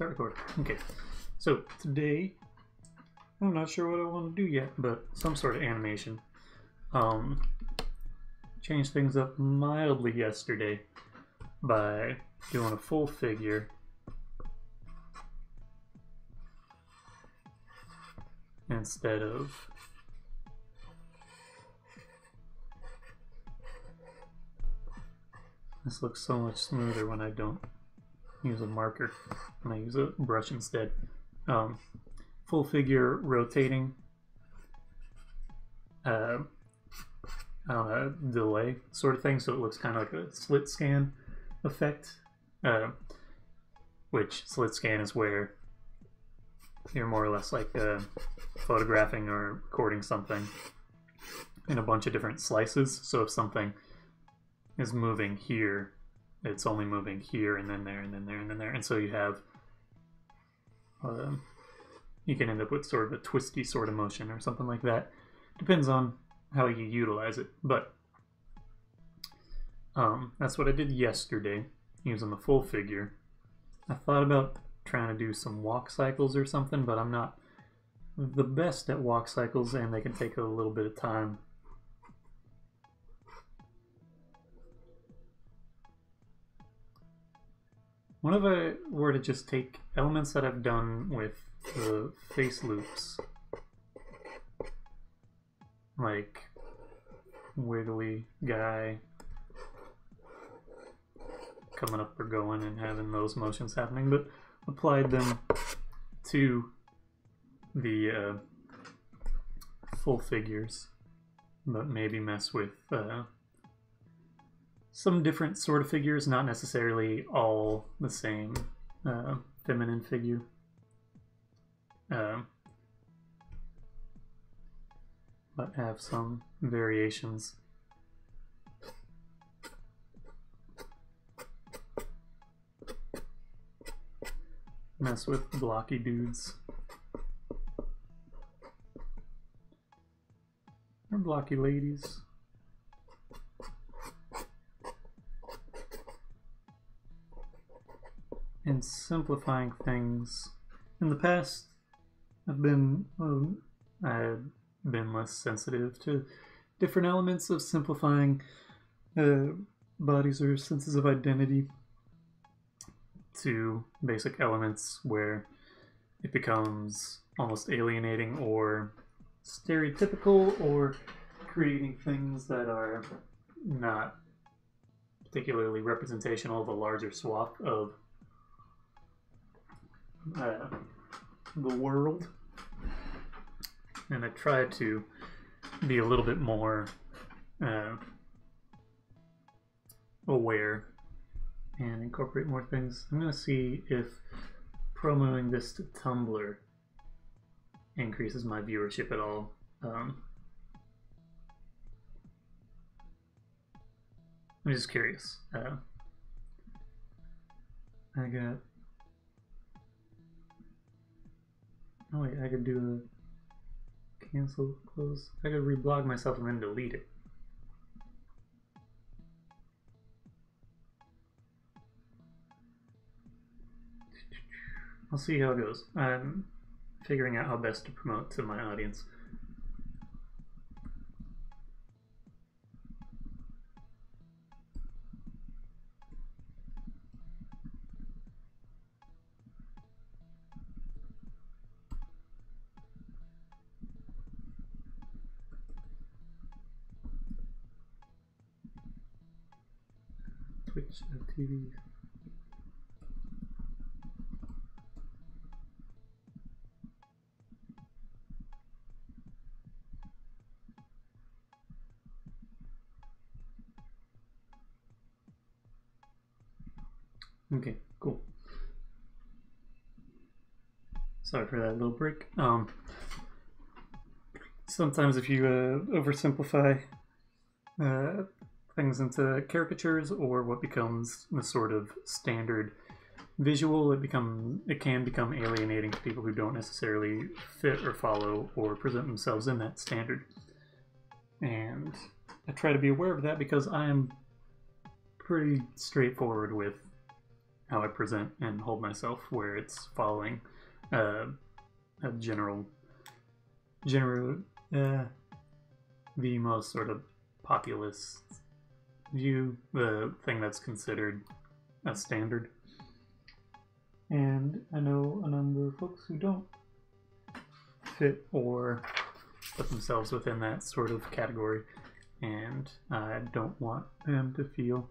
Start record. Okay, so today I'm not sure what I want to do yet, but some sort of animation. Changed things up mildly yesterday by doing a full figure instead of this. Looks so much smoother when I don't use a marker, when I use a brush instead. Full figure rotating delay sort of thing, so it looks kind of like a slit scan effect, which slit scan is where you're more or less like photographing or recording something in a bunch of different slices. So if something is moving here, it's only moving here and then there and then there and then there, and so you have you can end up with sort of a twisty sort of motion or something like that. Depends on how you utilize it, but that's what I did yesterday using the full figure. I thought about trying to do some walk cycles or something, but I'm not the best at walk cycles and they can take a little bit of time. What if I were to just take elements that I've done with the face loops, like wiggly guy coming up or going and having those motions happening, but applied them to the full figures, but maybe mess with some different sort of figures, not necessarily all the same feminine figure. But have some variations. Mess with blocky dudes. Or blocky ladies. And simplifying things. In the past, I've been less sensitive to different elements of simplifying bodies or senses of identity to basic elements where it becomes almost alienating or stereotypical, or creating things that are not particularly representational of a larger swath of the world. And I try to be a little bit more aware and incorporate more things. I'm going to see if promoting this to Tumblr increases my viewership at all. I'm just curious. I got... Oh wait, I could do a cancel, close. I could reblog myself and then delete it. I'll see how it goes. I'm figuring out how best to promote to my audience. Twitch TV. Okay, cool. Sorry for that little break. Sometimes if you oversimplify things into caricatures or what becomes the sort of standard visual, it can become alienating to people who don't necessarily fit or follow or present themselves in that standard. And I try to be aware of that because I am pretty straightforward with how I present and hold myself, where it's following a general, the most sort of populist view, the thing that's considered a standard. And I know a number of folks who don't fit or put themselves within that sort of category, and I don't want them to feel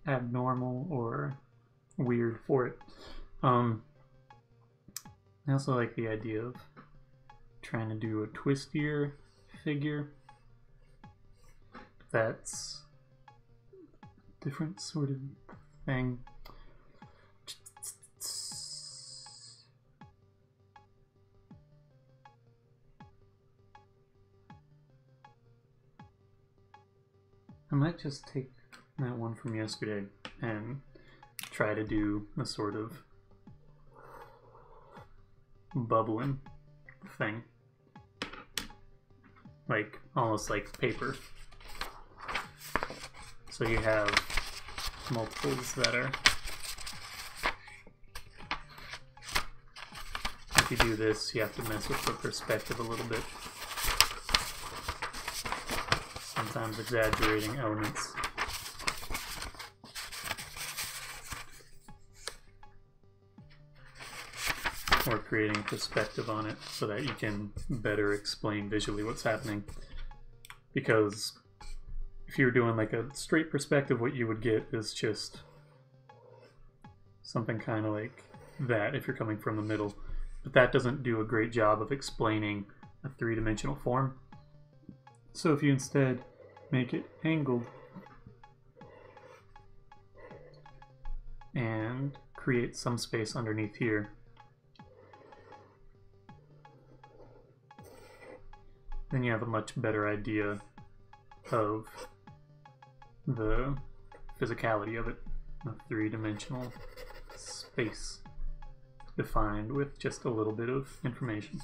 abnormal or weird for it. I also like the idea of trying to do a twistier figure. That's a different sort of thing. I might just take that one from yesterday and try to do a sort of bubbling thing, like almost like paper. So you have multiples that are, if you do this, you have to mess with the perspective a little bit, sometimes exaggerating elements. Or creating perspective on it so that you can better explain visually what's happening. Because if you're doing like a straight perspective, what you would get is just something kind of like that if you're coming from the middle. But that doesn't do a great job of explaining a three-dimensional form. So if you instead make it angled and create some space underneath here, then you have a much better idea of the physicality of it, a three-dimensional space defined with just a little bit of information.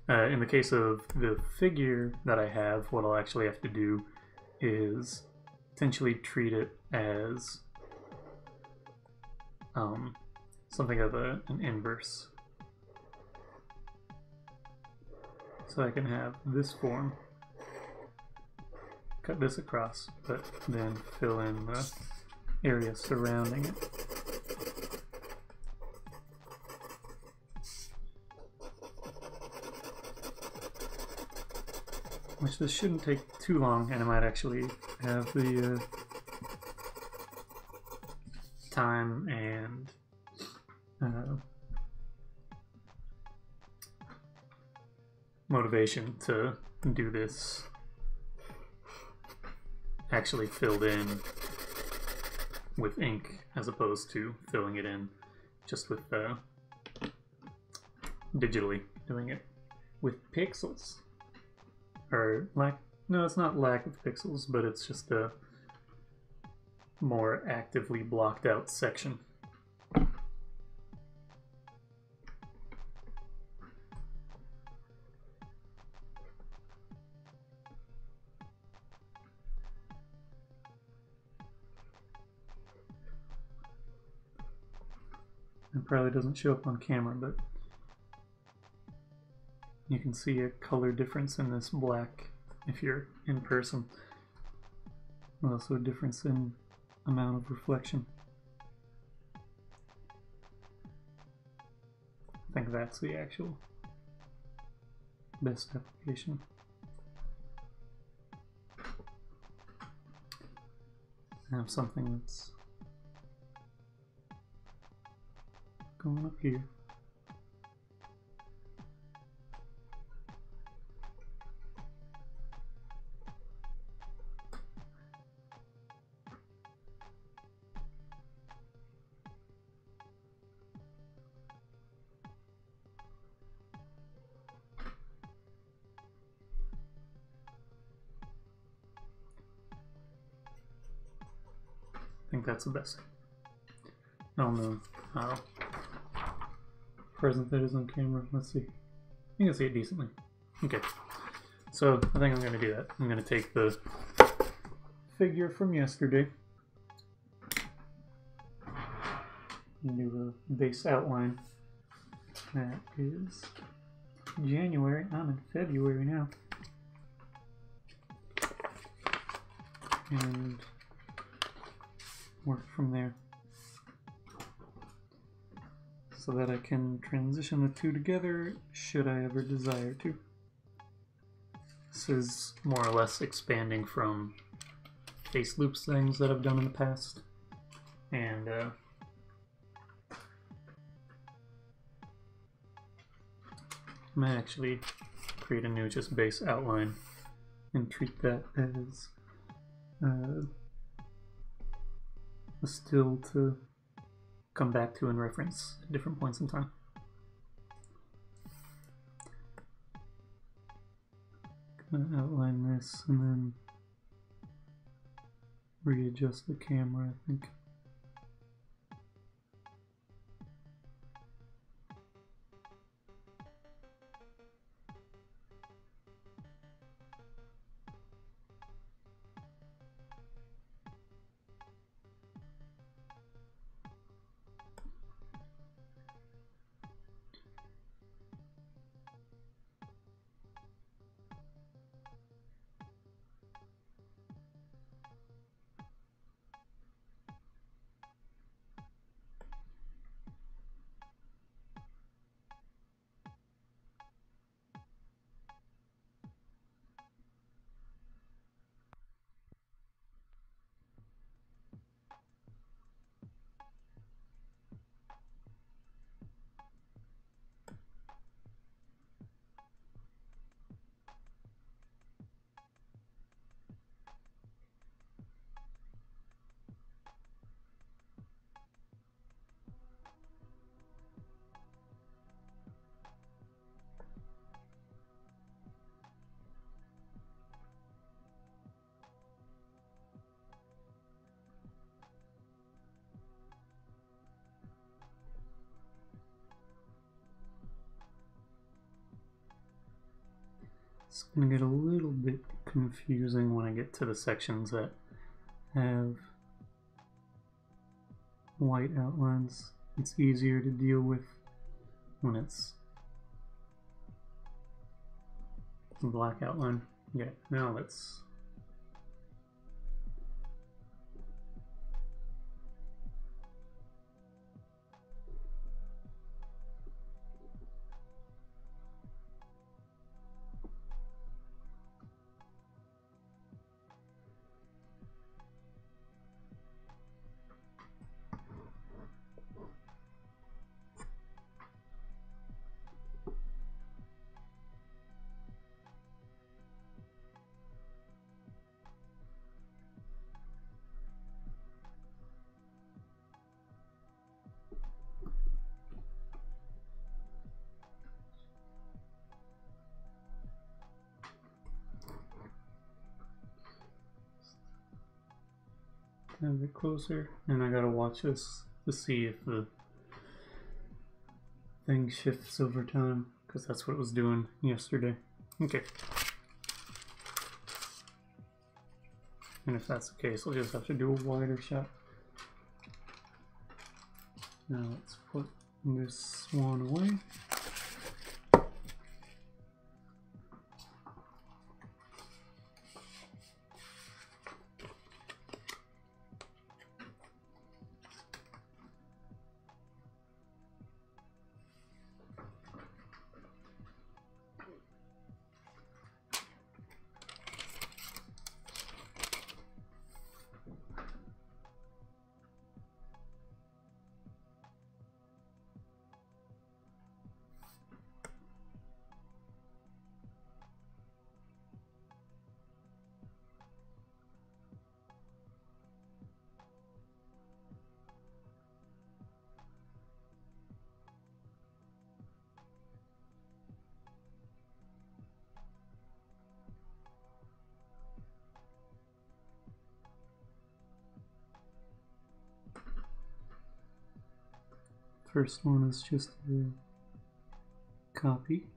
In the case of the figure that I have, what I'll actually have to do is potentially treat it as something of an inverse. So I can have this form, cut this across, but then fill in the area surrounding it. Which this shouldn't take too long, and I might actually have the time and motivation to do this actually filled in with ink as opposed to filling it in just with digitally doing it with pixels. Or no, it's not lack of pixels, but it's just a more actively blocked out section. It probably doesn't show up on camera, but you can see a color difference in this black if you're in person. Also a difference in amount of reflection. I think that's the actual best application. I have something that's going up here. I think that's the best. I don't know how present that is on camera. Let's see. You can see it decently. Okay. So I think I'm going to do that. I'm going to take the figure from yesterday do a base outline. That is January. I'm in February now. And work from there so that I can transition the two together should I ever desire to. This is more or less expanding from face loops things that I've done in the past, and I might actually create a new just base outline and treat that as a still to come back to and reference at different points in time. Gonna outline this and then readjust the camera, I think. It's going to get a little bit confusing when I get to the sections that have white outlines. It's easier to deal with when it's a black outline. Yeah, now let's a bit closer, and I gotta watch this to see if the thing shifts over time, because that's what it was doing yesterday. Okay. And if that's the case, I'll just have to do a wider shot. Now let's put this one away. First one is just a copy.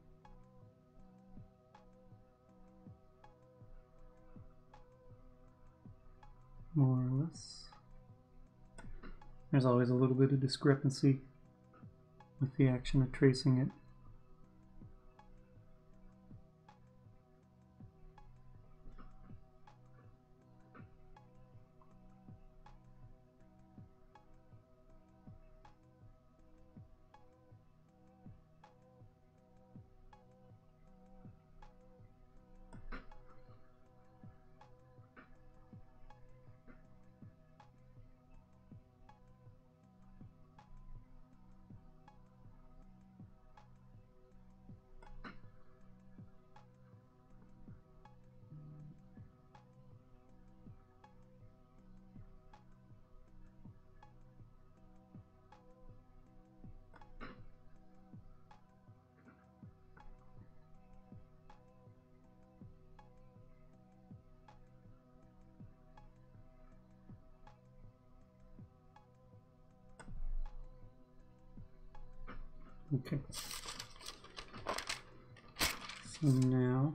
More or less. there's always a little bit of discrepancy with the action of tracing it. Okay. So now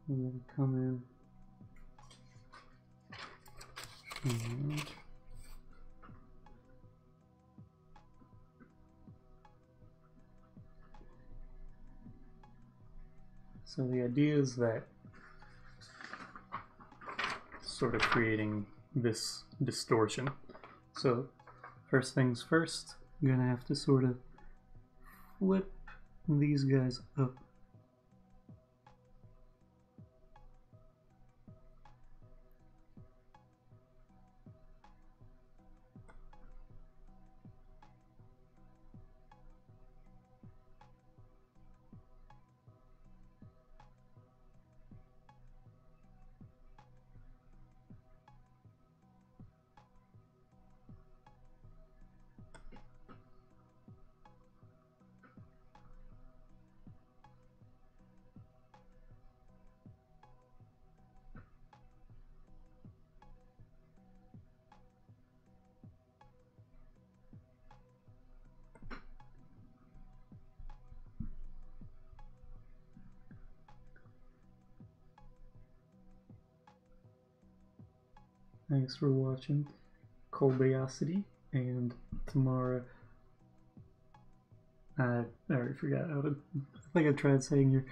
we're going to come in and so the idea is that sort of creating this distortion. So first things first, I'm going to have to sort of flip these guys up. Thanks for watching Colbayosity and Tamara. I already forgot how to. I think I tried saying your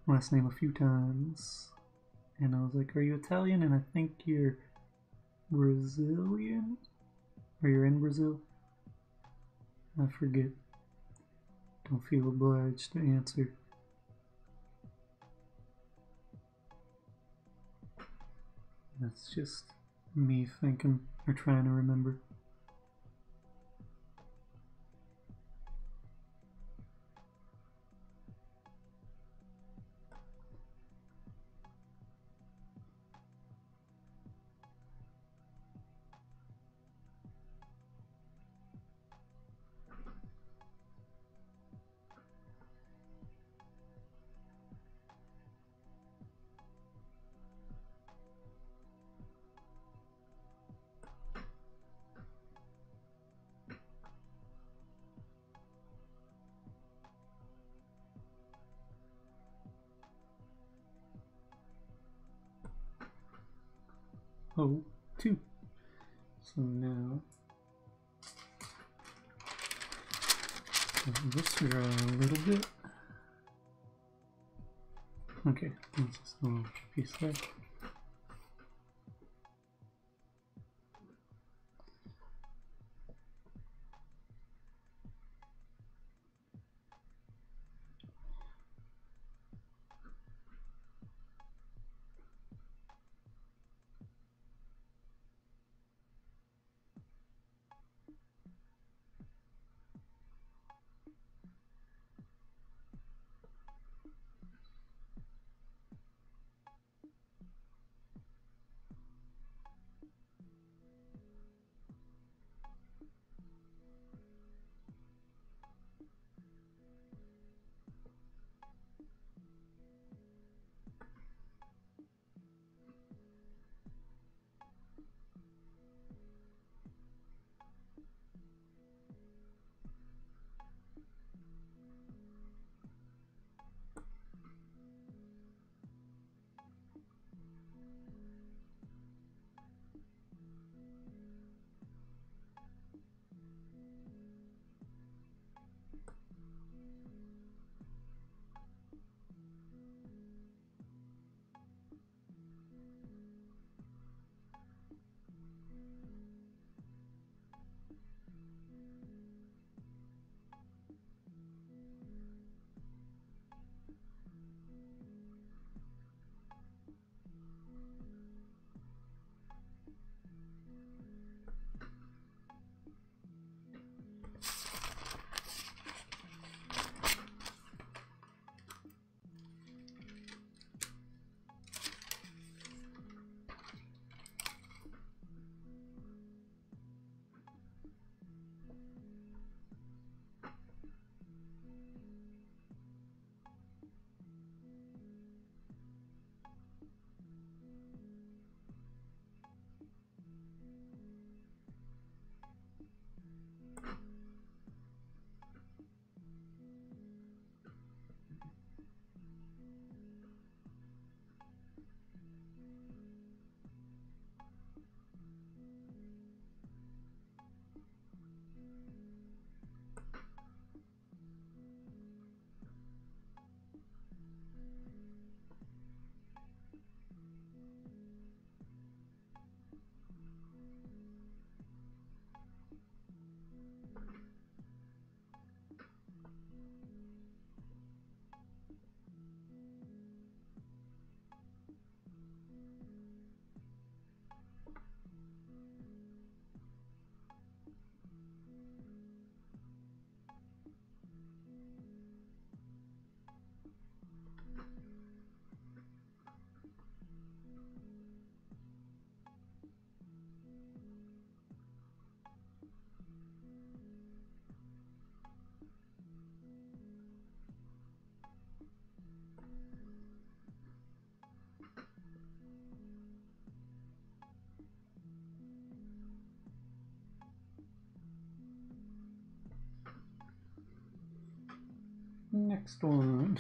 last name a few times, and I was like, "Are you Italian?" And I think you're Brazilian, or you're in Brazil. I forget. Don't feel obliged to answer. That's just me thinking or trying to remember. Oh, 2. So now this draw a little bit. Okay, that's just a little piece there. Next one.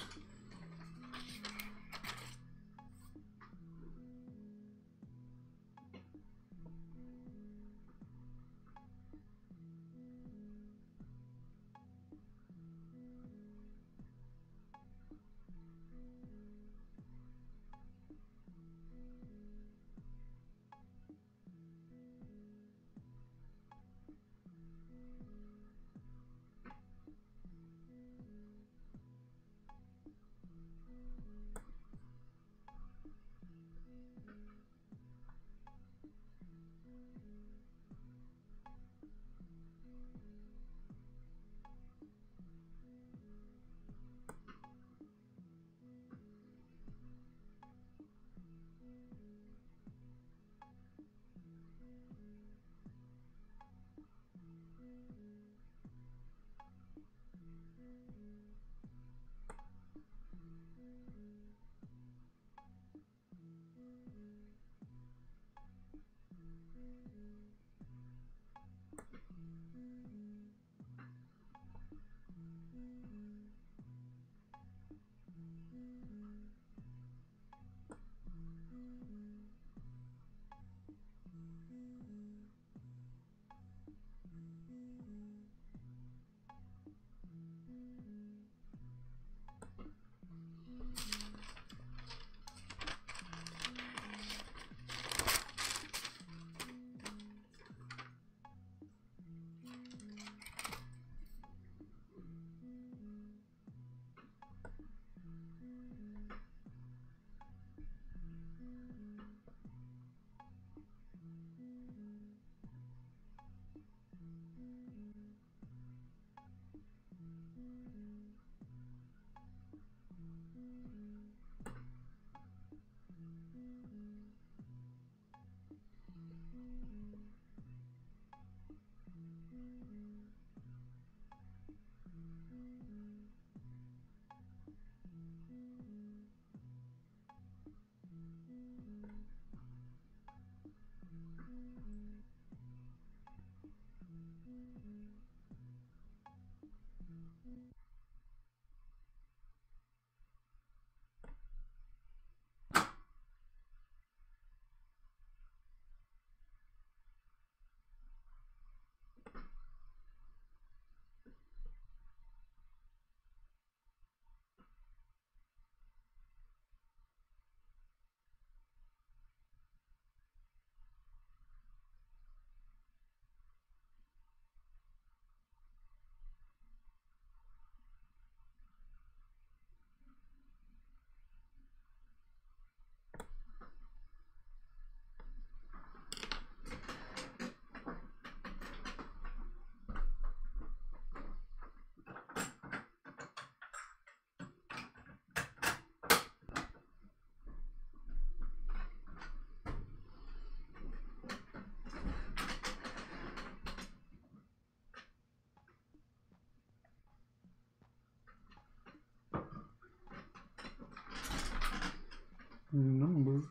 Number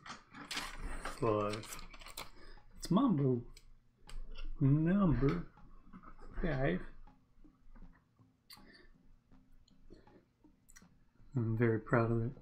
5. It's Mambo. Number 5. I'm very proud of it.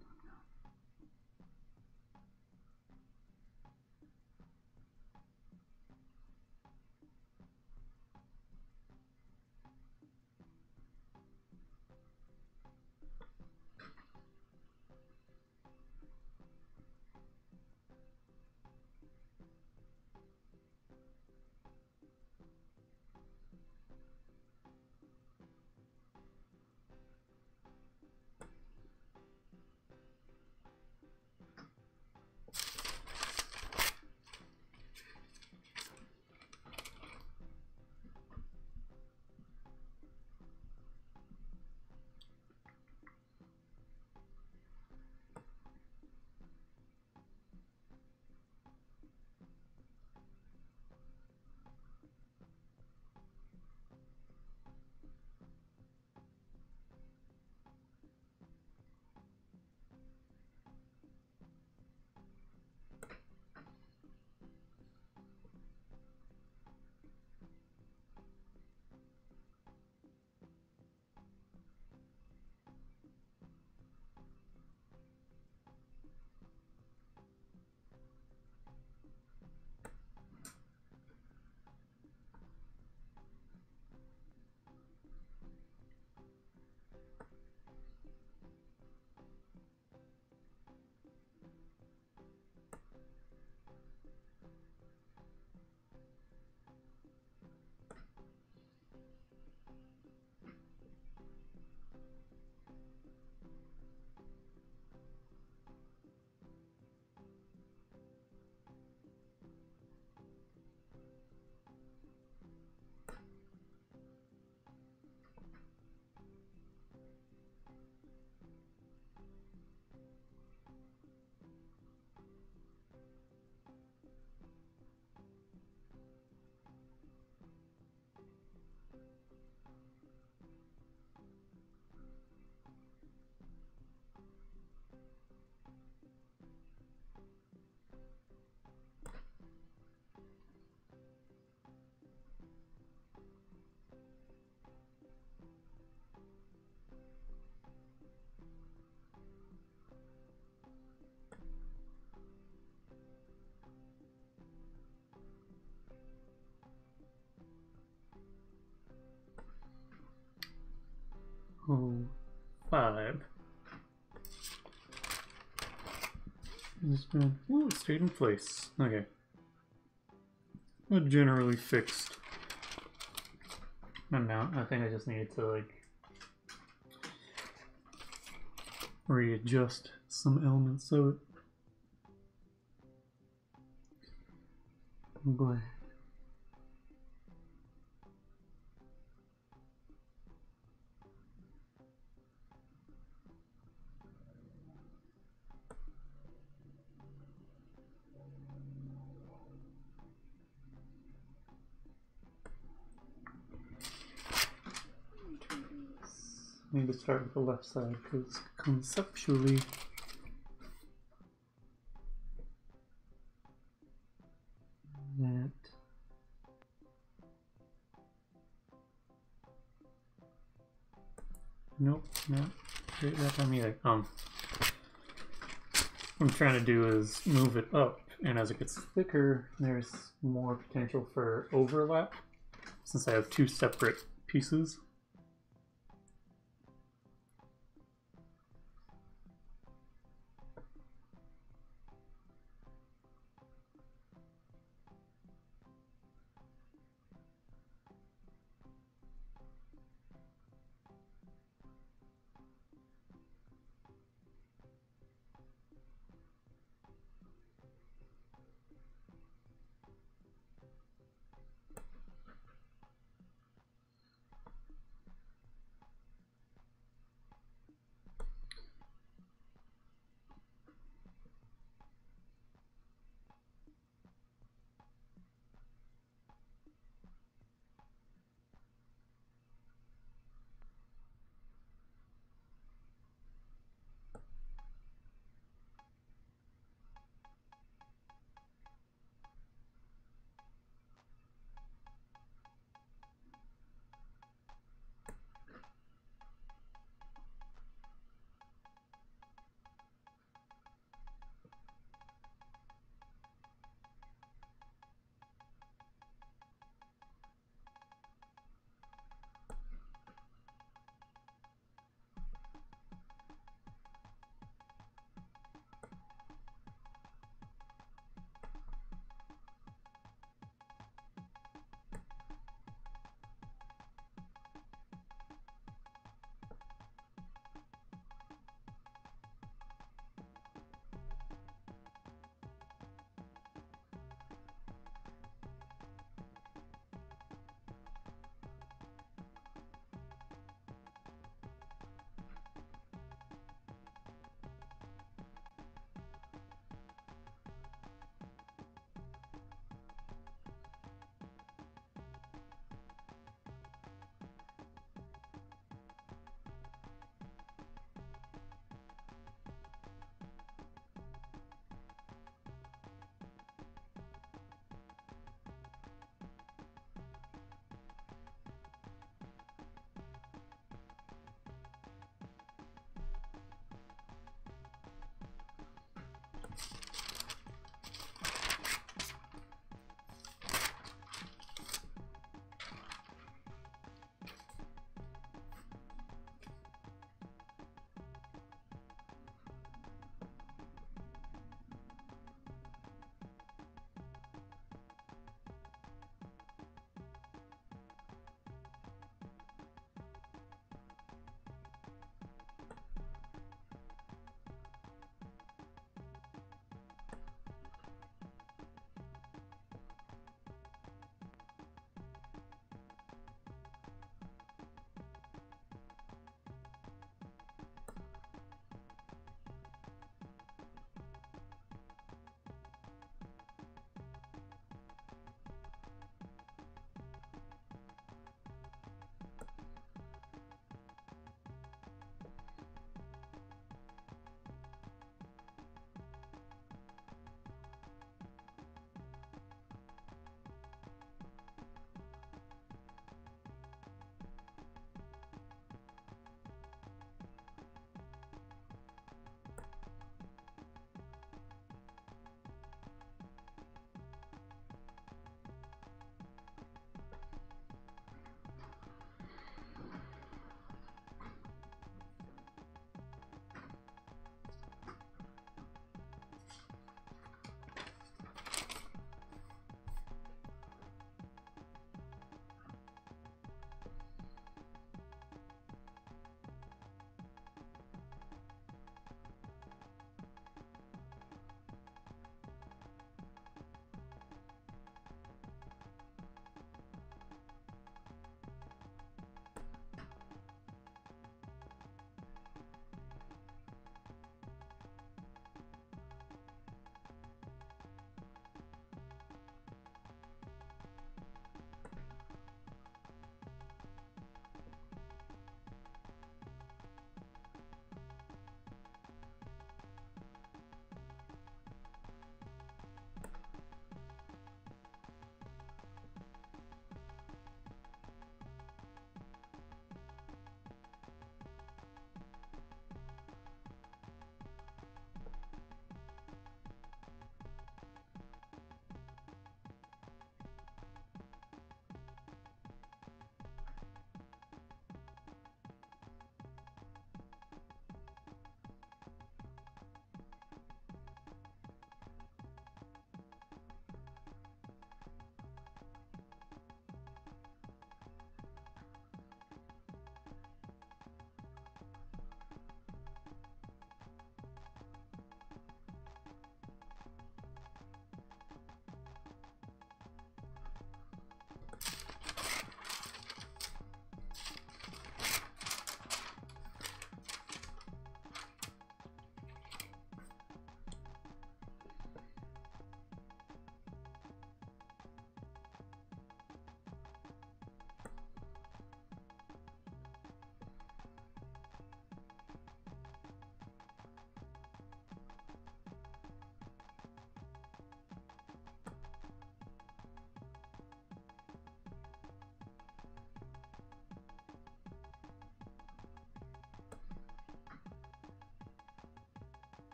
Oh, 5. Oh, it stayed in place. Okay. A generally fixed amount. I think I just needed to like readjust some elements of it. I'm glad. I need to start with the left side because conceptually that nope, not straight that time either. What I'm trying to do is move it up, and as it gets thicker, there's more potential for overlap since I have 2 separate pieces.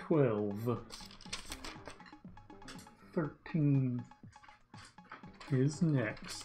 12. 13 is next.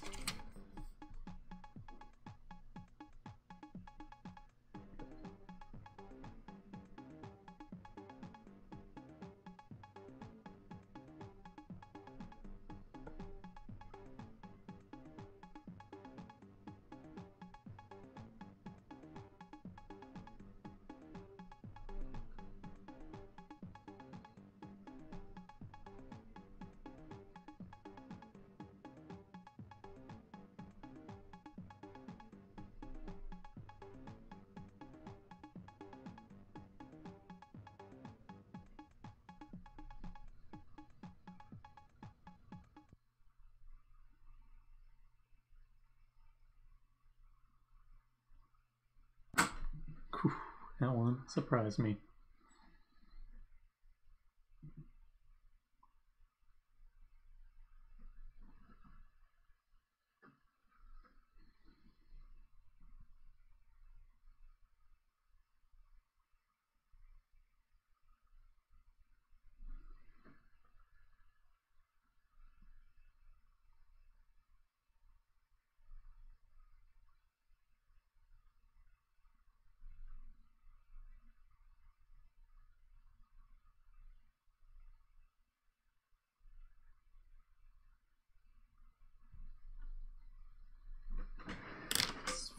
Whew, that one surprised me.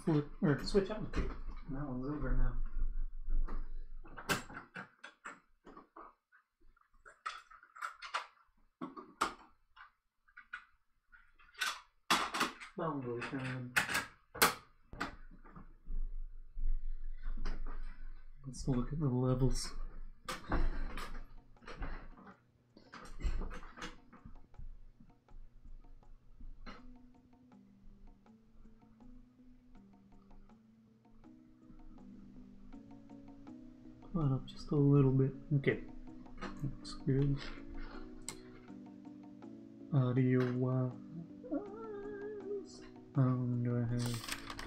Flip, or switch out the tape. That one's over now. Bongo time. Let's look at the levels. Pull it up just a little bit. Okay. Looks good. Audio wise. Do I have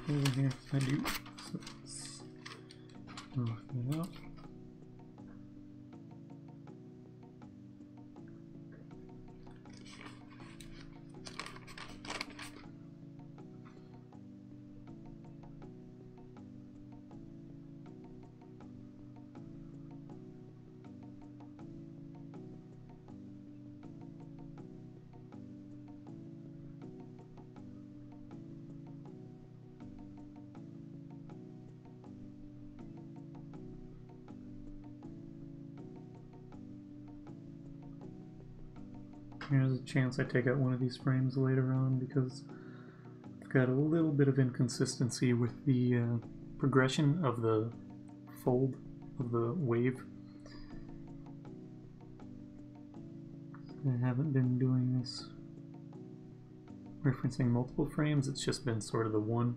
over here? I do. So let's move that up. There's a chance I take out one of these frames later on because I've got a little bit of inconsistency with the progression of the fold of the wave. I haven't been doing this referencing multiple frames, it's just been sort of the one.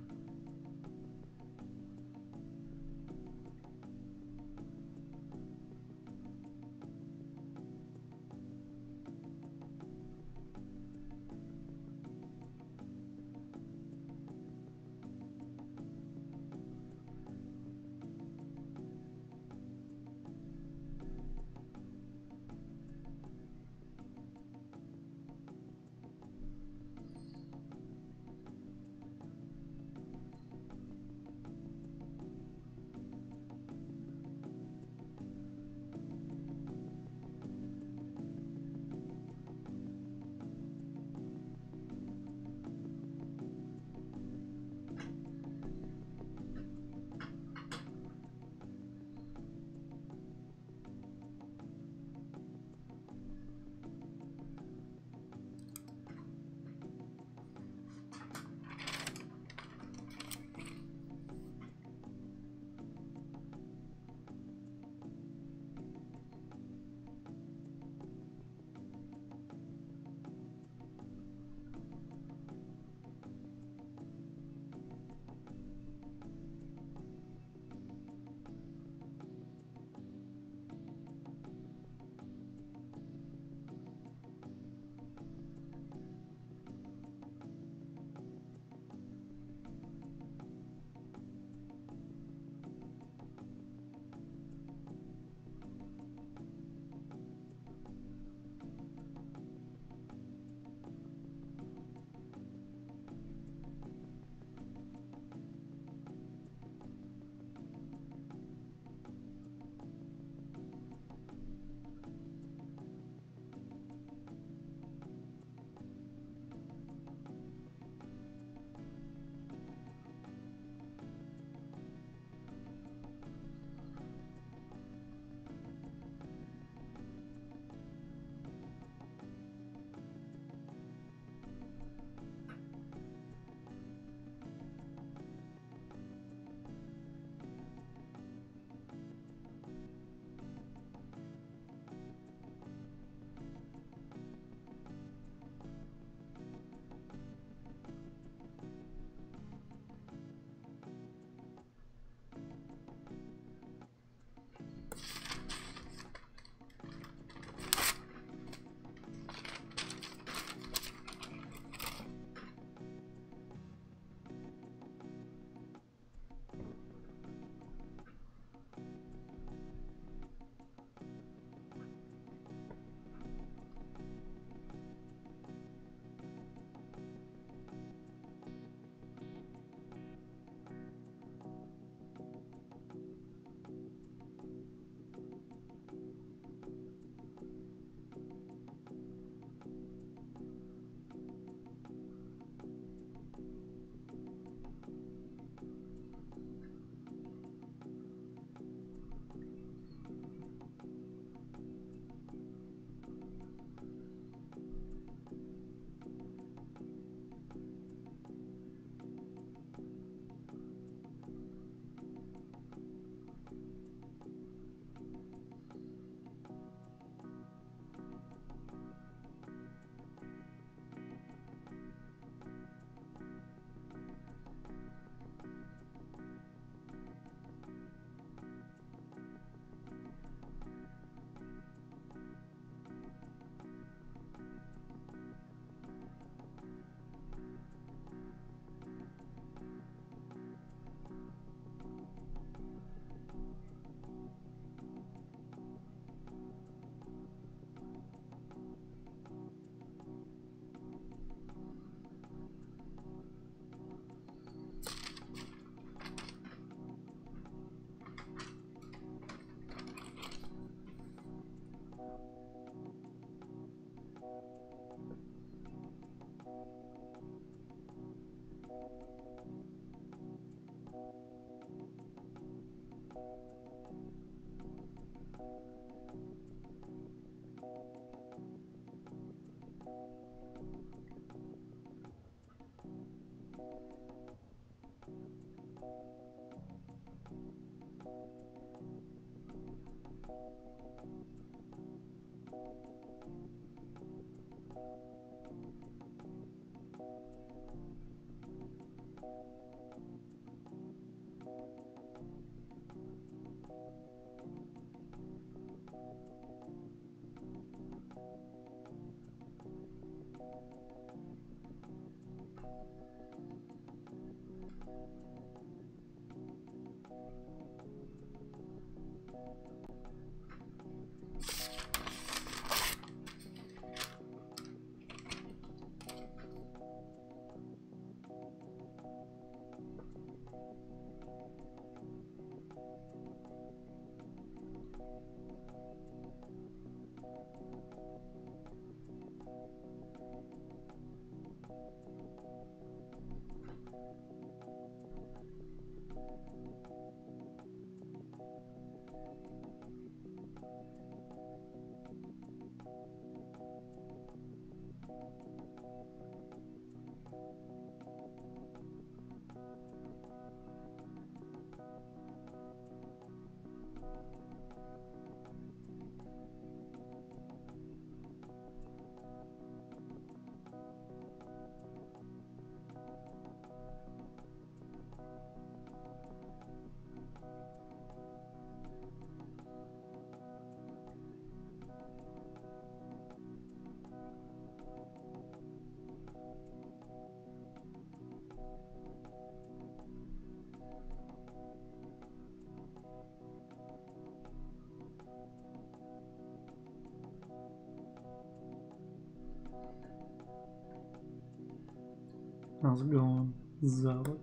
How's it going, Zalek?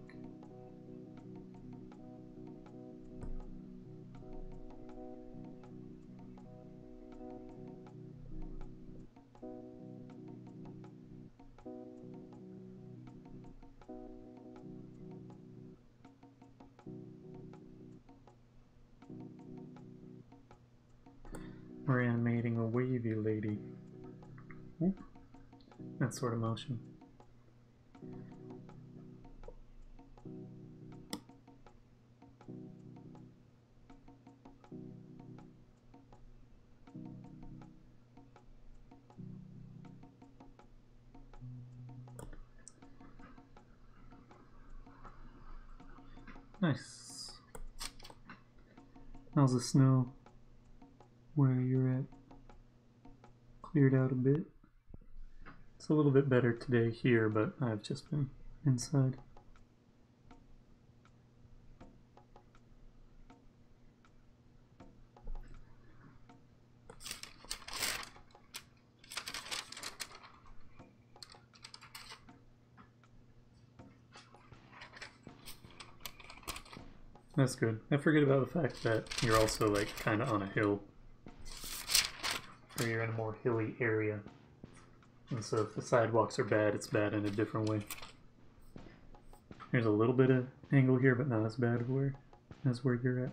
We're animating a wavy lady. Oop. That sort of motion. Nice. How's the snow where you're at? Cleared out a bit. It's a little bit better today here, but I've just been inside. That's good. I forget about the fact that you're also like kind of on a hill. Or you're in a more hilly area. And so if the sidewalks are bad, it's bad in a different way. There's a little bit of angle here, but not as bad as where you're at.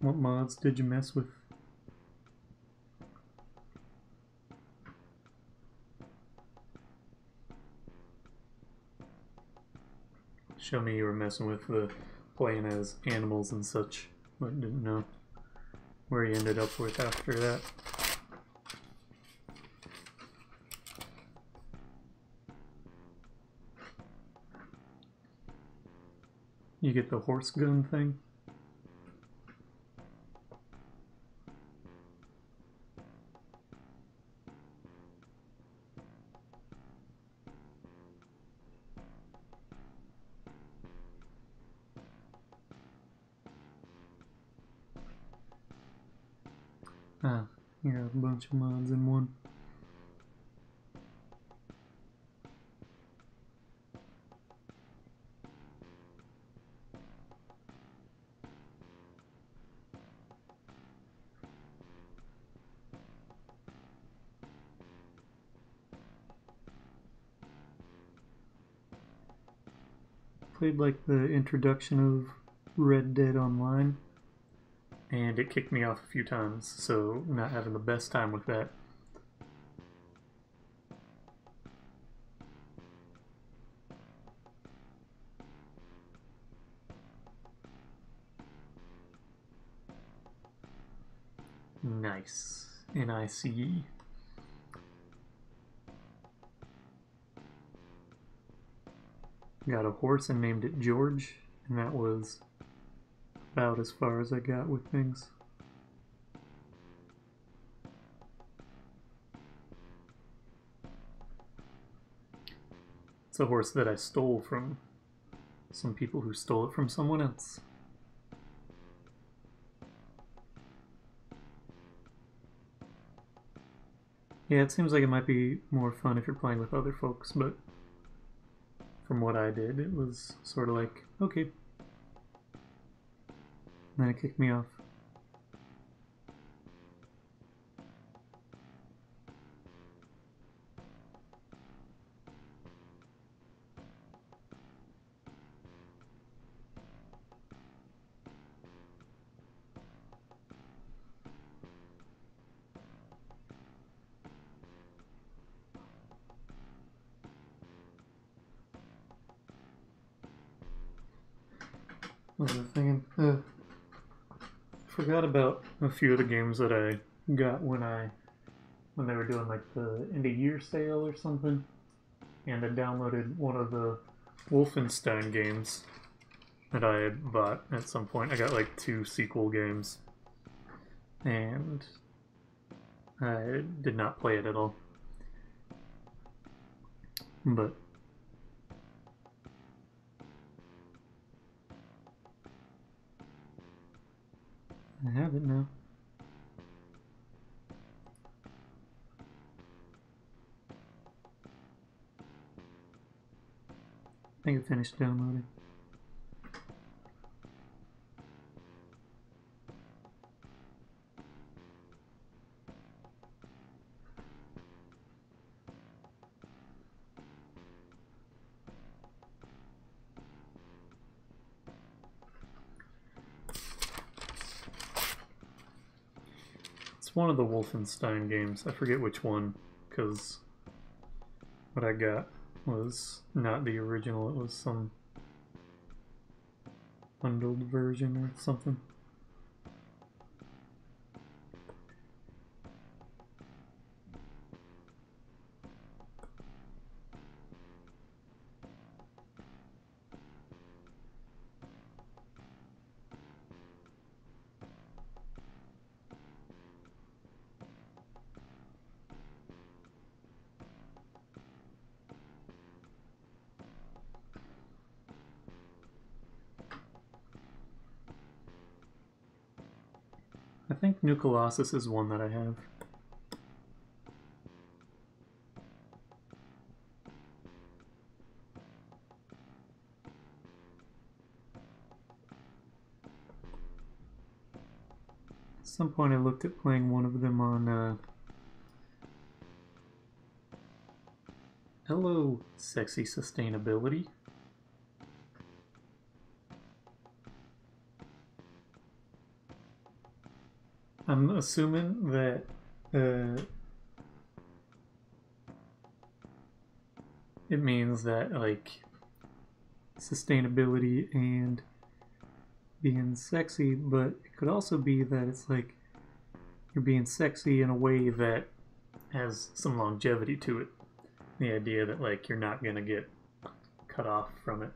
What mods did you mess with? Show me you were messing with the playing as animals and such, but didn't know where you ended up with after that. You get the horse gun thing? Ah, you got a bunch of mods in one. Played like the introduction of Red Dead Online, and it kicked me off a few times, so not having the best time with that. Nice. NICE. Got a horse and named it George, and that was about as far as I got with things. It's a horse that I stole from some people who stole it from someone else. Yeah, it seems like it might be more fun if you're playing with other folks, but from what I did, it was sort of like, okay. And then it kicked me off. What was I thinking? Forgot about a few of the games that I got when they were doing like the end of year sale or something, and I downloaded one of the Wolfenstein games that I had bought at some point. I got like 2 sequel games, and I did not play it at all. But I have it now. I think it finished downloading. It's one of the Wolfenstein games. I forget which one, because what I got was not the original. It was some bundled version or something. I think New Colossus is one that I have. At some point I looked at playing one of them on Hello, Sexy Sustainability. I'm assuming that it means that like sustainability and being sexy, but it could also be that it's like you're being sexy in a way that has some longevity to it. The idea that like you're not gonna get cut off from it.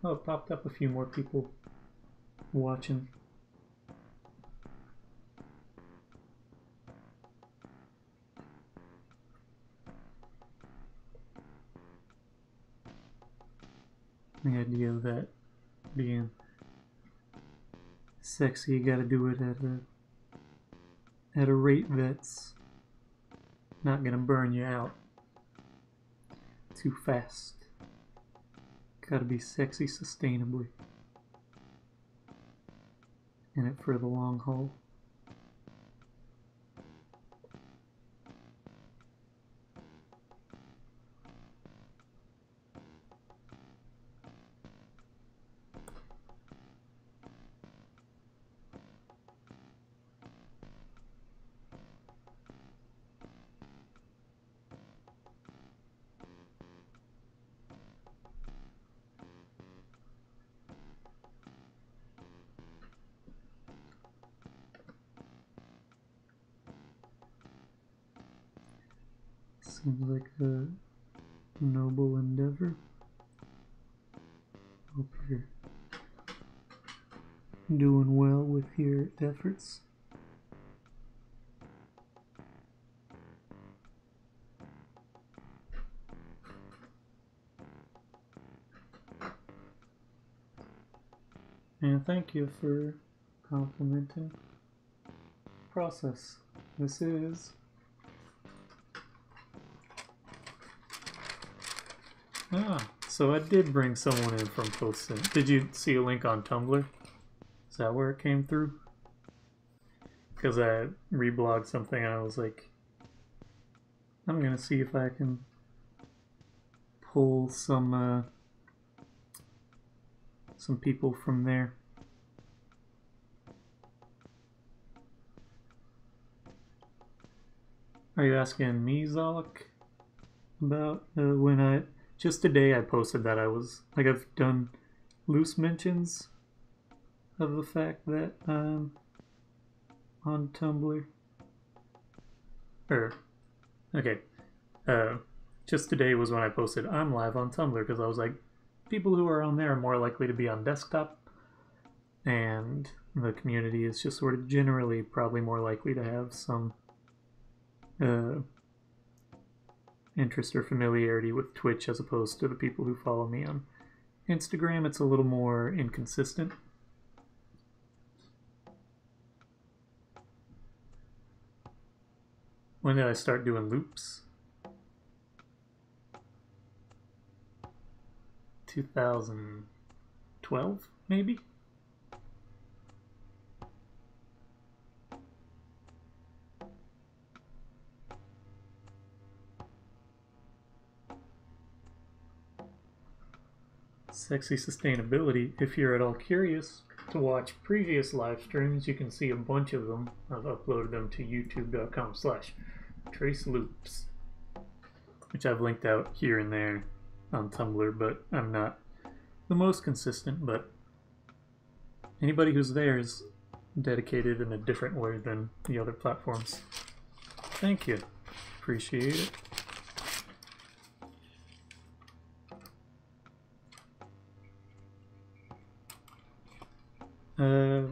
Oh, it popped up a few more people watching. The idea that being sexy, you gotta do it at a rate that's not gonna burn you out too fast. Gotta be sexy sustainably. In it for the long haul. Seems like a noble endeavor. Hope you're doing well with your efforts. And thank you for complimenting the process. This is so I did bring someone in from Poston. Did you see a link on Tumblr? Is that where it came through? Because I reblogged something and I was like, I'm gonna see if I can pull some people from there. Are you asking me, Zolok, about when just today I posted that I was, like, I've done loose mentions of the fact that I'm on Tumblr. Okay. Just today was when I posted I'm live on Tumblr because I was like, people who are on there are more likely to be on desktop, and the community is just sort of generally probably more likely to have some interest or familiarity with Twitch as opposed to the people who follow me on Instagram. It's a little more inconsistent. When did I start doing loops? 2012, maybe? Sexy sustainability. If you're at all curious to watch previous live streams, you can see a bunch of them. I've uploaded them to youtube.com/traceloops, which I've linked out here and there on Tumblr, but I'm not the most consistent. But anybody who's there is dedicated in a different way than the other platforms. Thank you. Appreciate it.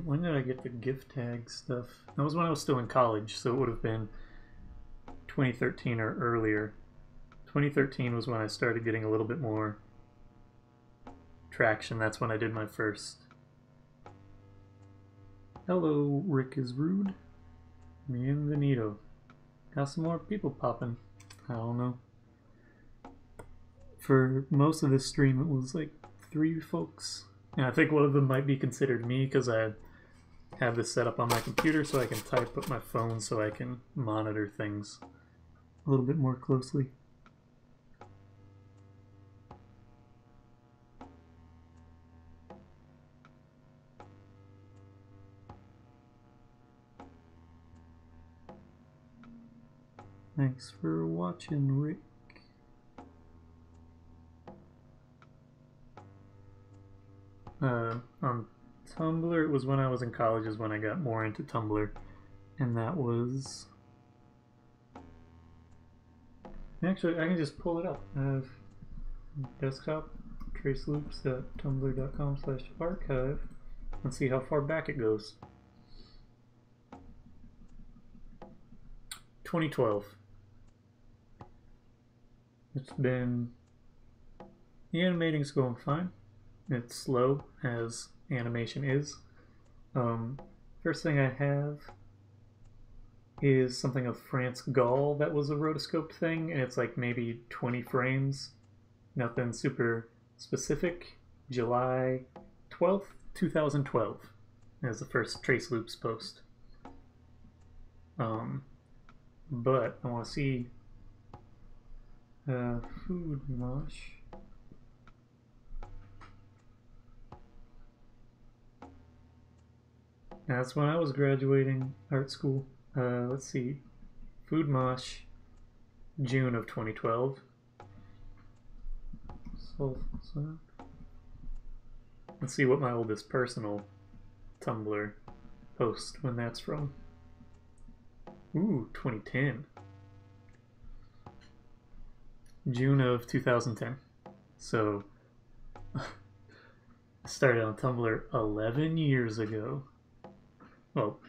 When did I get the gift tag stuff? That was when I was still in college, so it would have been 2013 or earlier. 2013 was when I started getting a little bit more traction. That's when I did my first. Hello, Rick is rude. Bienvenido. Got some more people popping. I don't know. For most of this stream, it was like 3 folks. And I think one of them might be considered me because I have this set up on my computer so I can type up my phone so I can monitor things a little bit more closely. Thanks for watching, Rick. On Tumblr, it was when I was in college is when I got more into Tumblr, and that was... Actually, I can just pull it up. I have desktop traceloops.tumblr.com/archive and see how far back it goes. 2012. It's been... The animating's going fine. It's slow, as animation is. First thing I have is something of France Gall that was a rotoscoped thing, and it's like maybe 20 frames. Nothing super specific. July 12th, 2012 is the first Trace Loops post. But I want to see Food Mosh. That's when I was graduating art school. Let's see. Food Mosh, June of 2012. Let's see what my oldest personal Tumblr post when that's from. Ooh, 2010. June of 2010. So, I started on Tumblr 11 years ago. Well,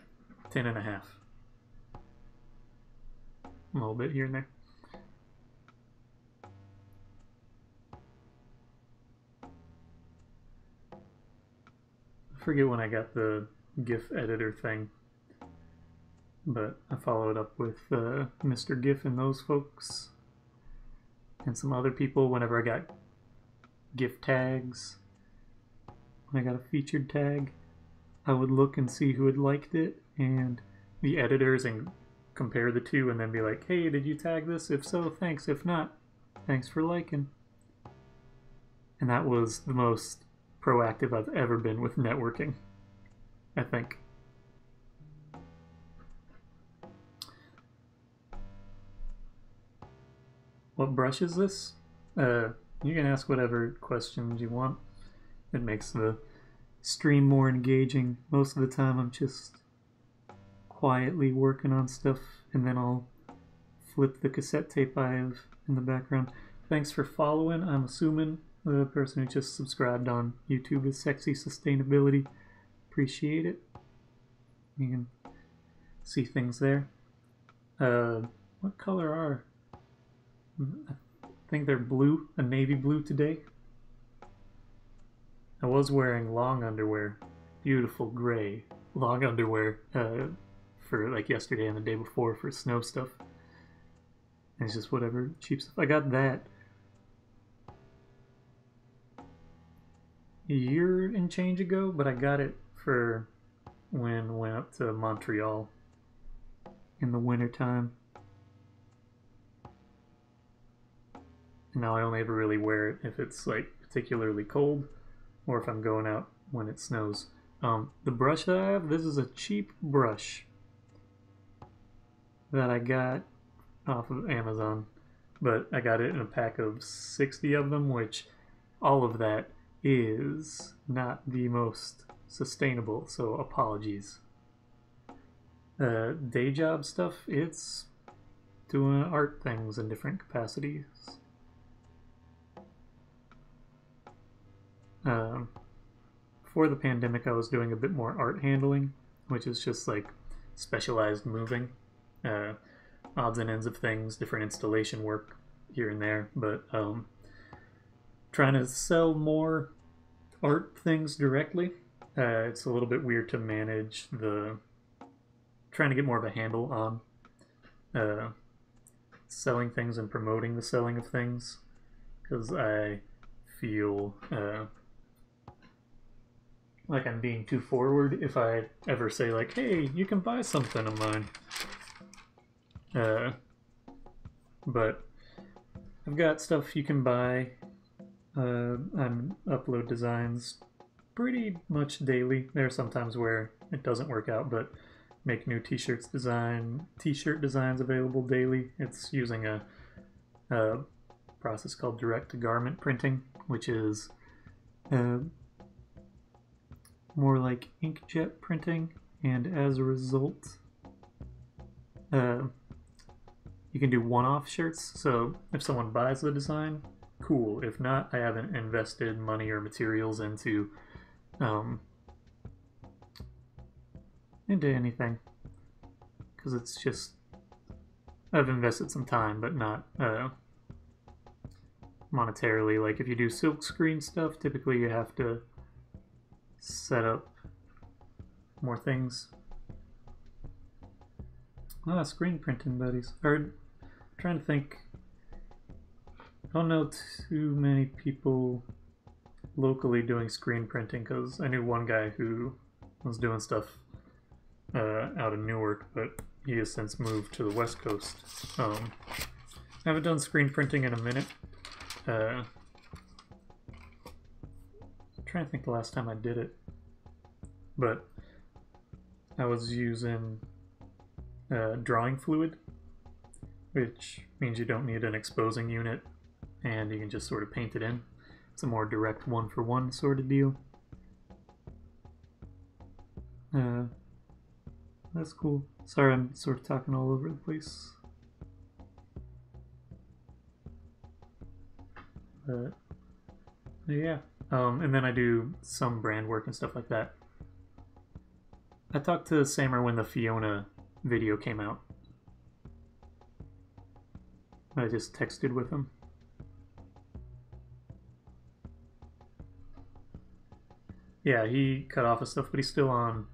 10 and a half. A little bit here and there. I forget when I got the GIF editor thing, but I followed up with Mr. GIF and those folks and some other people whenever I got GIF tags. When I got a featured tag, I would look and see who had liked it and the editors and compare the two and then be like, hey, did you tag this? If so, thanks. If not, thanks for liking. And that was the most proactive I've ever been with networking, I think. What brush is this? You can ask whatever questions you want. It makes the stream more engaging. Most of the time I'm just quietly working on stuff, and then I'll flip the cassette tape I have in the background. Thanks for following. I'm assuming the person who just subscribed on YouTube is Sexy Sustainability. Appreciate it. You can see things there. What color are? I think they're blue, a navy blue today. I was wearing long underwear, beautiful gray long underwear for like yesterday and the day before for snow stuff. And it's just whatever cheap stuff. I got that a year and change ago, but I got it for when I went up to Montreal in the winter time. And now I only ever really wear it if it's like particularly cold or if I'm going out when it snows. The brush that I have, this is a cheap brush that I got off of Amazon, but I got it in a pack of 60 of them, which all of that is not the most sustainable, so apologies. Day job stuff, it's doing art things in different capacities. Before the pandemic, I was doing a bit more art handling, which is just like specialized moving, odds and ends of things, different installation work here and there, but trying to sell more art things directly. It's a little bit weird to manage trying to get more of a handle on selling things and promoting the selling of things, because I feel like I'm being too forward if I ever say like, hey, you can buy something of mine. But I've got stuff you can buy. I upload designs pretty much daily. There are some times where it doesn't work out, but make new t-shirt designs available daily. It's using a process called direct-to-garment printing, which is more like inkjet printing, and as a result you can do one-off shirts. So if someone buys the design, cool. If not, I haven't invested money or materials into anything, because it's just, I've invested some time but not monetarily. Like if you do silk screen stuff, typically you have to set up more things. Screen printing buddies. I'm trying to think. I don't know too many people locally doing screen printing, because I knew one guy who was doing stuff out of Newark, but he has since moved to the West Coast. I haven't done screen printing in a minute. I'm trying to think the last time I did it, but I was using drawing fluid, which means you don't need an exposing unit and you can just sort of paint it in. It's a more direct one-for-one sort of deal. That's cool. Sorry, I'm sort of talking all over the place. But yeah. And then I do some brand work and stuff like that. I talked to Samer when the Fiona video came out. I just texted with him. Yeah, he cut off his stuff, but he's still on.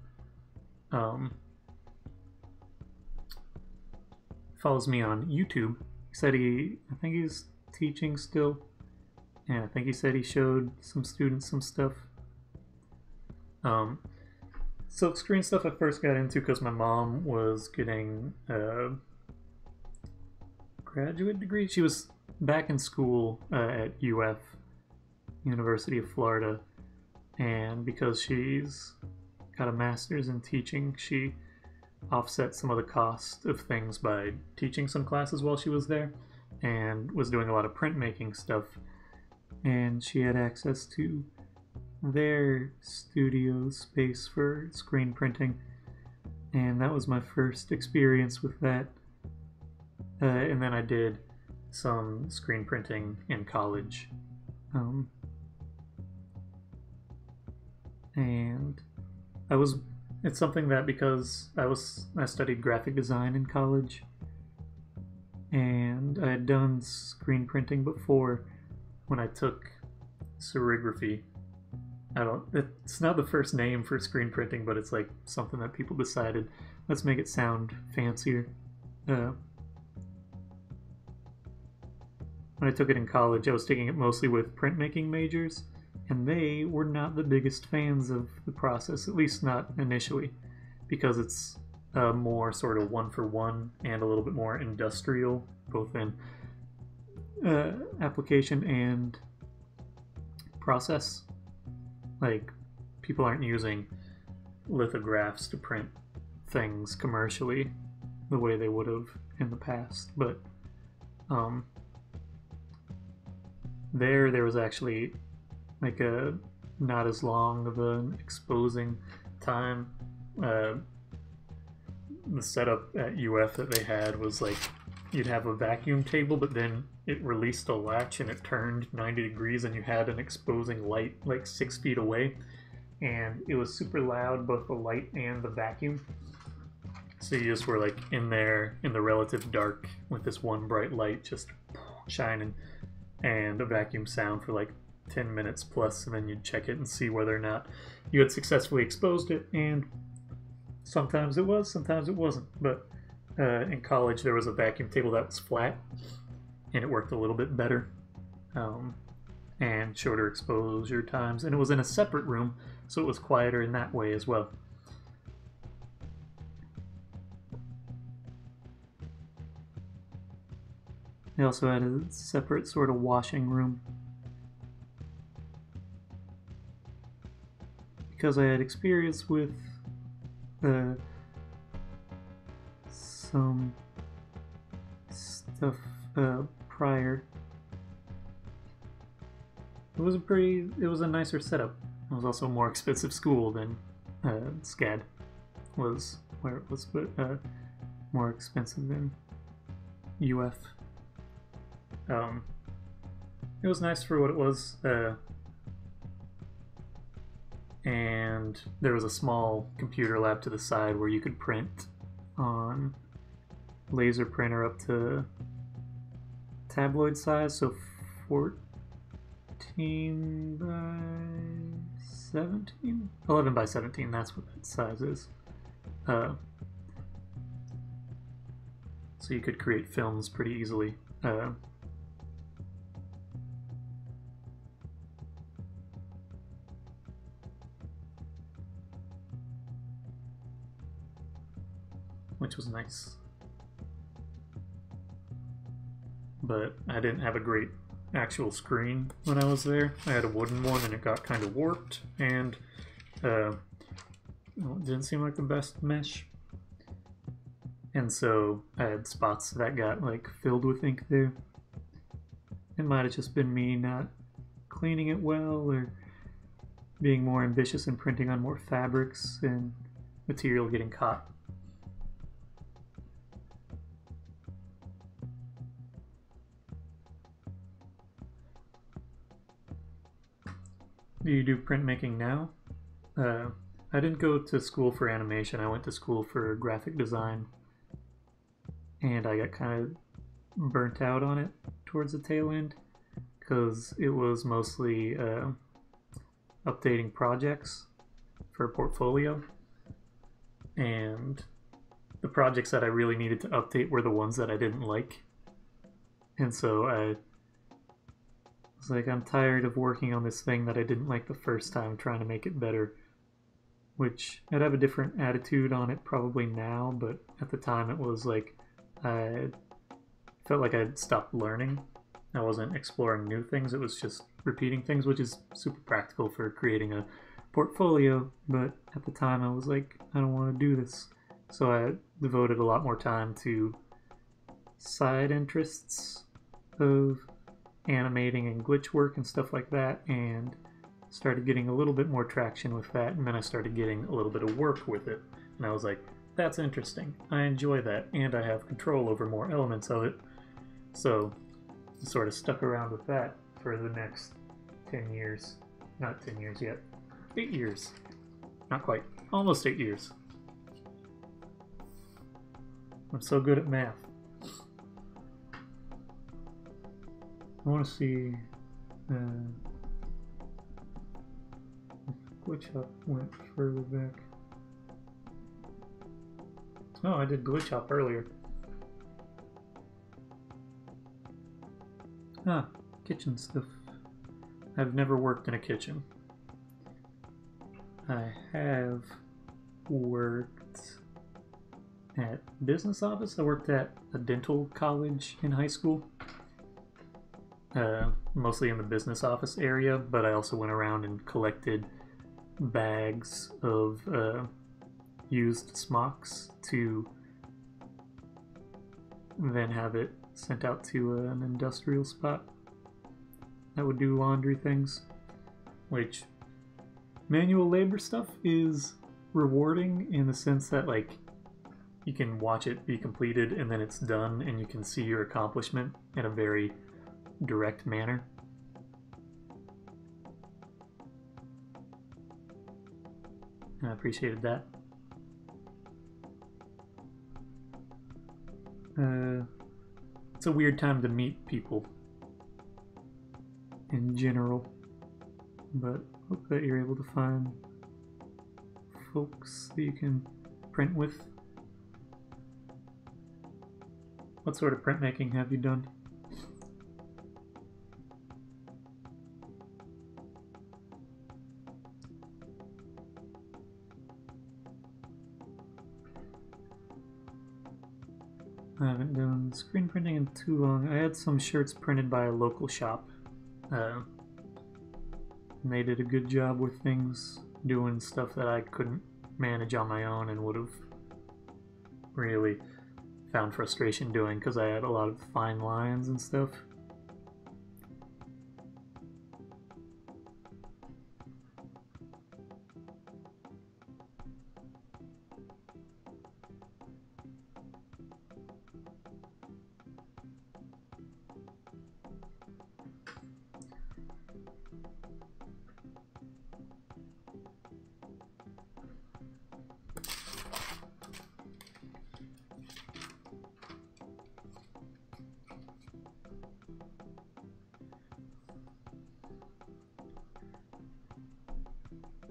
Follows me on YouTube. He said I think he's teaching still. And I think he said he showed some students some stuff. Silkscreen stuff I first got into because my mom was getting a graduate degree. She was back in school at UF, University of Florida, and because she's got a master's in teaching, she offset some of the cost of things by teaching some classes while she was there, and was doing a lot of printmaking stuff. And she had access to their studio space for screen printing, and that was my first experience with that. And then I did some screen printing in college. And it's something that, because I studied graphic design in college, and I had done screen printing before when I took serigraphy. It's not the first name for screen printing, but it's like something that people decided, let's make it sound fancier. When I took it in college, I was taking it mostly with printmaking majors, and they were not the biggest fans of the process, at least not initially, because it's more sort of one-for-one and a little bit more industrial, both in application and process. Like, people aren't using lithographs to print things commercially the way they would have in the past, but there was actually like a not as long of an exposing time. The setup at UF that they had was like, you'd have a vacuum table, but then it released a latch and it turned 90 degrees and you had an exposing light like 6 feet away, and it was super loud, both the light and the vacuum. So you just were like in there in the relative dark with this one bright light just shining, and a vacuum sound for like 10 minutes plus, and then you'd check it and see whether or not you had successfully exposed it, and sometimes it was, sometimes it wasn't. But in college there was a vacuum table that was flat, and it worked a little bit better, and shorter exposure times, and it was in a separate room, so it was quieter in that way as well. They also had a separate sort of washing room, because I had experience with some stuff prior. It was a nicer setup. It was also a more expensive school than SCAD was where it was, but more expensive than UF. It was nice for what it was, and there was a small computer lab to the side where you could print on laser printer up to tabloid size, so 14 by 17? 11 by 17, that's what that size is. So you could create films pretty easily. Which was nice. But I didn't have a great actual screen when I was there. I had a wooden one and it got kind of warped, and it didn't seem like the best mesh. And so I had spots that got like filled with ink there. It might have just been me not cleaning it well, or being more ambitious and printing on more fabrics and material getting caught. Do you do printmaking now? I didn't go to school for animation. I went to school for graphic design, and I got kind of burnt out on it towards the tail end, because it was mostly updating projects for a portfolio, and the projects that I really needed to update were the ones that I didn't like. And so I was like, I'm tired of working on this thing that I didn't like the first time, trying to make it better. Which, I'd have a different attitude on it probably now, but at the time it was like, I felt like I'd stopped learning. I wasn't exploring new things, it was just repeating things, which is super practical for creating a portfolio, but at the time I was like, I don't want to do this. So I devoted a lot more time to side interests of animating and glitch work and stuff like that, and started getting a little bit more traction with that, and then I started getting a little bit of work with it. And I was like, that's interesting. I enjoy that, and I have control over more elements of it. So I sort of stuck around with that for the next 10 years. Not 10 years yet. 8 years. Not quite. Almost 8 years. I'm so good at math. I want to see Glitch Hop went further back. Oh, I did Glitch Hop earlier. Ah, kitchen stuff. I've never worked in a kitchen. I have worked at business office. I worked at a dental college in high school. Mostly in the business office area, but I also went around and collected bags of used smocks to then have it sent out to an industrial spot that would do laundry things, which manual labor stuff is rewarding in the sense that, like, you can watch it be completed and then it's done and you can see your accomplishment in a very direct manner. I appreciated that. It's a weird time to meet people in general, but hope that you're able to find folks that you can print with. What sort of printmaking have you done? I haven't done screen printing in too long. I had some shirts printed by a local shop. And they did a good job with things, doing stuff that I couldn't manage on my own and would have really found frustration doing because I had a lot of fine lines and stuff.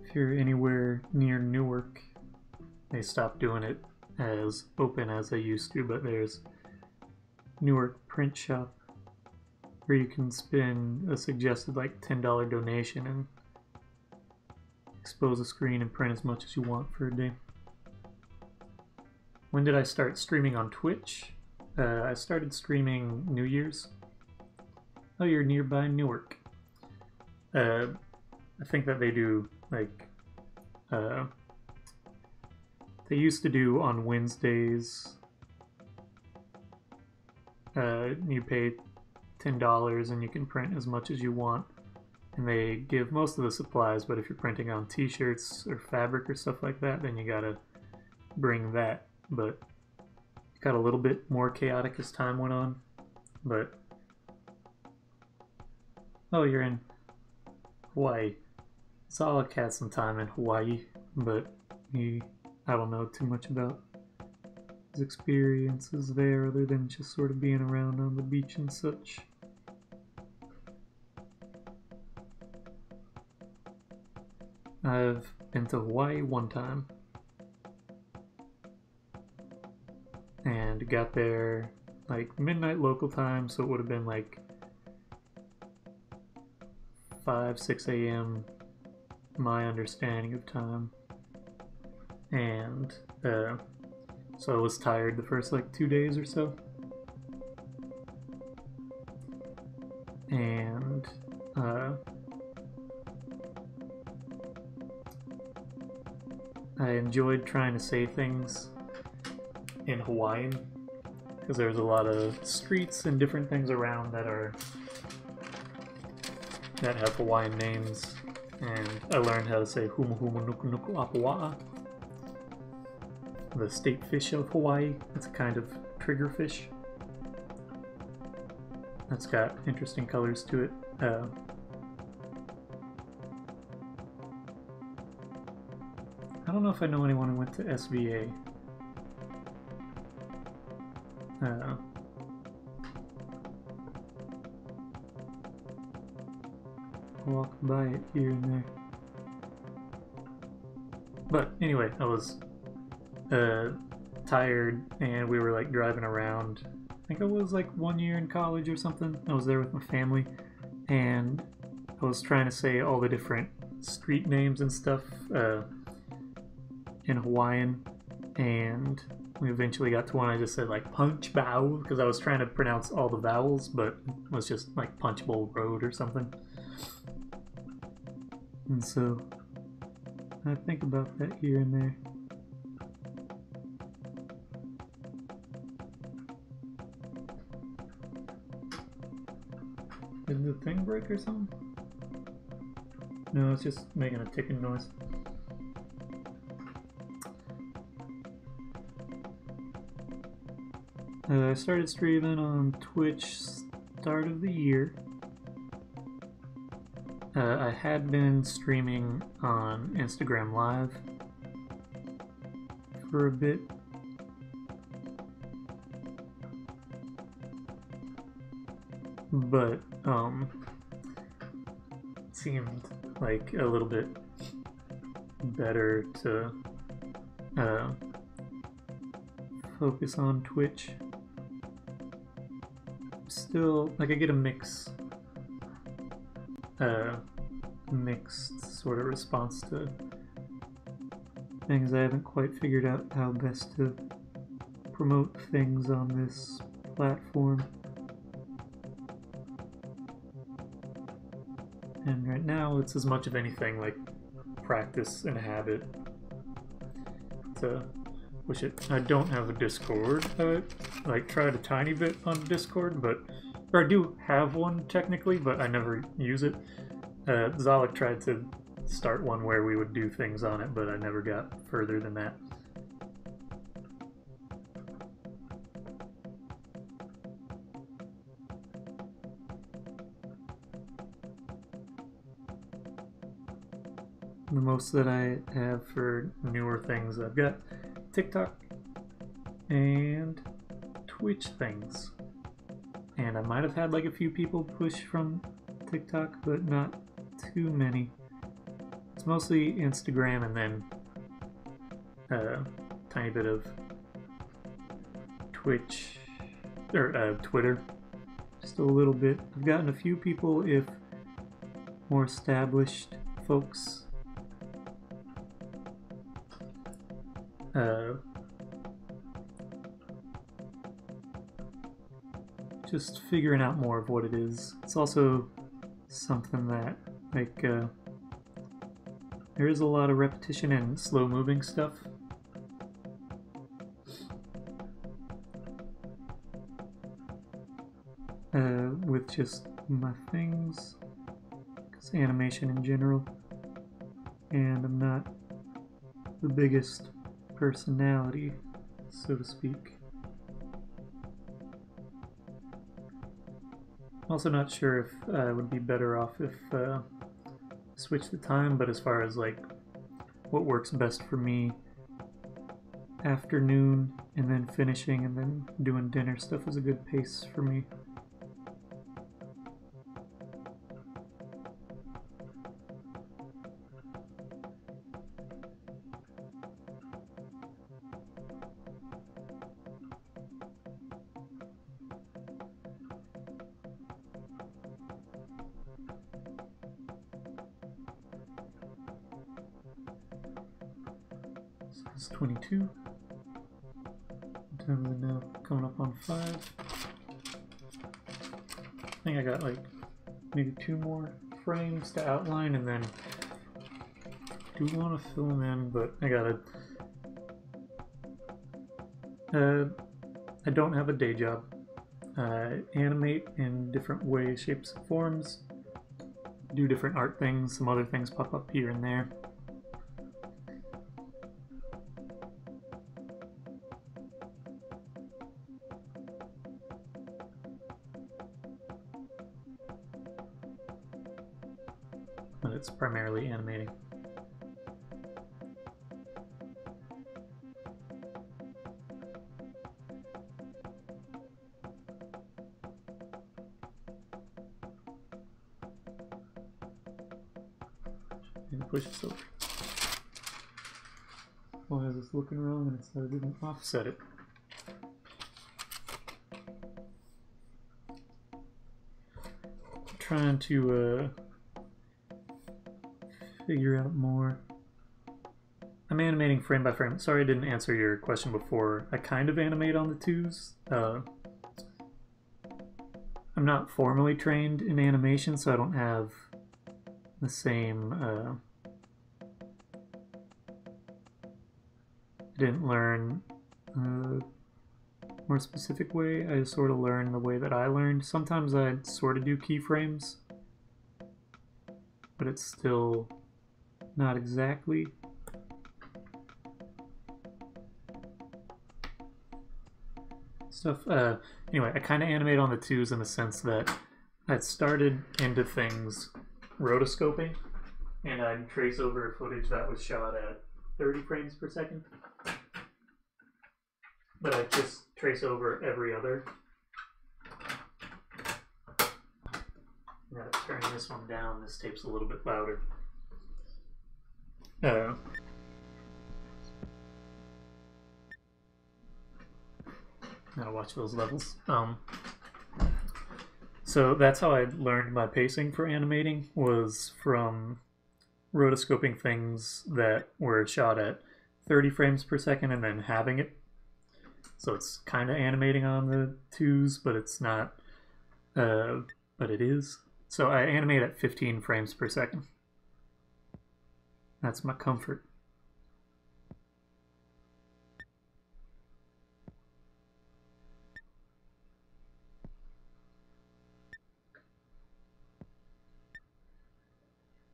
If you're anywhere near Newark, they stopped doing it as open as they used to, but there's Newark Print Shop where you can spend a suggested like $10 donation and expose a screen and print as much as you want for a day. When did I start streaming on Twitch? I started streaming New Year's. Oh, you're nearby Newark. I think that they do like they used to do on Wednesdays. You pay $10 and you can print as much as you want, and they give most of the supplies, but if you're printing on t-shirts or fabric or stuff like that, then you gotta bring that. But it got a little bit more chaotic as time went on. But oh, you're in Hawaii. Zalek had some time in Hawaii, but I don't know too much about his experiences there other than just sort of being around on the beach and such. I've been to Hawaii one time and got there like midnight local time, so it would have been like 5-6 a.m. my understanding of time, and so I was tired the first like 2 days or so, and I enjoyed trying to say things in Hawaiian because there's a lot of streets and different things around that have Hawaiian names, and I learned how to say Humu Humu Nuku Nuku Apawa'a, the state fish of Hawaii. It's a kind of triggerfish. That's got interesting colors to it. I don't know if I know anyone who went to SVA. Walk by it here and there. But anyway, I was tired and we were like driving around. I think I was like 1 year in college or something. I was there with my family and I was trying to say all the different street names and stuff in Hawaiian, and we eventually got to one I just said like Punch Bowl because I was trying to pronounce all the vowels, but it was just like Punch Bowl Road or something. And so I think about that here and there. Did the thing break or something? No, it's just making a ticking noise. I started streaming on Twitch start of the year. I had been streaming on Instagram Live for a bit. But, it seemed like a little bit better to focus on Twitch. Still, like I get a mixed sort of response to things. I haven't quite figured out how best to promote things on this platform. And right now it's as much of anything like practice and habit. To wish it. I don't have a Discord. Like tried a tiny bit on Discord, but or I do have one technically, but I never use it. Zalek tried to start one where we would do things on it, but I never got further than that. The most that I have for newer things, I've got TikTok and Twitch things. And I might have had like a few people push from TikTok, but not too many. It's mostly Instagram and then a tiny bit of Twitch, or Twitter. Just a little bit. I've gotten a few people, if more established folks, just figuring out more of what it is. It's also something that, like, there is a lot of repetition and slow moving stuff. With just my things, it's animation in general, and I'm not the biggest personality, so to speak. I'm also not sure if I would be better off if switch the time, but as far as like what works best for me, afternoon and then finishing and then doing dinner stuff is a good pace for me. It's 22. What time is it now? Coming up on 5. I think I got like maybe 2 more frames to outline, and then do want to fill them in, but I gotta. I don't have a day job. I animate in different ways, shapes, and forms. do different art things. Some other things pop up here and there. But it's primarily animating. And push this over. Why is this looking wrong and I didn't offset it? I'm trying to figure out more. I'm animating frame by frame. Sorry I didn't answer your question before. I kind of animate on the 2s. I'm not formally trained in animation, so I don't have the same... I didn't learn a more specific way. I sort of learned the way that I learned. Sometimes I sort of do keyframes, but it's still not exactly. Stuff. Anyway, I kind of animate on the 2s in the sense that I started into things rotoscoping, and I'd trace over footage that was shot at 30 frames per second. But I just trace over every other. Now turning this one down, this tape's a little bit louder. Now watch those levels. So that's how I learned my pacing for animating, was from rotoscoping things that were shot at 30 frames per second and then having it. So it's kind of animating on the 2s, but it's not, but it is. So I animate at 15 frames per second. That's my comfort.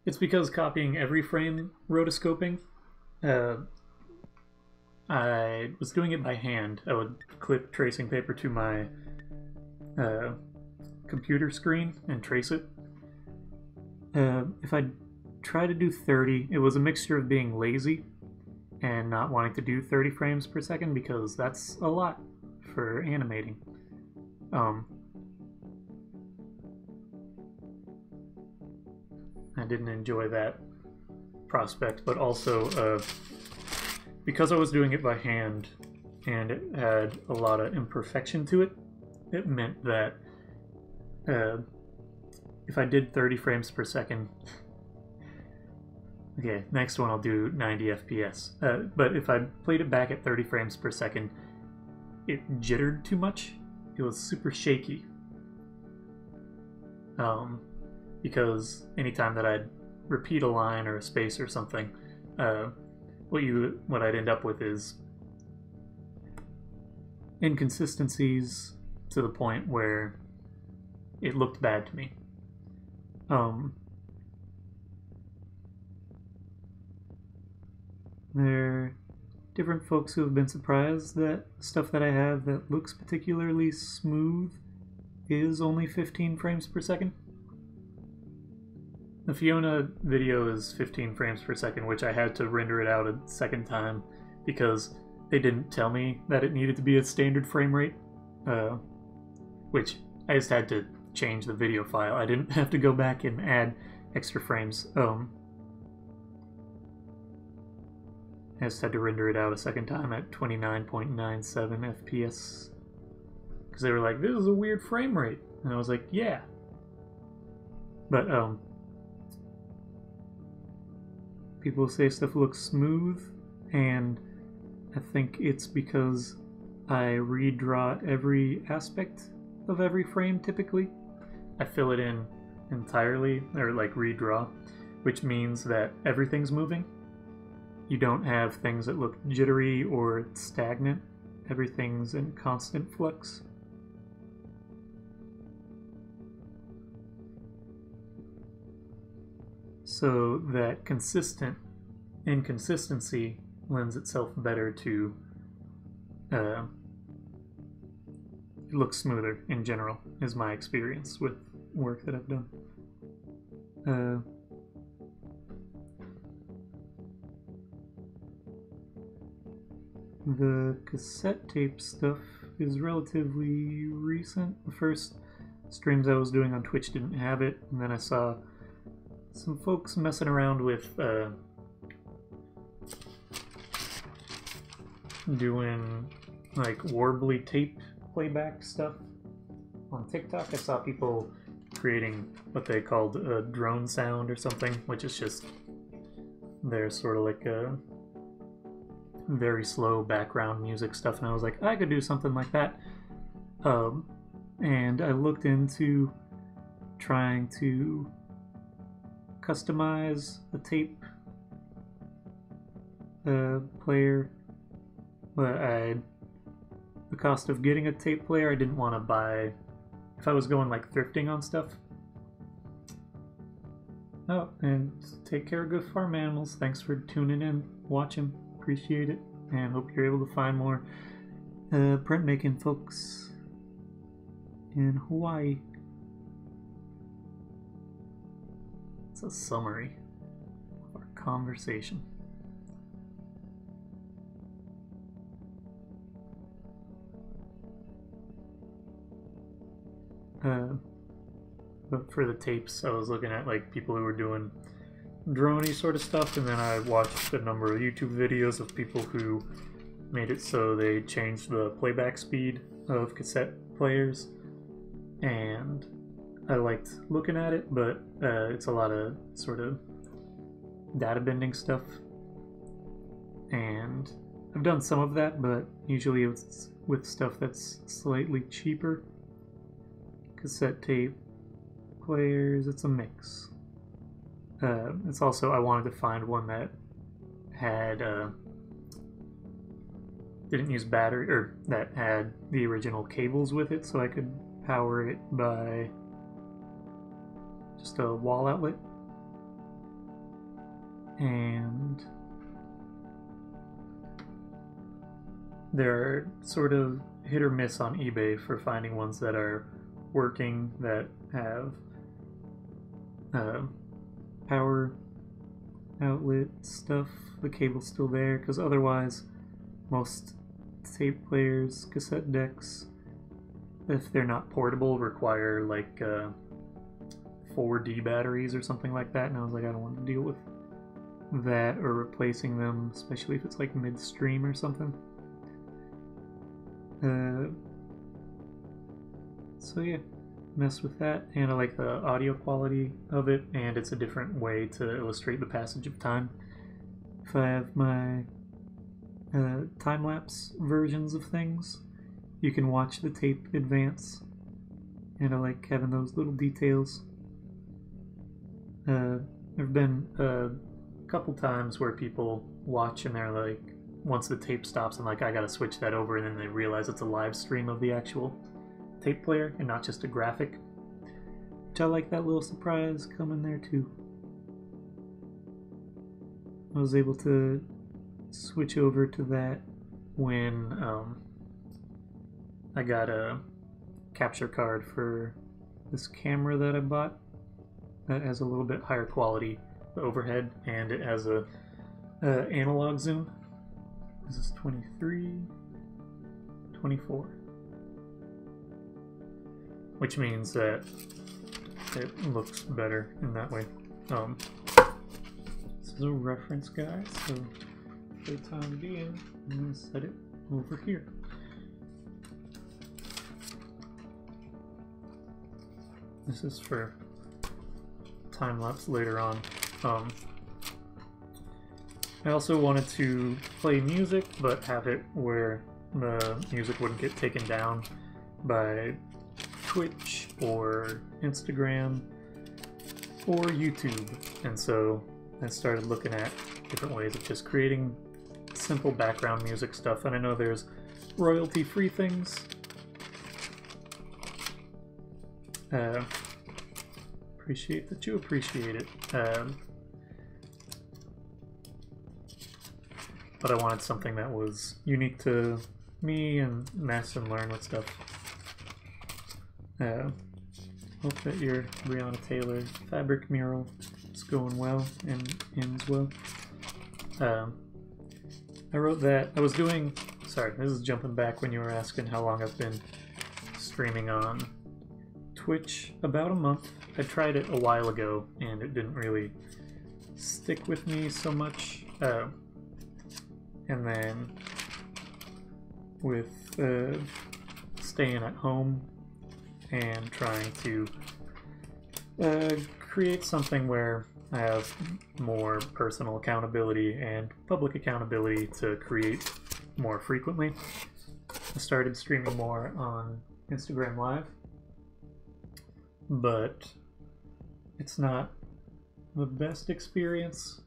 It's because copying every frame rotoscoping, I was doing it by hand. I would clip tracing paper to my computer screen and trace it. If I try to do 30, it was a mixture of being lazy and not wanting to do 30 frames per second because that's a lot for animating. I didn't enjoy that prospect, but also because I was doing it by hand and it had a lot of imperfection to it, it meant that if I did 30 frames per second, okay, next one I'll do 90 FPS, but if I played it back at 30 frames per second, it jittered too much. It was super shaky. Because anytime that I'd repeat a line or a space or something, what I'd end up with is inconsistencies to the point where it looked bad to me. There are different folks who have been surprised that stuff that I have that looks particularly smooth is only 15 frames per second. The Fiona video is 15 frames per second, which I had to render it out a second time because they didn't tell me that it needed to be a standard frame rate, which I just had to change the video file. I didn't have to go back and add extra frames. I just had to render it out a second time at 29.97 FPS because they were like, this is a weird frame rate, and I was like, yeah. But people say stuff looks smooth, and I think it's because I redraw every aspect of every frame typically. I fill it in entirely, or like redraw, which means that everything's moving. You don't have things that look jittery or stagnant. Everything's in constant flux. so that inconsistency lends itself better to it looks smoother in general, is my experience with work that I've done. The cassette tape stuff is relatively recent. The first streams I was doing on Twitch didn't have it, and then I saw some folks messing around with doing like warbly tape playback stuff on TikTok. I saw people creating what they called a drone sound or something, which is just their sort of like a very slow background music stuff, and I was like, I could do something like that. And I looked into trying to customize a tape player, but the cost of getting a tape player, I didn't want to buy if I was going like thrifting on stuff. Oh, and take care of good farm animals. Thanks for tuning in, watching, appreciate it, and hope you're able to find more printmaking folks in Hawaii. It's a summary of our conversation. But for the tapes, I was looking at like people who were doing droney sort of stuff, and then I watched a number of YouTube videos of people who made it so they changed the playback speed of cassette players, and I liked looking at it, but it's a lot of sort of data bending stuff, and I've done some of that, but usually it's with stuff that's slightly cheaper. Cassette tape players, it's a mix. It's also, I wanted to find one that had didn't use battery, or that had the original cables with it, so I could power it by just a wall outlet. And they're sort of hit or miss on eBay for finding ones that are working, that have power outlet stuff, the cable's still there, because otherwise most tape players, cassette decks, if they're not portable, require like 4D batteries or something like that, and I was like, I don't want to deal with that or replacing them, especially if it's like midstream or something. So yeah, mess with that, and I like the audio quality of it, and it's a different way to illustrate the passage of time. If I have my time-lapse versions of things, you can watch the tape advance, and I like having those little details. There've been a couple times where people watch and they're like, once the tape stops, I'm like, I gotta switch that over, and then they realize it's a live stream of the actual tape player and not just a graphic, which I like that little surprise coming there too. I was able to switch over to that when I got a capture card for this camera that I bought that has a little bit higher quality overhead, and it has a analog zoom. This is 23, 24. Which means that it looks better in that way. This is a reference guide, so for the time being, I'm going to set it over here. This is for time lapse later on. I also wanted to play music, but have it where the music wouldn't get taken down by Twitch or Instagram or YouTube, and so I started looking at different ways of just creating simple background music stuff, and I know there's royalty-free things. Appreciate that you appreciate it. but I wanted something that was unique to me and mess and learn with stuff. Hope that your Breonna Taylor fabric mural is going well and ends well. I wrote that. I was doing... Sorry, this is jumping back when you were asking how long I've been streaming on Twitch. About a month. I tried it a while ago and it didn't really stick with me so much. And then with staying at home and trying to create something where I have more personal accountability and public accountability to create more frequently, I started streaming more on Instagram Live, but it's not the best experience.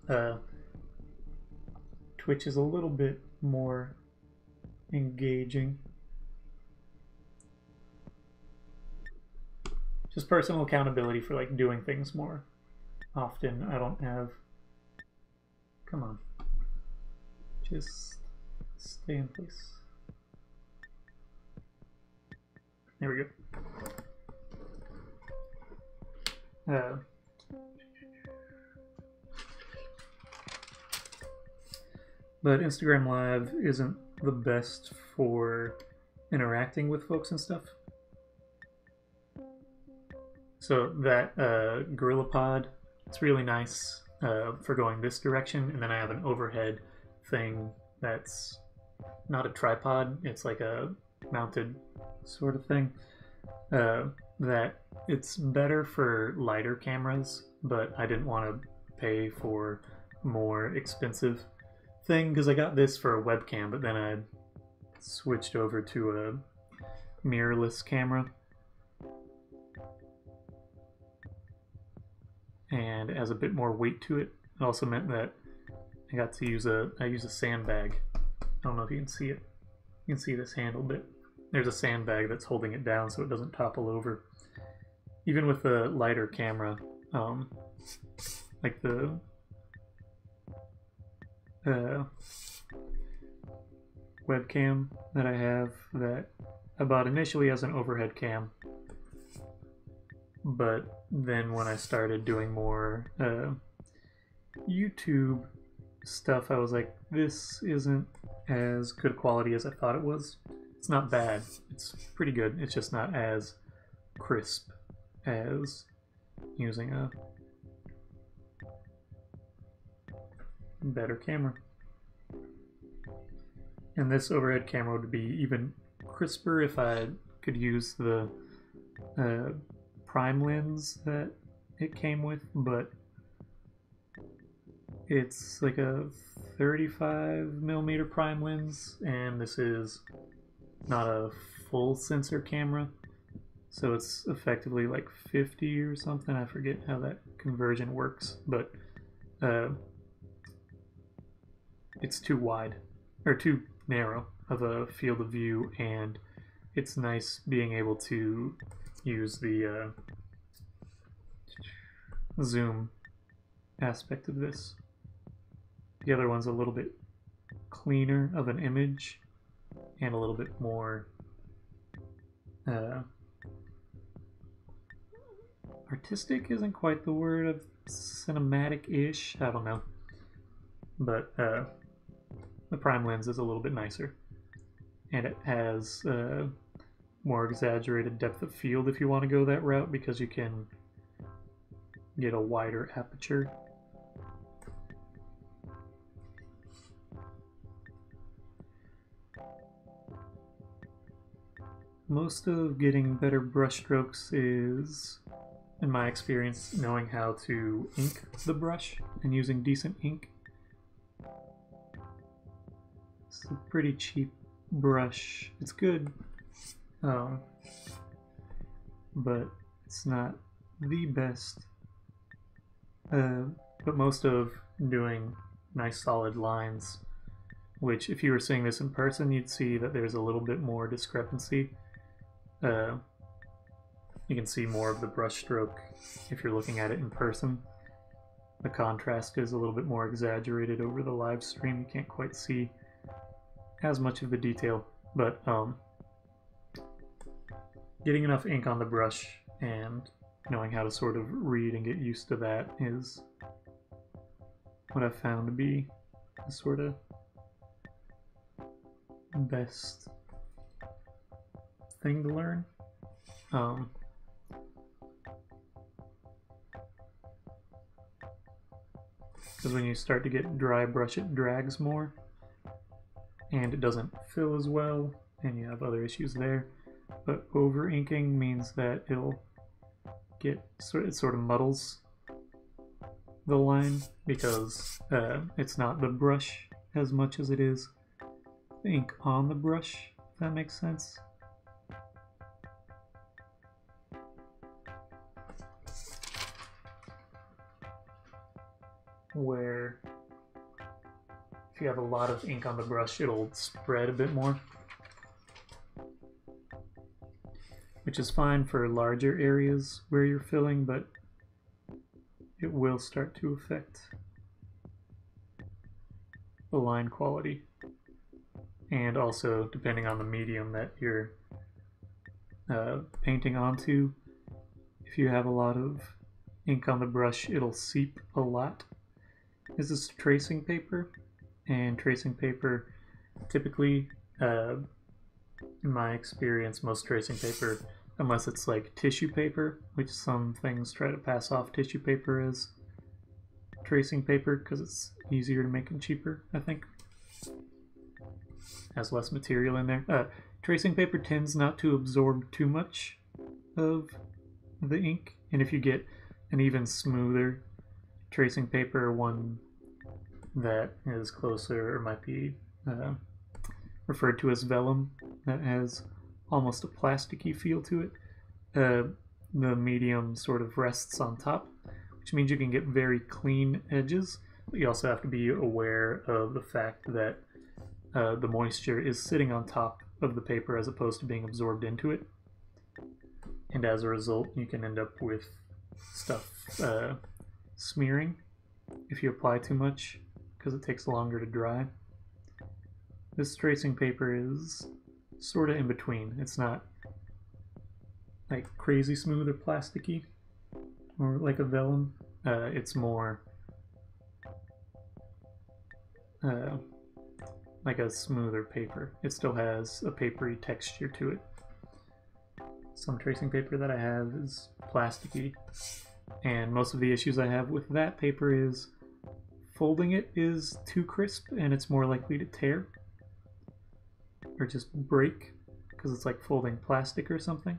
Twitch is a little bit more engaging. Just personal accountability for like doing things more often. I don't have... Come on. Just stay in place. There we go. But Instagram Live isn't the best for interacting with folks and stuff. So that GorillaPod, it's really nice for going this direction, and then I have an overhead thing that's not a tripod, it's like a mounted sort of thing. That it's better for lighter cameras, but I didn't want to pay for more expensive thing because I got this for a webcam, but then I switched over to a mirrorless camera, and it has a bit more weight to it. It also meant that I got to use a sandbag. I don't know if you can see it. You can see this handle bit. There's a sandbag that's holding it down so it doesn't topple over. Even with a lighter camera, like the webcam that I have that I bought initially as an overhead cam, but then when I started doing more YouTube stuff, I was like, this isn't as good quality as I thought it was. It's not bad, it's pretty good, it's just not as crisp as using a better camera. And this overhead camera would be even crisper if I could use the prime lens that it came with, but it's like a 35mm prime lens, and this is not a full sensor camera, so it's effectively like 50 or something. I forget how that conversion works, but it's too wide, or too narrow of a field of view, and it's nice being able to use the zoom aspect of this. The other one's a little bit cleaner of an image and a little bit more artistic isn't quite the word, of cinematic-ish, I don't know, but the prime lens is a little bit nicer, and it has more exaggerated depth of field if you want to go that route, because you can get a wider aperture. Most of getting better brush strokes is, in my experience, knowing how to ink the brush and using decent ink. It's a pretty cheap brush. It's good, but it's not the best. But most of doing nice solid lines, which if you were seeing this in person, you'd see that there's a little bit more discrepancy. You can see more of the brush stroke if you're looking at it in person, the contrast is a little bit more exaggerated over the live stream. You can't quite see as much of the detail, but getting enough ink on the brush and knowing how to sort of read and get used to that is what I've found to be the sort of best thing to learn. Because when you start to get dry brush, it drags more and it doesn't fill as well, and you have other issues there. But over inking means that it'll get it sort of muddles the line because it's not the brush as much as it is the ink on the brush, if that makes sense. Where if you have a lot of ink on the brush, it'll spread a bit more, which is fine for larger areas where you're filling, but it will start to affect the line quality. And also, depending on the medium that you're painting onto, if you have a lot of ink on the brush, it'll seep a lot. This is tracing paper, and tracing paper typically, in my experience, most tracing paper, unless it's like tissue paper, which some things try to pass off tissue paper as tracing paper because it's easier to make and cheaper, I think. Has less material in there. Tracing paper tends not to absorb too much of the ink, and if you get an even smoother tracing paper, one that is closer or might be referred to as vellum, that has almost a plasticky feel to it, the medium sort of rests on top, which means you can get very clean edges, but you also have to be aware of the fact that the moisture is sitting on top of the paper as opposed to being absorbed into it, and as a result you can end up with stuff smearing if you apply too much because it takes longer to dry. This tracing paper is sort of in between. It's not like crazy smooth or plasticky or like a vellum. It's more like a smoother paper. It still has a papery texture to it. Some tracing paper that I have is plasticky, and most of the issues I have with that paper is folding it is too crisp and it's more likely to tear or just break because it's like folding plastic or something.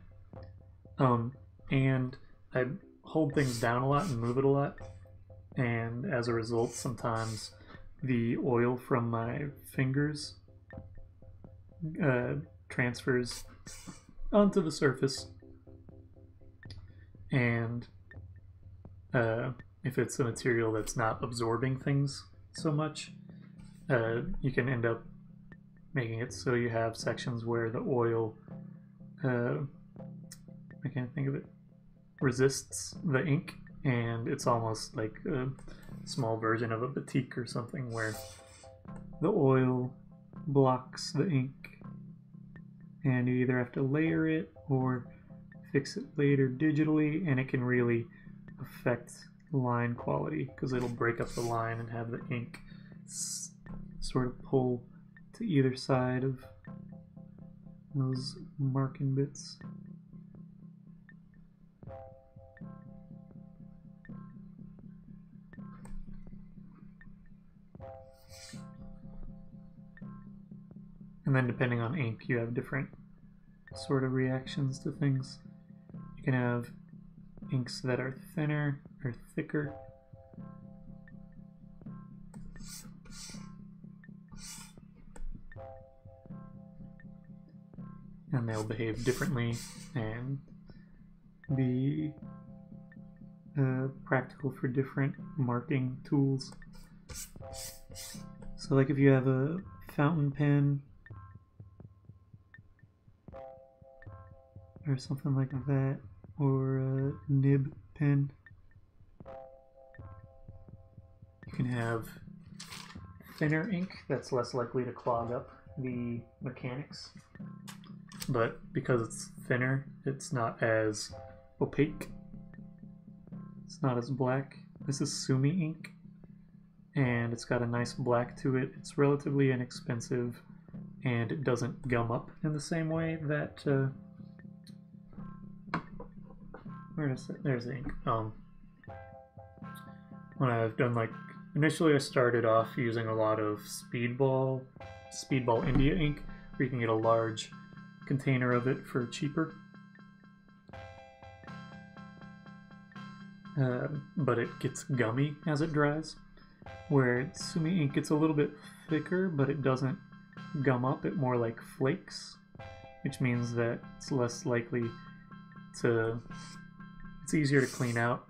And I hold things down a lot and move it a lot, and as a result sometimes the oil from my fingers transfers onto the surface, and if it's a material that's not absorbing things so much, you can end up making it so you have sections where the oil, I can't think of it, resists the ink, and it's almost like a small version of a batik or something where the oil blocks the ink and you either have to layer it or fix it later digitally, and it can really affect line quality because it'll break up the line and have the ink sort of pull to either side of those marking bits. And then depending on ink, you have different sort of reactions to things. You can have inks that are thinner or thicker. And they'll behave differently and be practical for different marking tools. So like if you have a fountain pen or something like that, or a nib pen, have thinner ink that's less likely to clog up the mechanics, but because it's thinner, it's not as opaque. It's not as black. This is Sumi ink, and it's got a nice black to it. It's relatively inexpensive, and it doesn't gum up in the same way that where is it? There's the ink. When I've done, like, initially I started off using a lot of Speedball India ink, where you can get a large container of it for cheaper. But it gets gummy as it dries, where Sumi ink gets a little bit thicker, but it doesn't gum up. It more like flakes, which means that it's less likely to... It's easier to clean out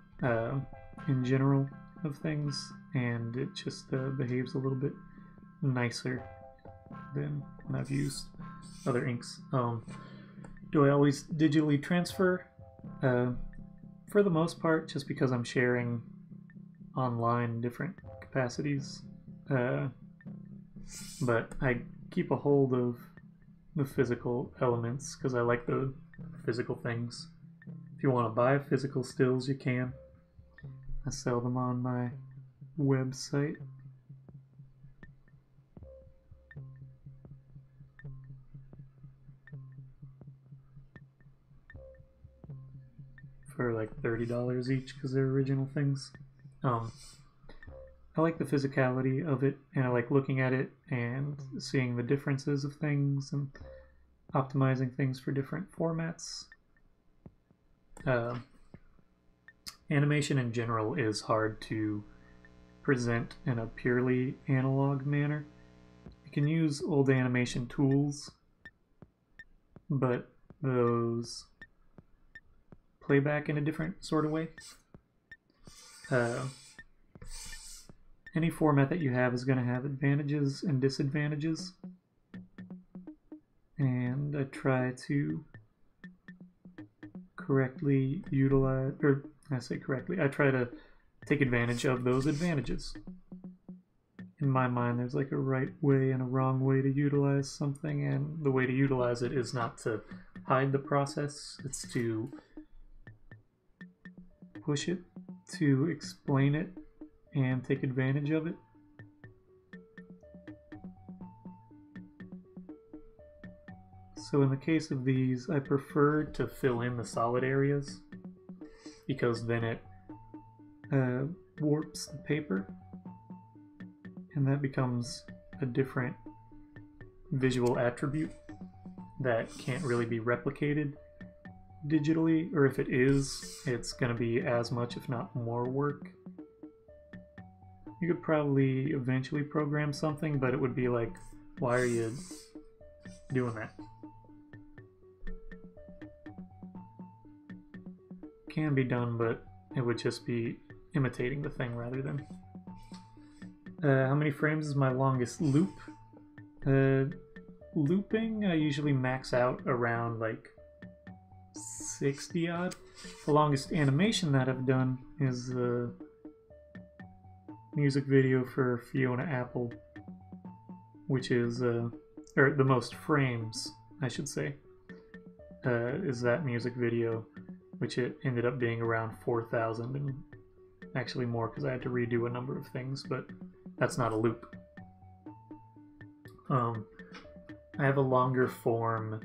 in general of things, and it just behaves a little bit nicer than when I've used other inks. Do I always digitally transfer? For the most part, just because I'm sharing online different capacities. But I keep a hold of the physical elements because I like the physical things. If you want to buy physical stills, you can. I sell them on my website. For like $30 each because they're original things. I like the physicality of it, and I like looking at it and seeing the differences of things and optimizing things for different formats. Animation in general is hard to present in a purely analog manner. You can use old animation tools, but those play back in a different sort of way. Any format that you have is going to have advantages and disadvantages, and I try to correctly utilize, or I say correctly, I try to take advantage of those advantages. In my mind, there's like a right way and a wrong way to utilize something, and the way to utilize it is not to hide the process, it's to push it, to explain it, and take advantage of it. So in the case of these, I prefer to fill in the solid areas because then it warps the paper, and that becomes a different visual attribute that can't really be replicated digitally, or if it is, it's going to be as much, if not more, work. You could probably eventually program something, but it would be like, why are you doing that? Can be done, but it would just be imitating the thing rather than... how many frames is my longest loop? Looping, I usually max out around like 60 odd. The longest animation that I've done is the music video for Fiona Apple, which is, or the most frames, I should say, is that music video, which it ended up being around 4,000, and actually more because I had to redo a number of things, but that's not a loop. I have a longer form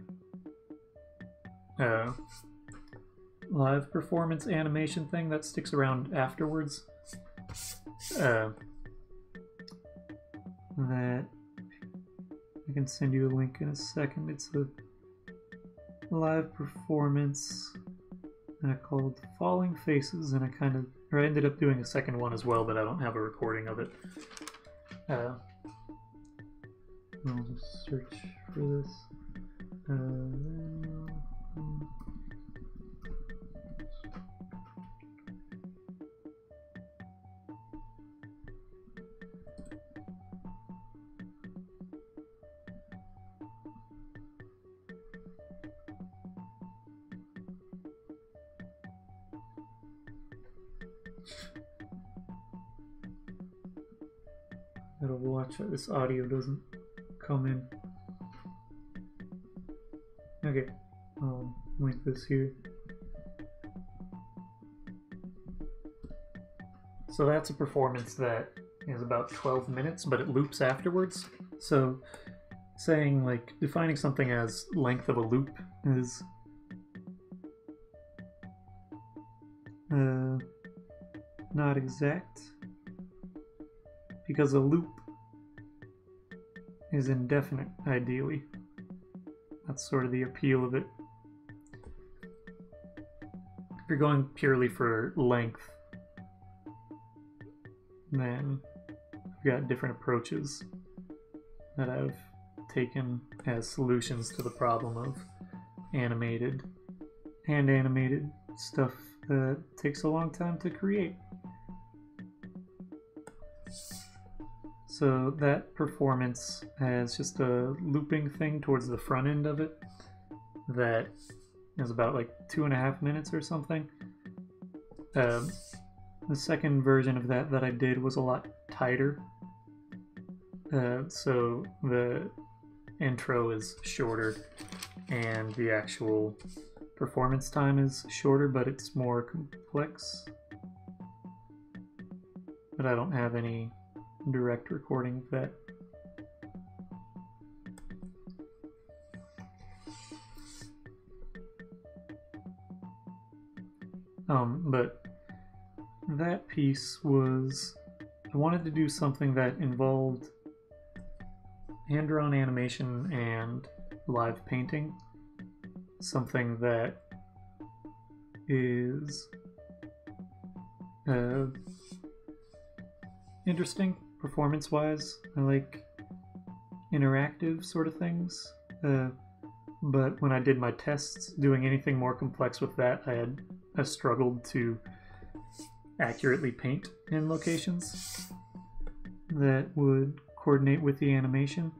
live performance animation thing that sticks around afterwards. That I can send you a link in a second. It's a live performance called Falling Faces, and I ended up doing a second one as well, but I don't have a recording of it. I'll just search for this. Gotta watch that this audio doesn't come in. Okay, I'll link this here. So that's a performance that is about 12 minutes, but it loops afterwards. So saying, like, defining something as length of a loop is not exact, because a loop is indefinite, ideally. That's sort of the appeal of it. If you're going purely for length, then I've got different approaches that I've taken as solutions to the problem of animated stuff that takes a long time to create. So that performance has just a looping thing towards the front end of it that is about like 2.5 minutes or something. The second version of that I did was a lot tighter. So the intro is shorter and the actual performance time is shorter, but it's more complex. But I don't have any direct recording of that. But that piece was, I wanted to do something that involved hand-drawn animation and live painting. Something that is interesting performance-wise. I like interactive sort of things. But when I did my tests, doing anything more complex with that, I struggled to accurately paint in locations that would coordinate with the animation.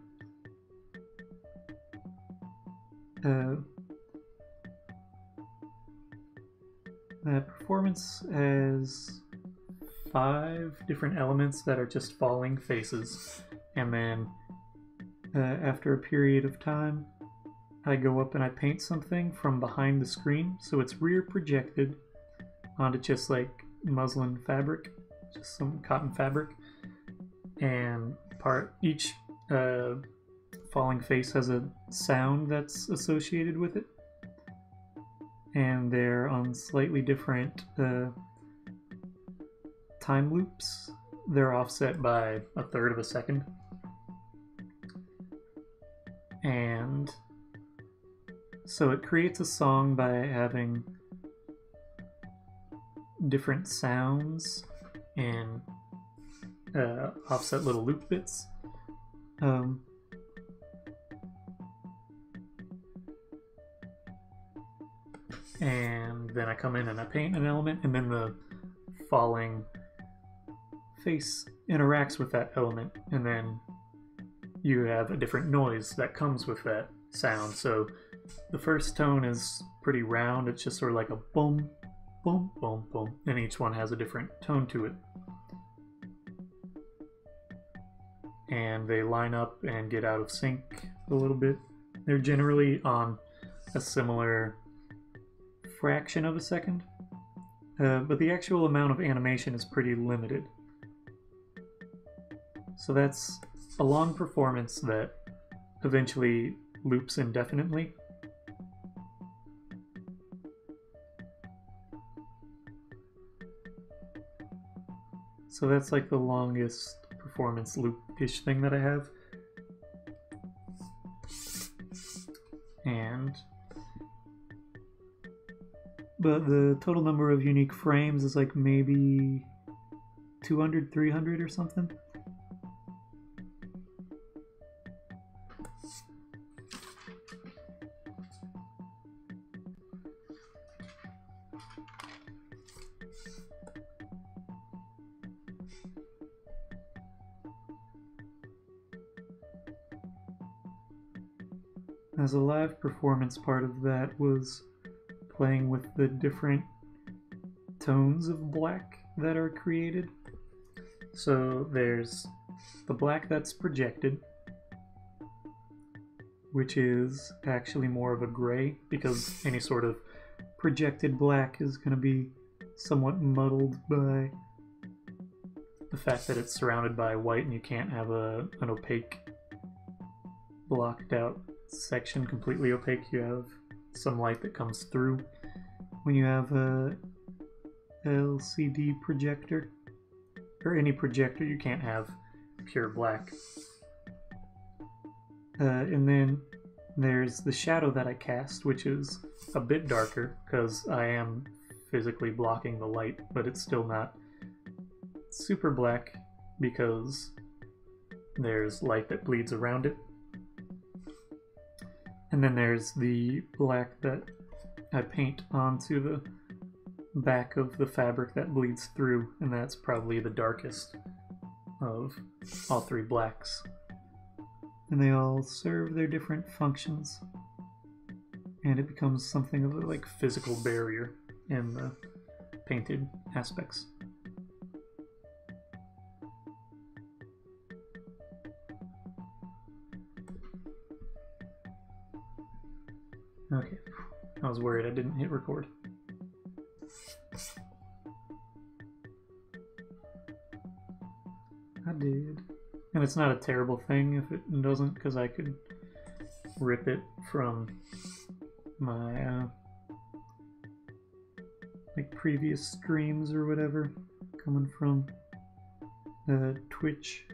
That performance has 5 different elements that are just falling faces, and then after a period of time I go up and I paint something from behind the screen, so it's rear projected onto just like muslin fabric, just some cotton fabric, and each falling face has a sound that's associated with it, and they're on slightly different time loops. They're offset by 1/3 of a second, and so it creates a song by having different sounds and offset little loop bits. And then I come in and I paint an element, and then the falling face interacts with that element, and then you have a different noise that comes with that sound. So the first tone is pretty round, it's just sort of like a boom, boom, boom, boom, and each one has a different tone to it. And they line up and get out of sync a little bit. They're generally on a similar fraction of a second, but the actual amount of animation is pretty limited. So that's a long performance that eventually loops indefinitely. So that's like the longest performance loop-ish thing that I have. But the total number of unique frames is like maybe 200, 300 or something. As a live performance, part of that was playing with the different tones of black that are created. So there's the black that's projected, which is actually more of a gray, because any sort of projected black is going to be somewhat muddled by the fact that it's surrounded by white and you can't have an opaque, blocked out section completely opaque. You have some light that comes through when you have a LCD projector, or any projector. You can't have pure black. And then there's the shadow that I cast, which is a bit darker because I am physically blocking the light, but it's still not super black because there's light that bleeds around it. And then there's the black that I paint onto the back of the fabric that bleeds through, and that's probably the darkest of all three blacks. And they all serve their different functions, and it becomes something of a like physical barrier in the painted aspects. Okay, I was worried I didn't hit record. I did. And it's not a terrible thing if it doesn't, because I could rip it from my like previous streams or whatever, coming from Twitch.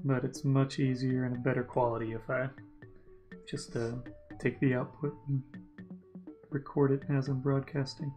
But it's much easier and a better quality if I just take the output and record it as I'm broadcasting.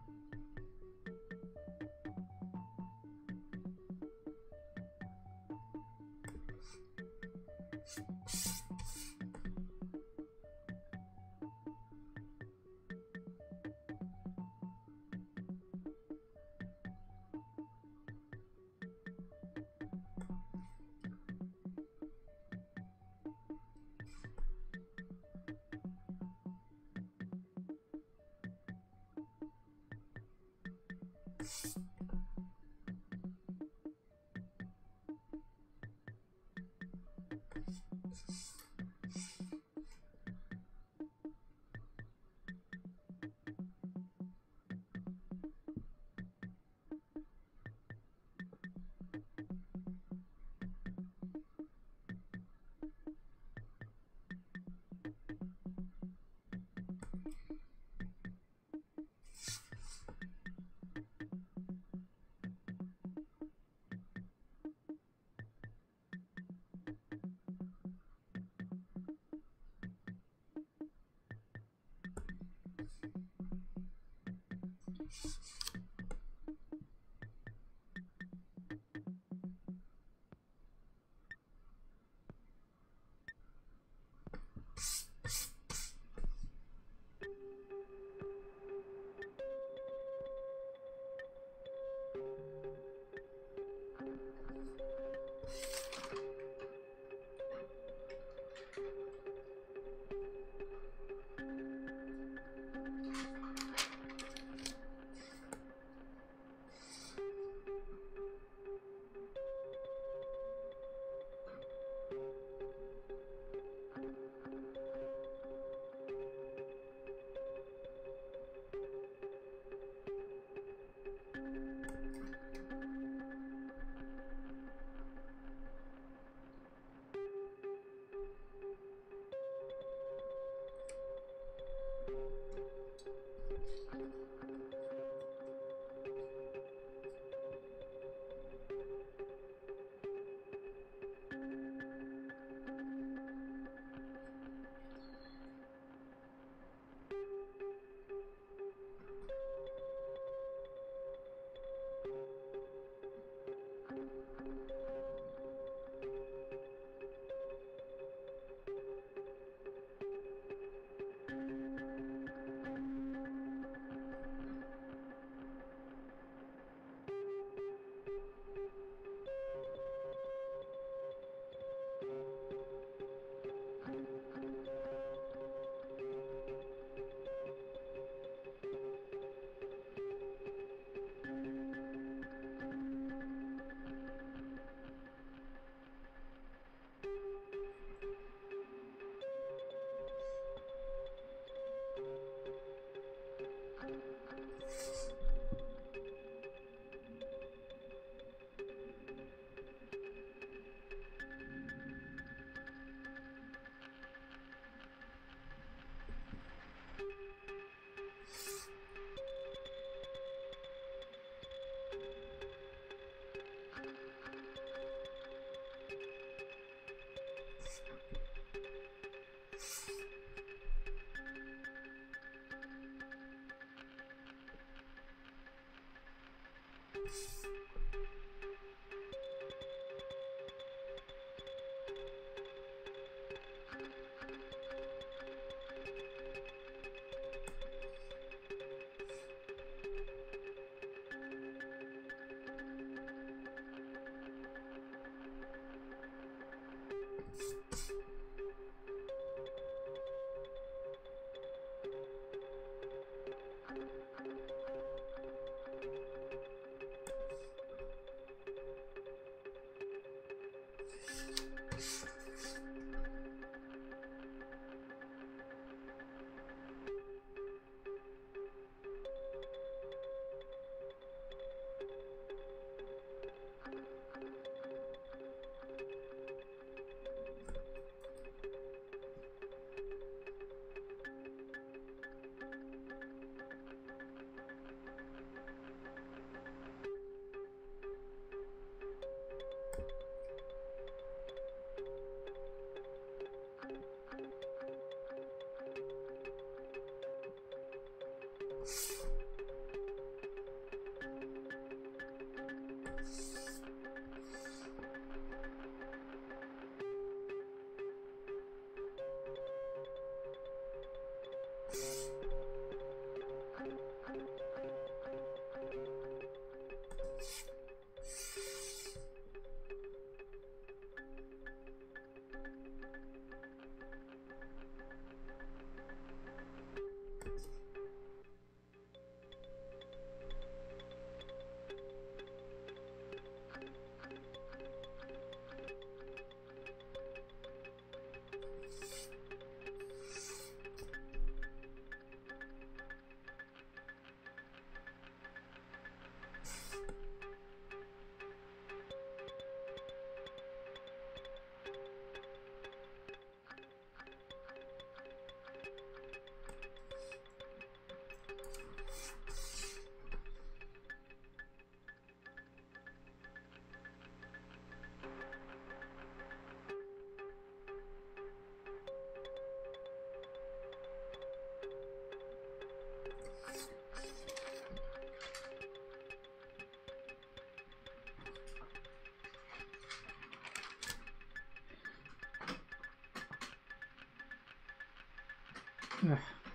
Ugh.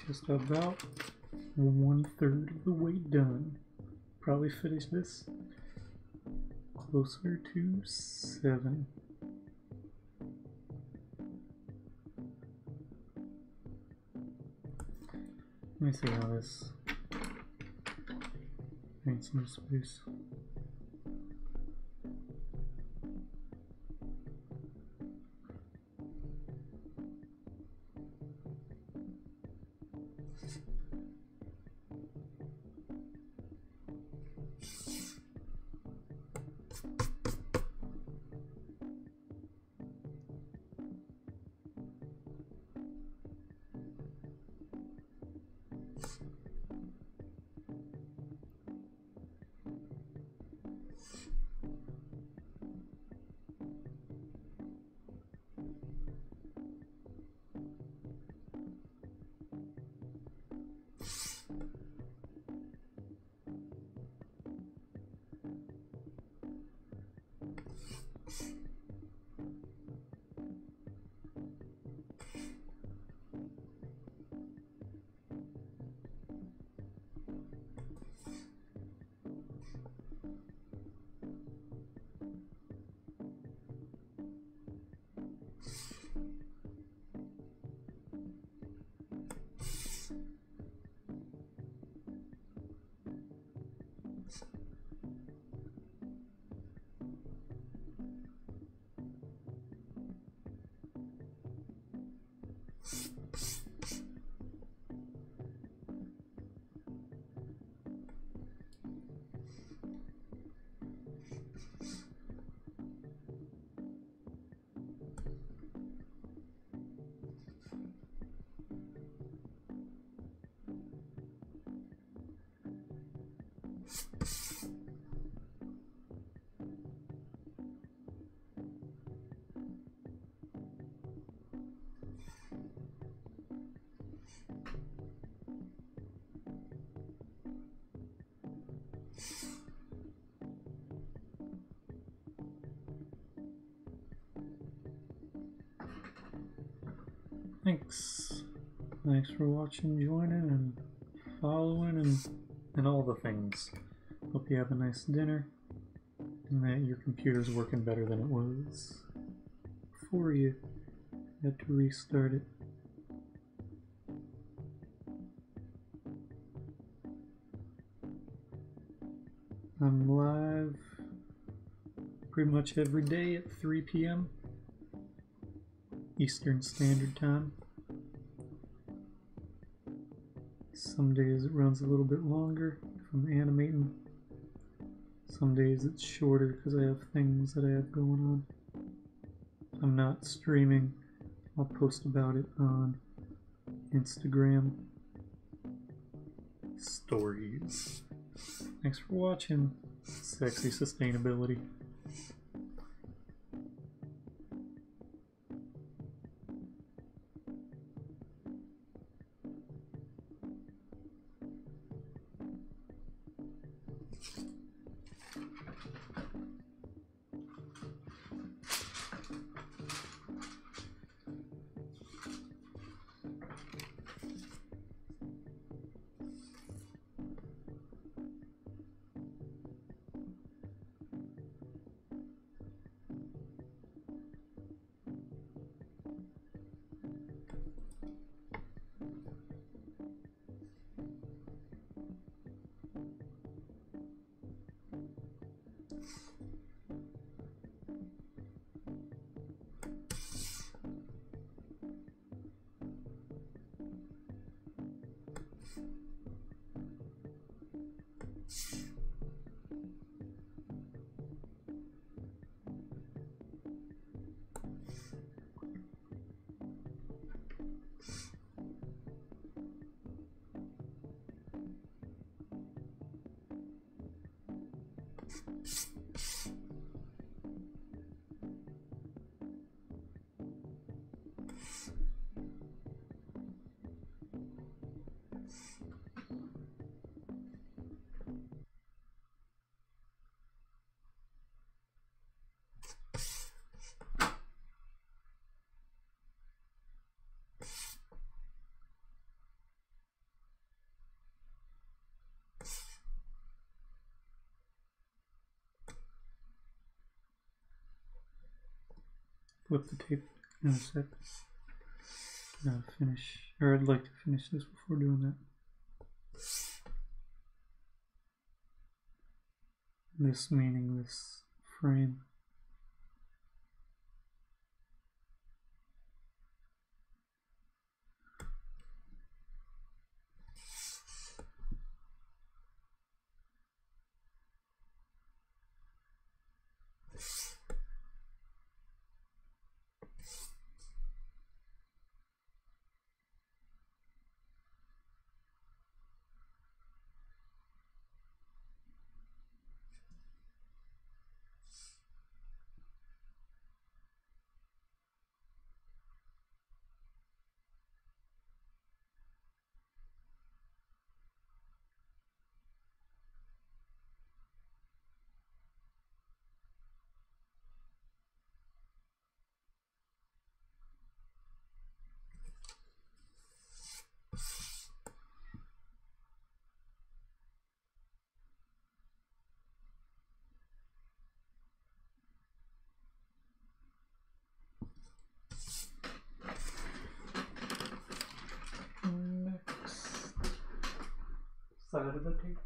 Just about 1/3 of the way done. Probably finish this closer to 7. Let me see how this makes some space. Thanks. Thanks for watching, joining, and following, and all the things. Hope you have a nice dinner, and that your computer's working better than it was before you had to restart it. I'm live pretty much every day at 3 p.m. Eastern Standard Time. Some days it runs a little bit longer if I'm animating. Some days it's shorter because I have things that I have going on. If I'm not streaming, I'll post about it on Instagram stories. Thanks for watching. Sexy Sustainability. Flip the tape in a sec. Finish, or I'd like to finish this before doing that. This meaning this frame. Side of the tape.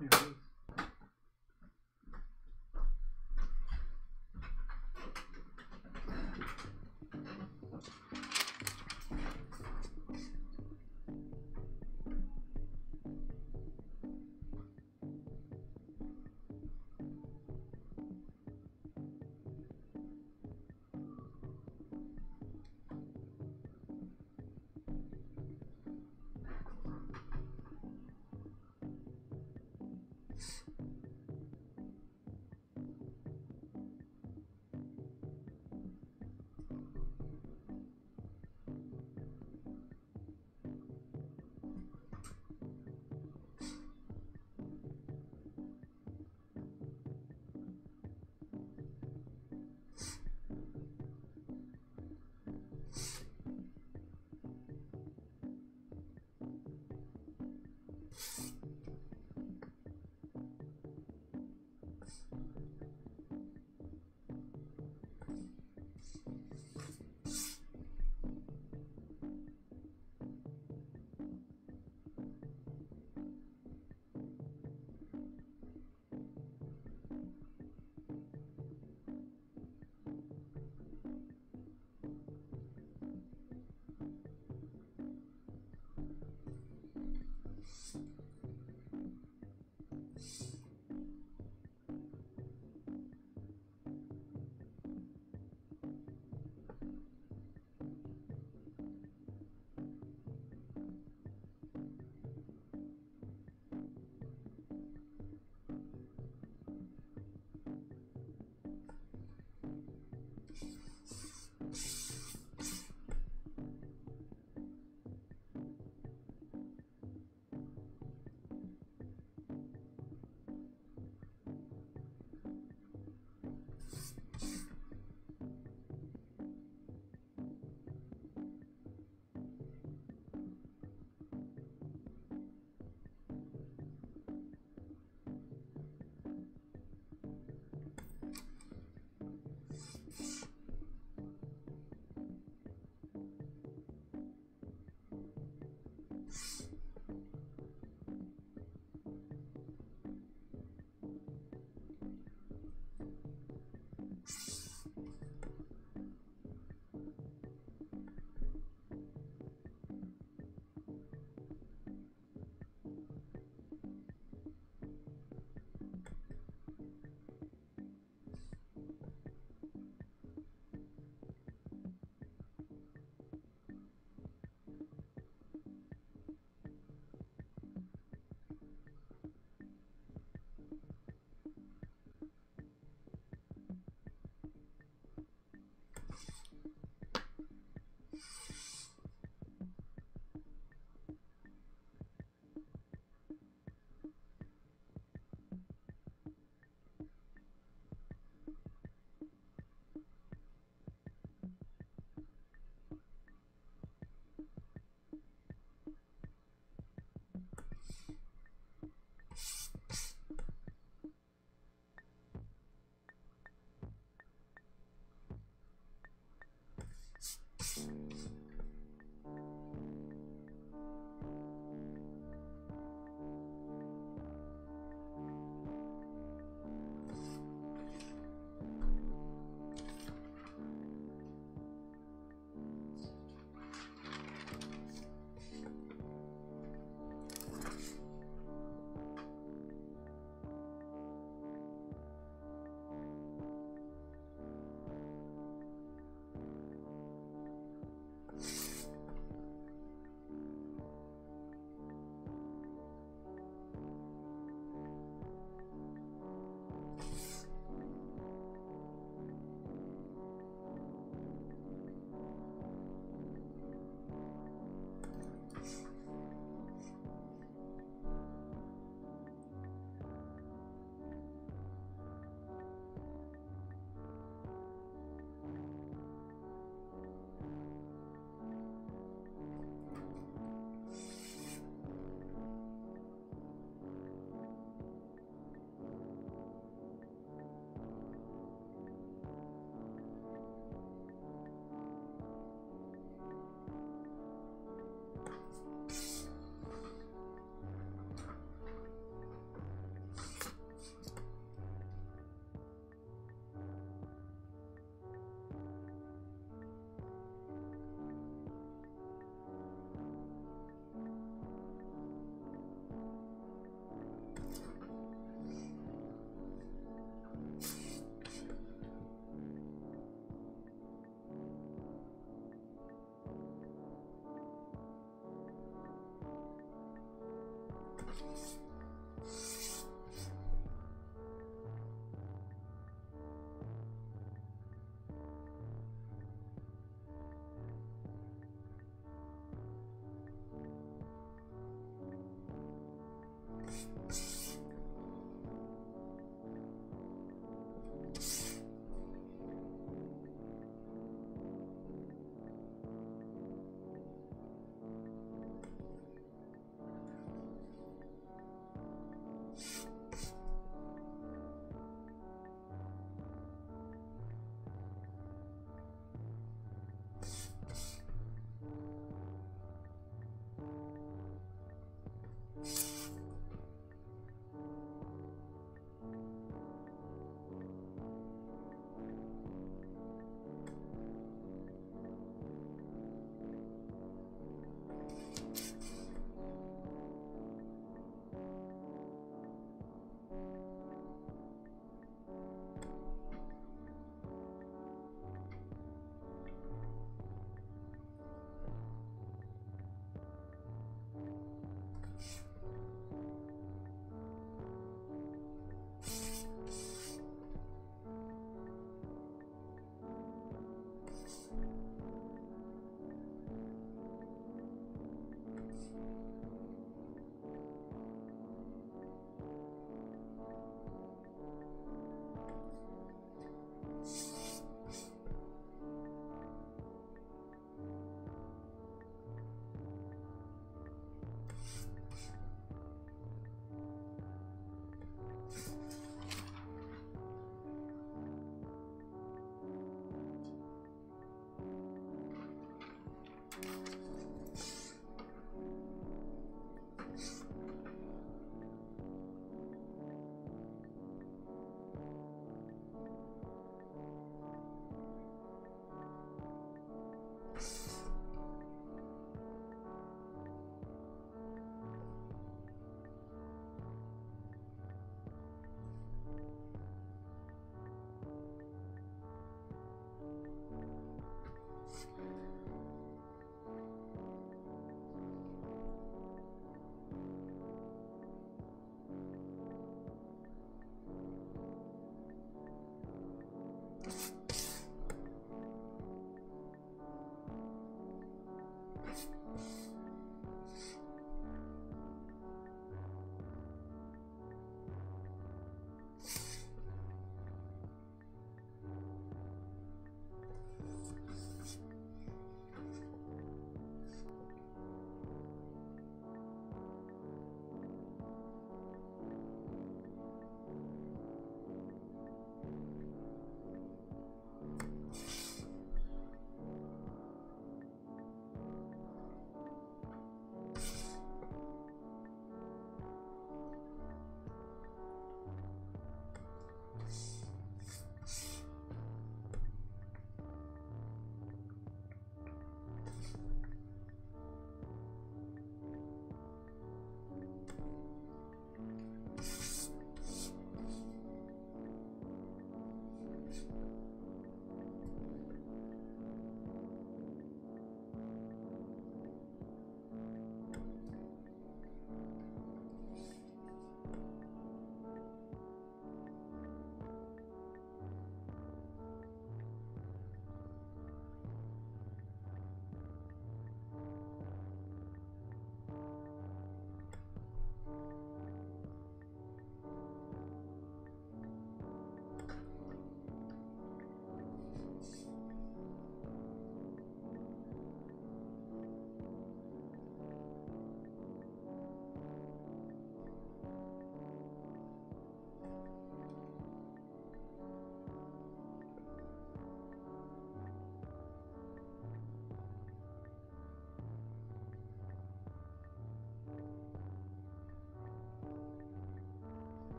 There it is.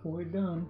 halfway done.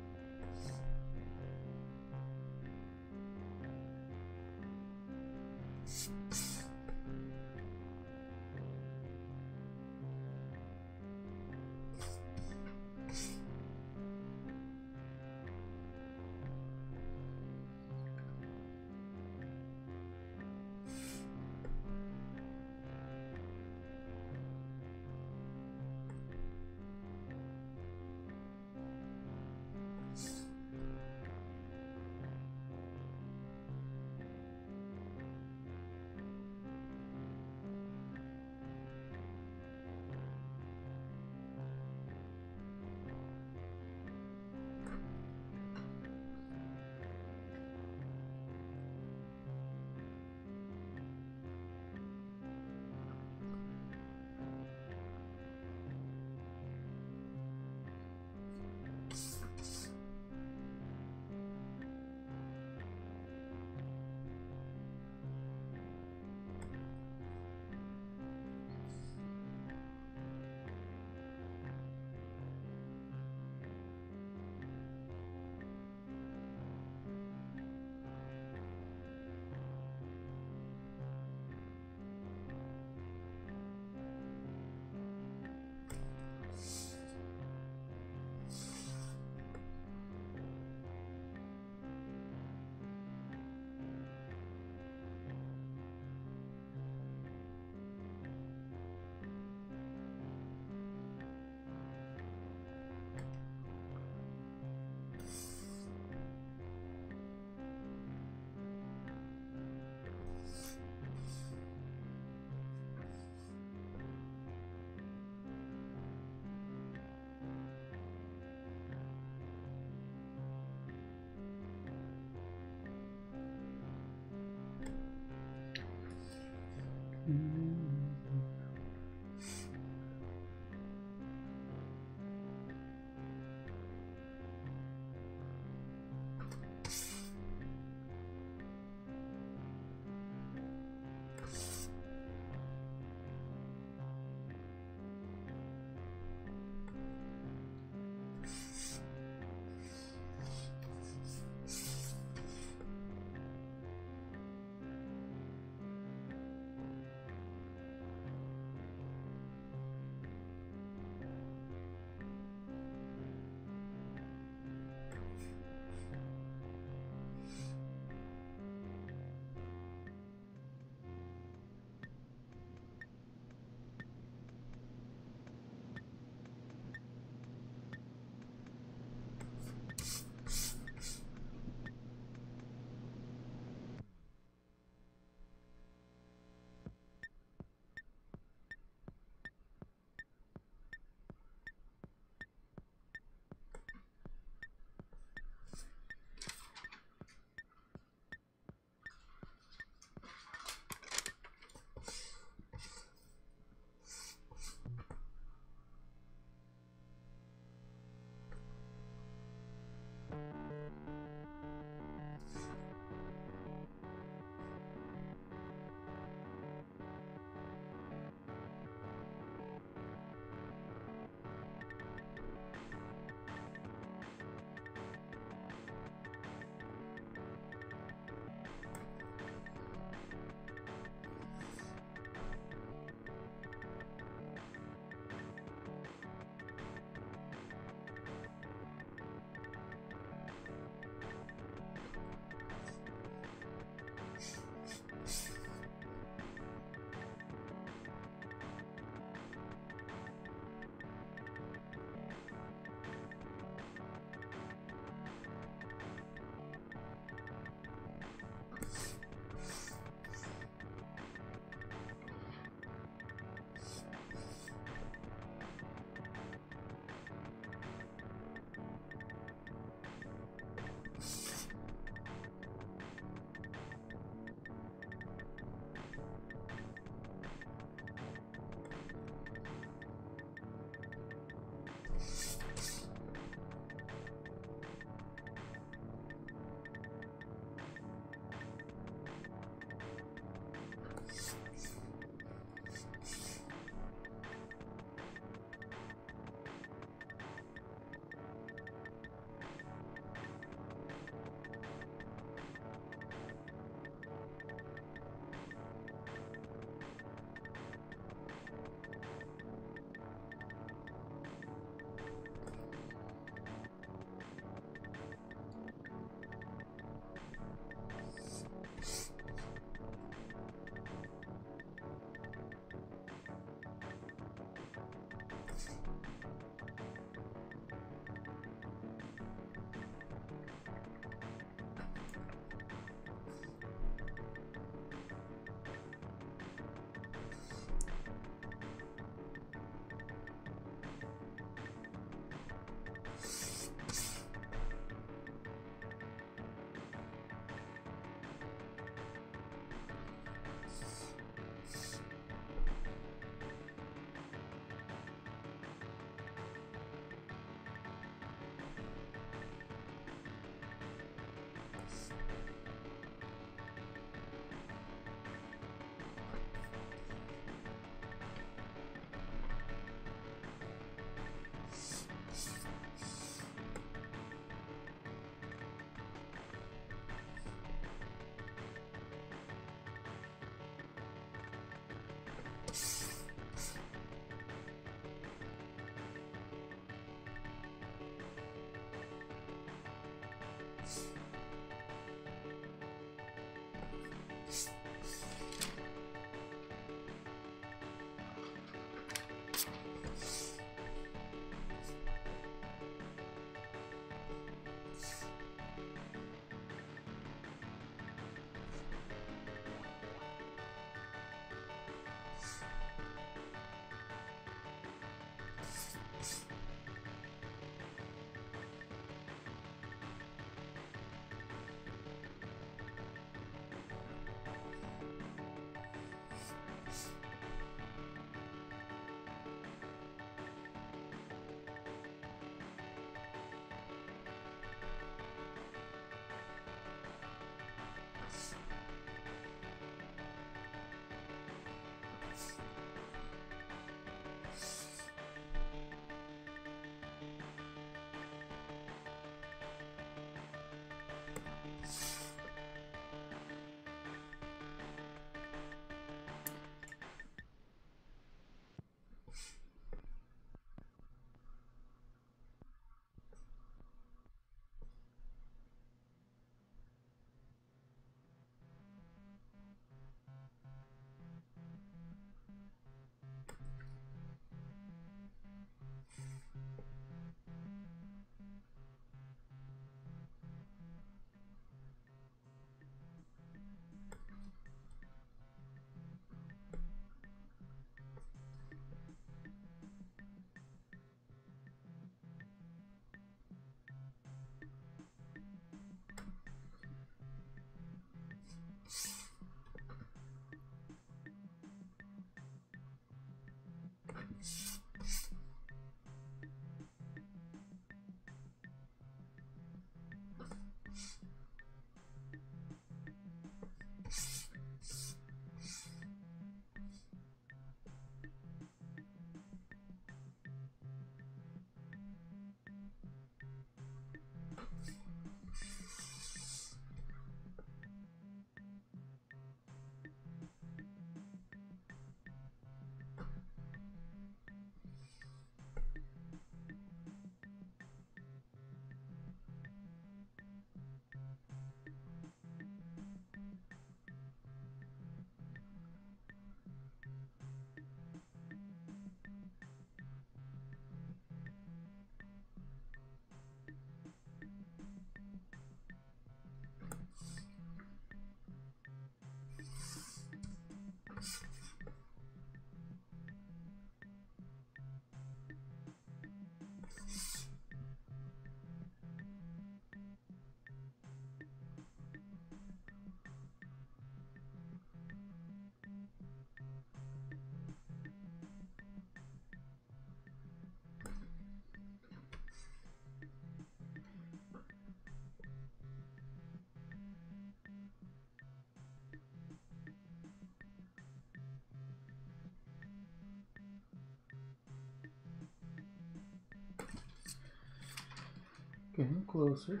Getting closer.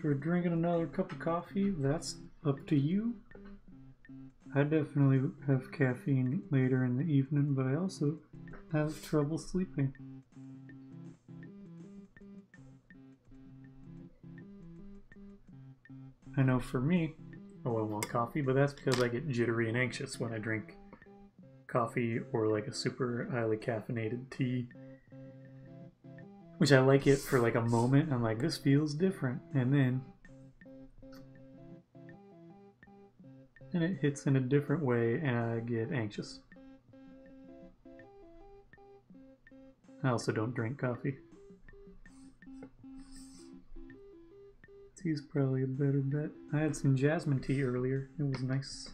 For drinking another cup of coffee, that's up to you. I definitely have caffeine later in the evening, but I also have trouble sleeping. I know for me, I want coffee, but that's because I get jittery and anxious when I drink coffee or like a super highly caffeinated tea. Which I like it for like a moment. I'm like, this feels different. And then and it hits in a different way and I get anxious. I also don't drink coffee. Tea's probably a better bet. I had some jasmine tea earlier. It was nice.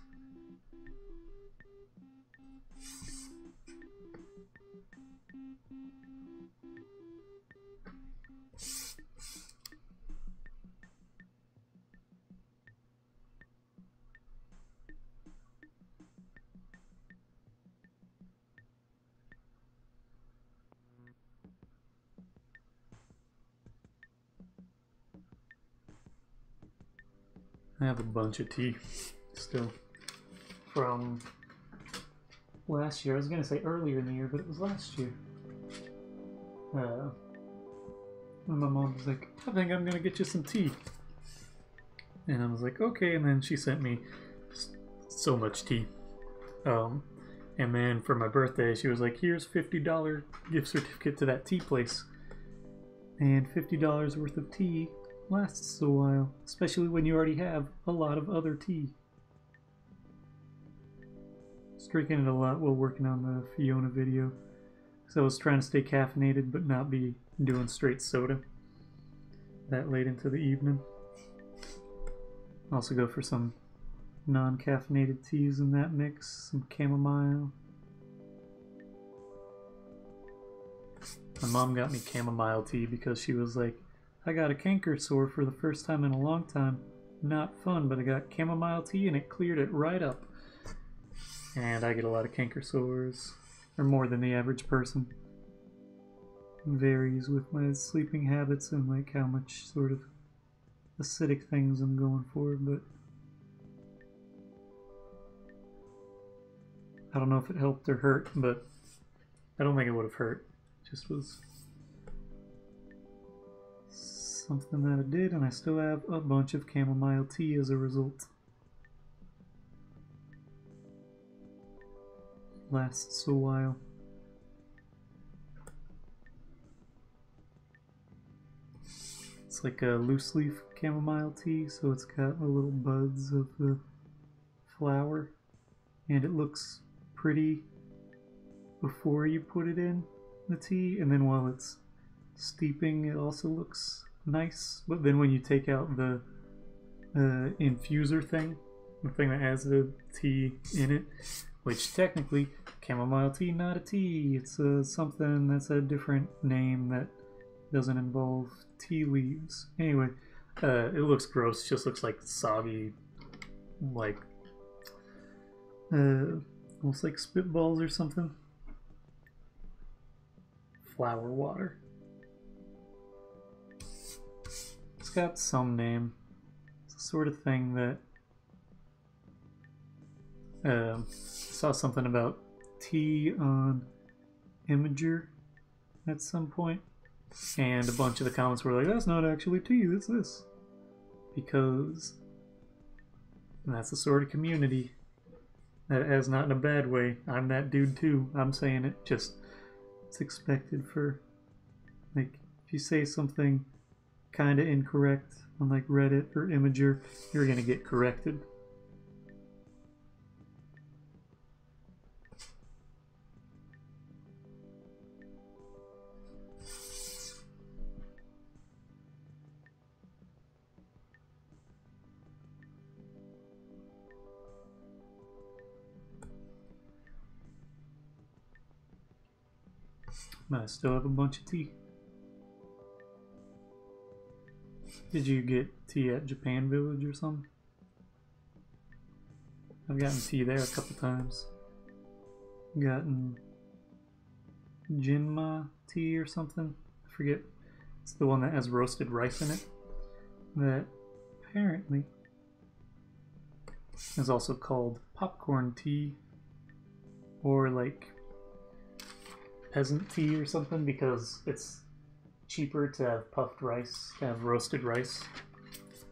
I have a bunch of tea still from last year. I was going to say earlier in the year, but it was last year. When my mom was like, I think I'm going to get you some tea. And I was like, okay. And then she sent me so much tea. And then for my birthday, she was like, here's $50 gift certificate to that tea place. And $50 worth of tea lasts a while, especially when you already have a lot of other tea. I was drinking it a lot while working on the Fiona video, so I was trying to stay caffeinated but not be doing straight soda that late into the evening. Also go for some non-caffeinated teas in that mix, some chamomile. My mom got me chamomile tea because she was like, I got a canker sore for the first time in a long time. Not fun, but I got chamomile tea and it cleared it right up. And I get a lot of canker sores, or more than the average person. It varies with my sleeping habits and like how much sort of acidic things I'm going for, but I don't know if it helped or hurt, but I don't think it would have hurt. It just was something that I did, and I still have a bunch of chamomile tea as a result. Lasts a while. It's like a loose leaf chamomile tea, so it's got the little buds of the flower, and it looks pretty before you put it in the tea, and then while it's steeping it also looks nice, but then when you take out the infuser thing, the thing that has the tea in it, which technically chamomile tea, not a tea, it's something that's a different name that doesn't involve tea leaves. Anyway, it looks gross. It just looks like soggy, like almost like spitballs or something. Flower water. It's got some name. It's the sort of thing that I saw something about tea on Imager at some point, and a bunch of the comments were like, that's not actually tea, it's this. Because that's the sort of community that has, not in a bad way. I'm that dude too. I'm saying it, just it's expected for, like, if you say something kind of incorrect on like Reddit or Imager, you're gonna get corrected. But I still have a bunch of tea. Did you get tea at Japan Village or something? I've gotten tea there a couple times. Gotten Jinma tea or something. I forget. It's the one that has roasted rice in it. That apparently is also called popcorn tea. Or like peasant tea or something, because it's cheaper to have puffed rice, to have roasted rice,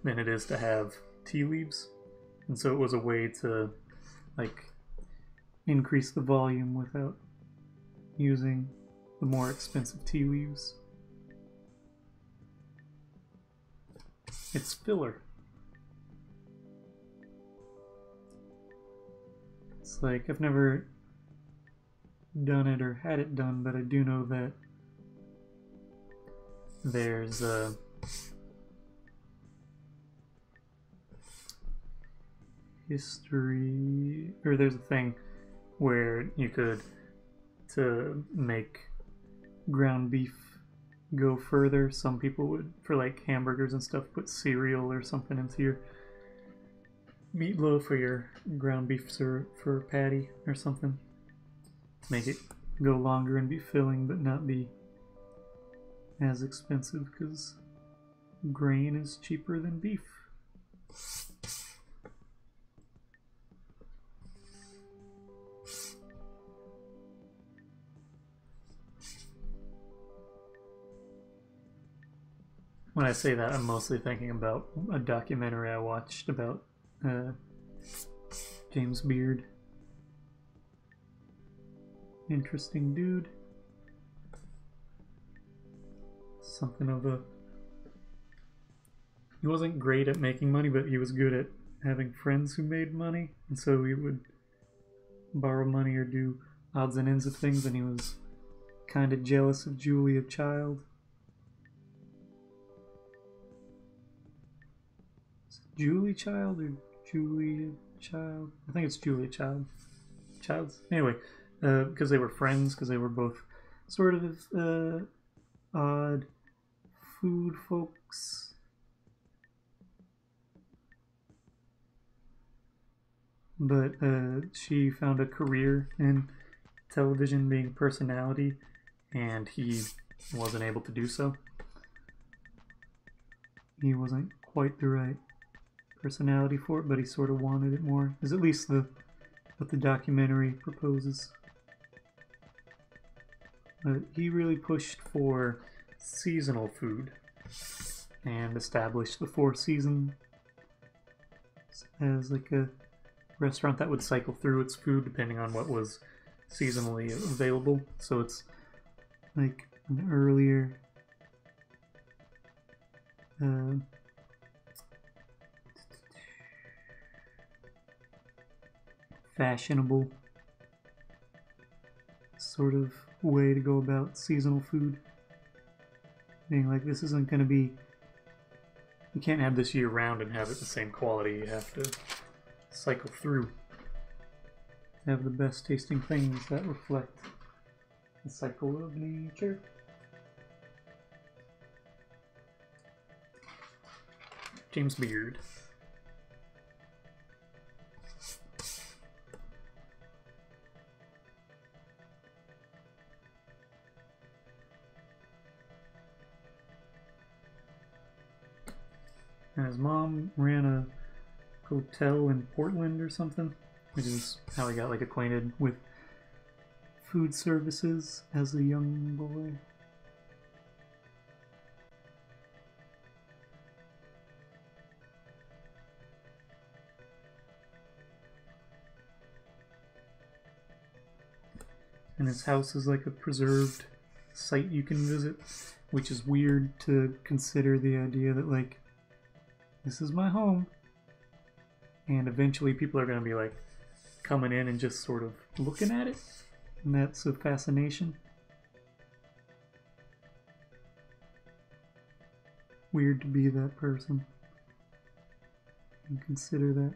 than it is to have tea leaves. And so it was a way to like increase the volume without using the more expensive tea leaves. It's filler. It's like I've never done it or had it done, but I do know that there's a history, or there's a thing where you could, to make ground beef go further, some people would, for like hamburgers and stuff, put cereal or something into your meatloaf or your ground beef for patty or something to make it go longer and be filling but not be as expensive, because grain is cheaper than beef. When I say that, I'm mostly thinking about a documentary I watched about James Beard. Interesting dude. Something of a... He wasn't great at making money, but he was good at having friends who made money. And so he would borrow money or do odds and ends of things, and he was kind of jealous of Julia Child. Julie Child or Julia Child? I think it's Julia Child. Childs? Anyway, because they were friends, because they were both sort of odd food folks. But she found a career in television, being a personality, and he wasn't able to do so. He wasn't quite the right personality for it, but he sort of wanted it more. Is at least what the documentary proposes. But he really pushed for seasonal food and established the Four Seasons as like a restaurant that would cycle through its food depending on what was seasonally available. So it's like an earlier fashionable sort of way to go about seasonal food. Being like, this isn't going to be... You can't have this year round and have it the same quality. You have to cycle through. Have the best tasting things that reflect the cycle of nature. James Beard. And his mom ran a hotel in Portland or something, which is how he got like acquainted with food services as a young boy. And his house is like a preserved site you can visit, which is weird to consider the idea that like, this is my home. And eventually people are going to be like coming in and just sort of looking at it. And that's a fascination. Weird to be that person and consider that.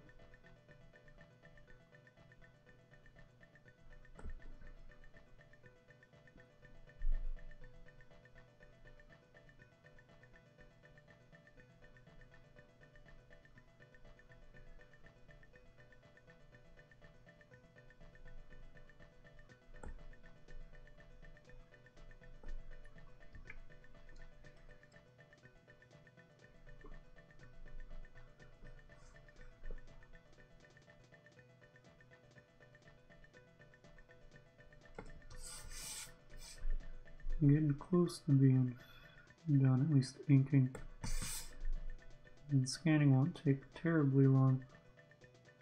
I'm getting close to being done, at least inking. And scanning won't take terribly long.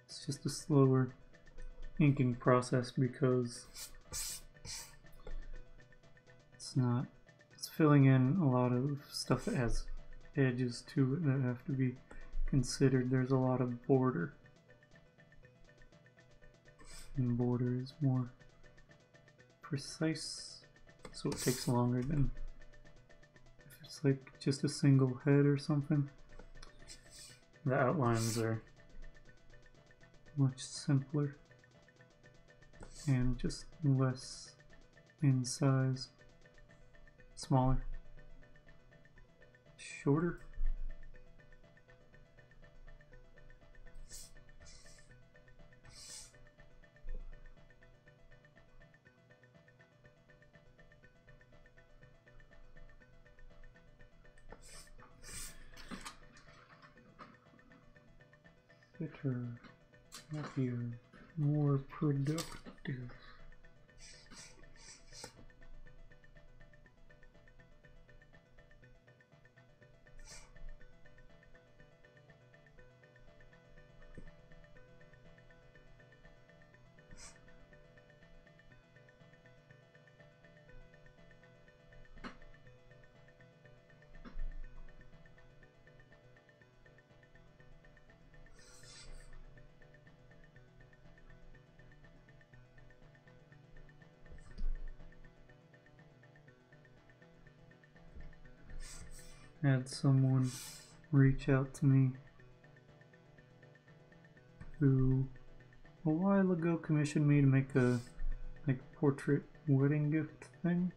It's just a slower inking process because it's filling in a lot of stuff that has edges to it that have to be considered. There's a lot of border. thin border is more precise, so it takes longer than if it's like just a single head or something. The outlines are much simpler and just less in size, smaller, shorter. Better, happier, more productive. Had someone reach out to me who a while ago commissioned me to make a portrait wedding gift thing,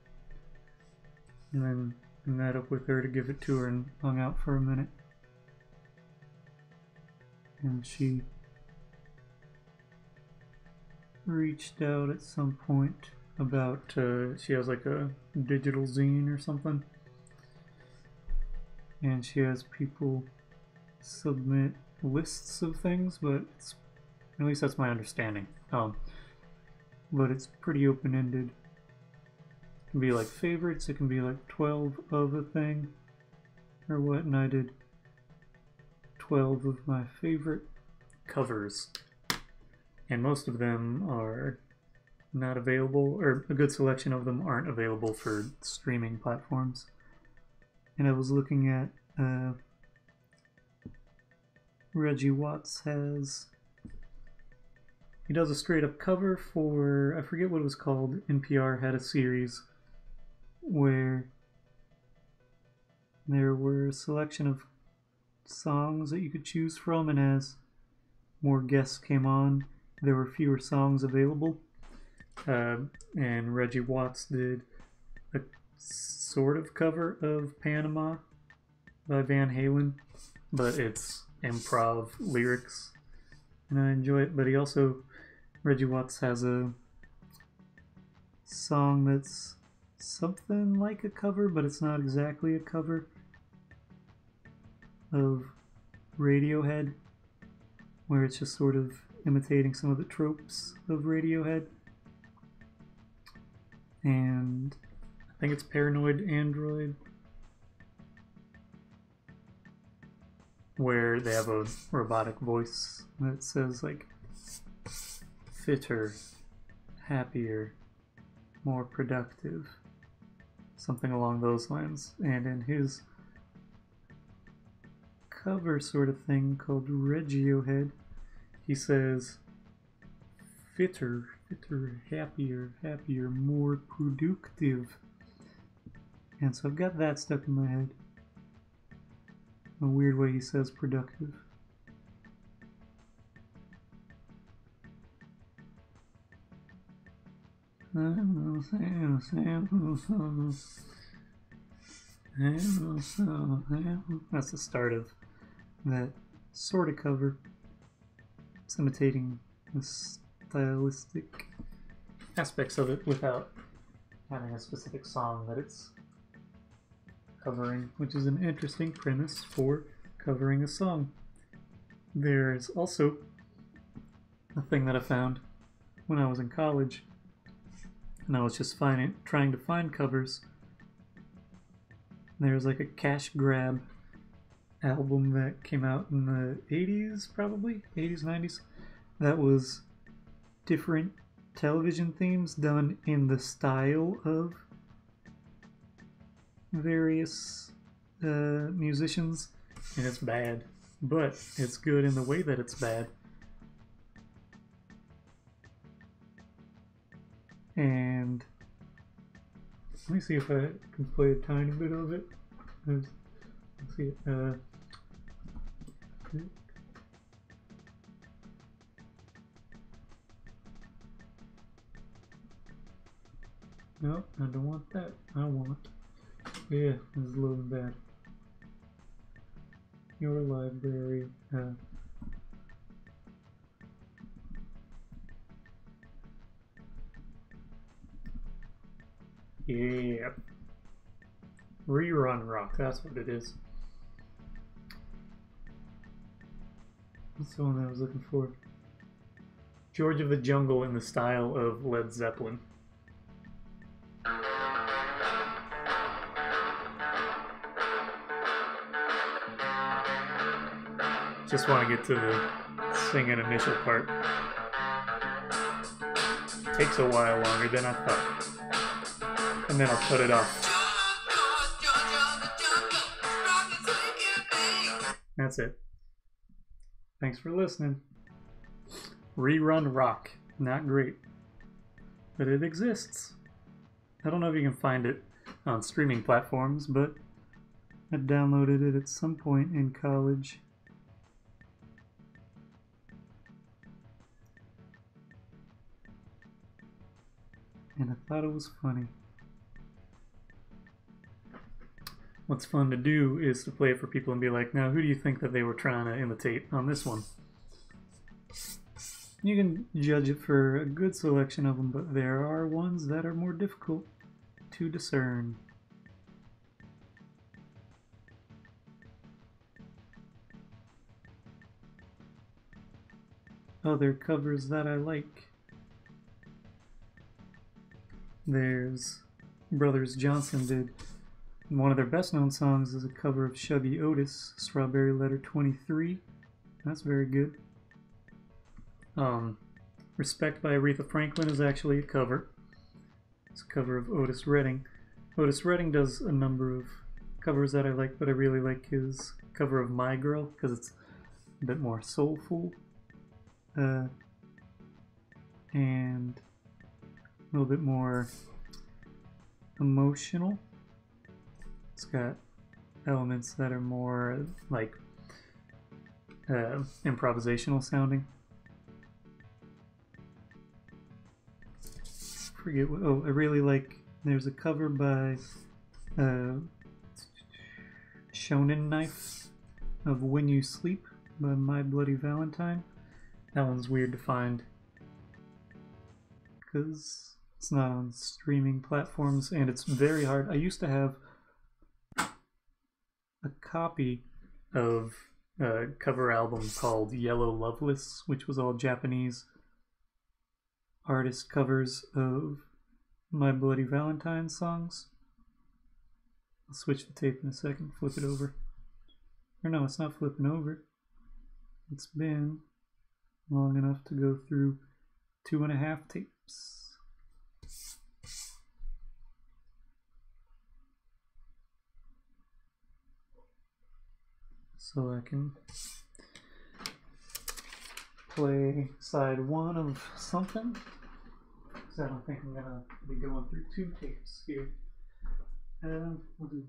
and then I met up with her to give it to her and hung out for a minute, and she reached out at some point about she has like a digital zine or something, and she has people submit lists of things, but it's, at least that's my understanding. But it's pretty open-ended. It can be like favorites, it can be like 12 of a thing or what, and I did 12 of my favorite covers, and most of them are not available, or a good selection of them aren't available for streaming platforms. And I was looking at Reggie Watts he does a straight up cover for, I forget what it was called. NPR had a series where there were a selection of songs that you could choose from, and as more guests came on, there were fewer songs available. And Reggie Watts did a sort of cover of Panama by Van Halen, but it's improv lyrics, and I enjoy it. But he also, Reggie Watts has a song that's something like a cover, but it's not exactly a cover, of Radiohead, where it's just sort of imitating some of the tropes of Radiohead. And I think it's Paranoid Android, where they have a robotic voice that says like fitter, happier, more productive, something along those lines. And in his cover sort of thing called Regiohead, he says fitter, happier, more productive. And so I've got that stuck in my head. A weird way he says productive. That's the start of that sort of cover. It's imitating the stylistic aspects of it without having a specific song that it's covering, which is an interesting premise for covering a song. There's also a thing that I found when I was in college, and I was just trying to find covers. There's like a Cash Grab album that came out in the 80s, probably 80s, 90s, that was different television themes done in the style of various musicians, and it's bad, but it's good in the way that it's bad. And let me see if I can play a tiny bit of it. Let's see. No, I don't want that. I want. Yeah, it's loading bad. Your library. Yeah. Rerun Rock, that's what it is. That's the one I was looking for. George of the Jungle in the style of Led Zeppelin. Just want to get to the singing initial part. Takes a while longer than I thought. And then I'll cut it off. That's it. Thanks for listening. Rerun Rock. Not great. But it exists. I don't know if you can find it on streaming platforms, but I downloaded it at some point in college. And I thought it was funny. What's fun to do is to play it for people and be like, now who do you think that they were trying to imitate on this one? You can judge it for a good selection of them, but there are ones that are more difficult to discern. Other covers that I like. There's Brothers Johnson did one of their best known songs is a cover of Shuggy Otis, Strawberry Letter 23. That's very good. Respect by Aretha Franklin is actually a cover. It's a cover of Otis Redding. Otis Redding does a number of covers that I like, but I really like his cover of My Girl because it's a bit more soulful and a little bit more emotional. It's got elements that are more like improvisational sounding. Forget what. Oh, I really like. There's a cover by Shonen Knife of When You Sleep by My Bloody Valentine. That one's weird to find because it's not on streaming platforms and it's very hard. I used to have a copy of a cover album called Yellow Loveless, which was all Japanese artist covers of My Bloody Valentine songs. I'll switch the tape in a second, flip it over. Or no, it's not flipping over. It's been long enough to go through 2.5 tapes. So I can play side 1 of something. Because I don't think I'm going to be going through 2 tapes here. We'll do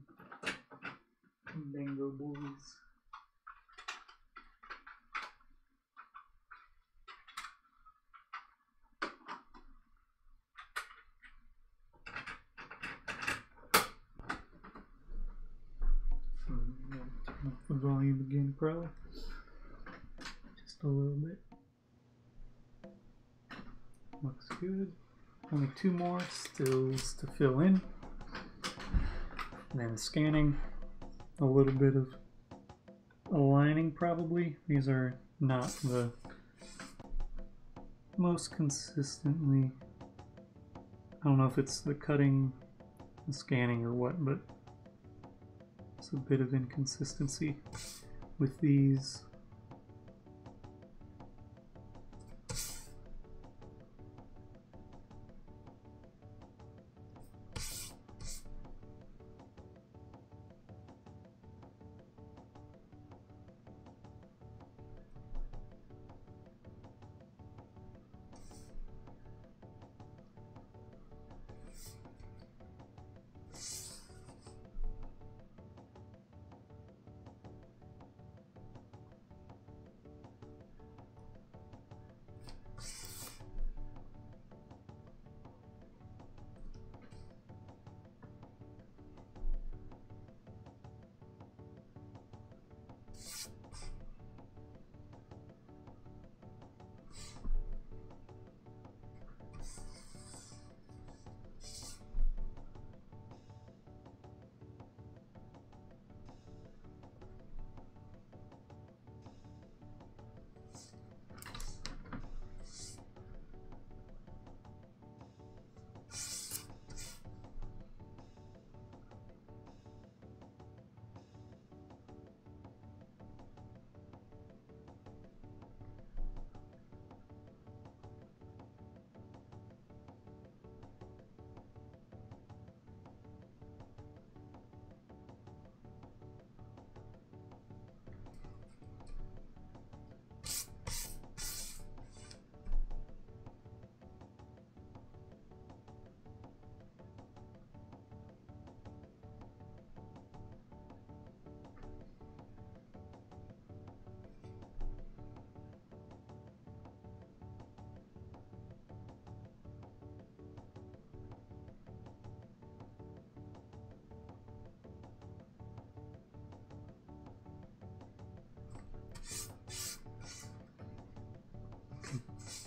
Bingo Boys. Turn off the volume again, probably. Just a little bit. Looks good. Only 2 more stills to fill in. And then scanning. A little bit of aligning, probably. These are not the most consistently. I don't know if it's the cutting, the scanning, or what, but it's a bit of inconsistency with these.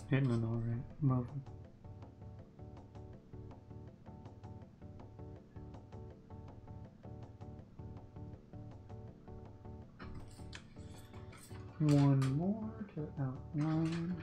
Hitting an alright level. One more to outline.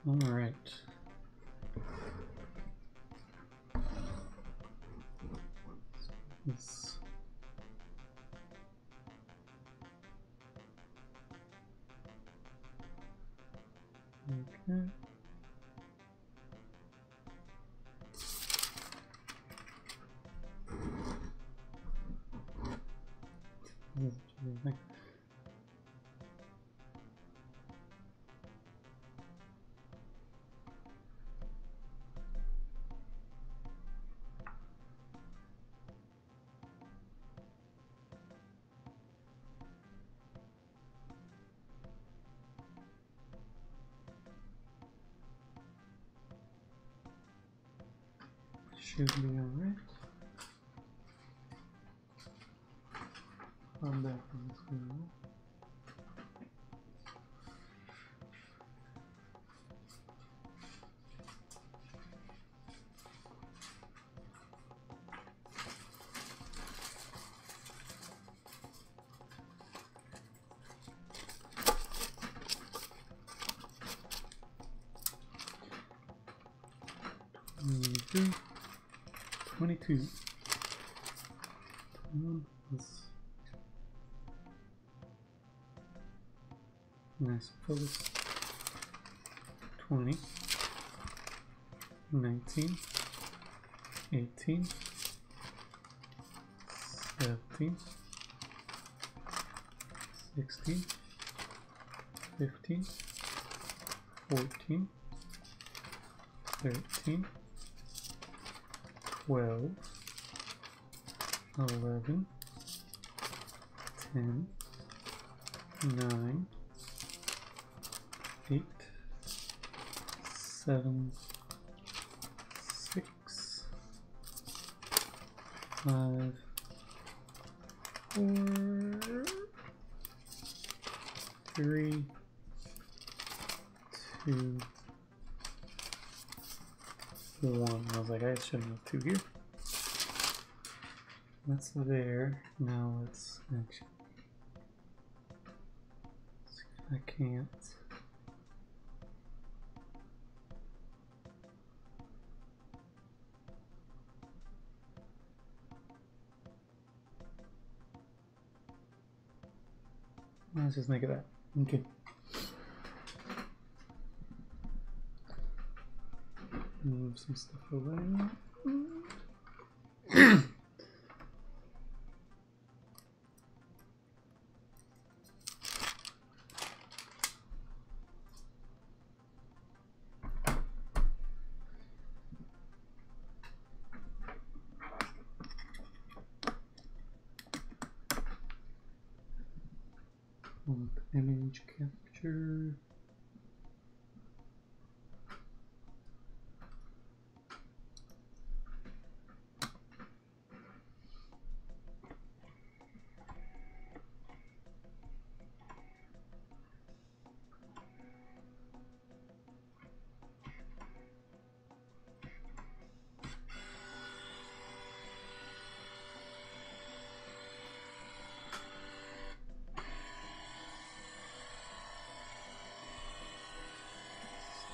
All right. This. Okay. Should be alright. I'm back on the screen. Mm-hmm. 22. Nice focus. 20, 19, 18, 17, 16, 15, 14, 13, 12, 11, 10, 9, 8, 7, 6, 5, 4, 3, 2, 1. I was like, I shouldn't have 2 here. That's there. Now let's actually. I can't. Let's just make it that. Okay. Move some stuff away. 'Image capture'.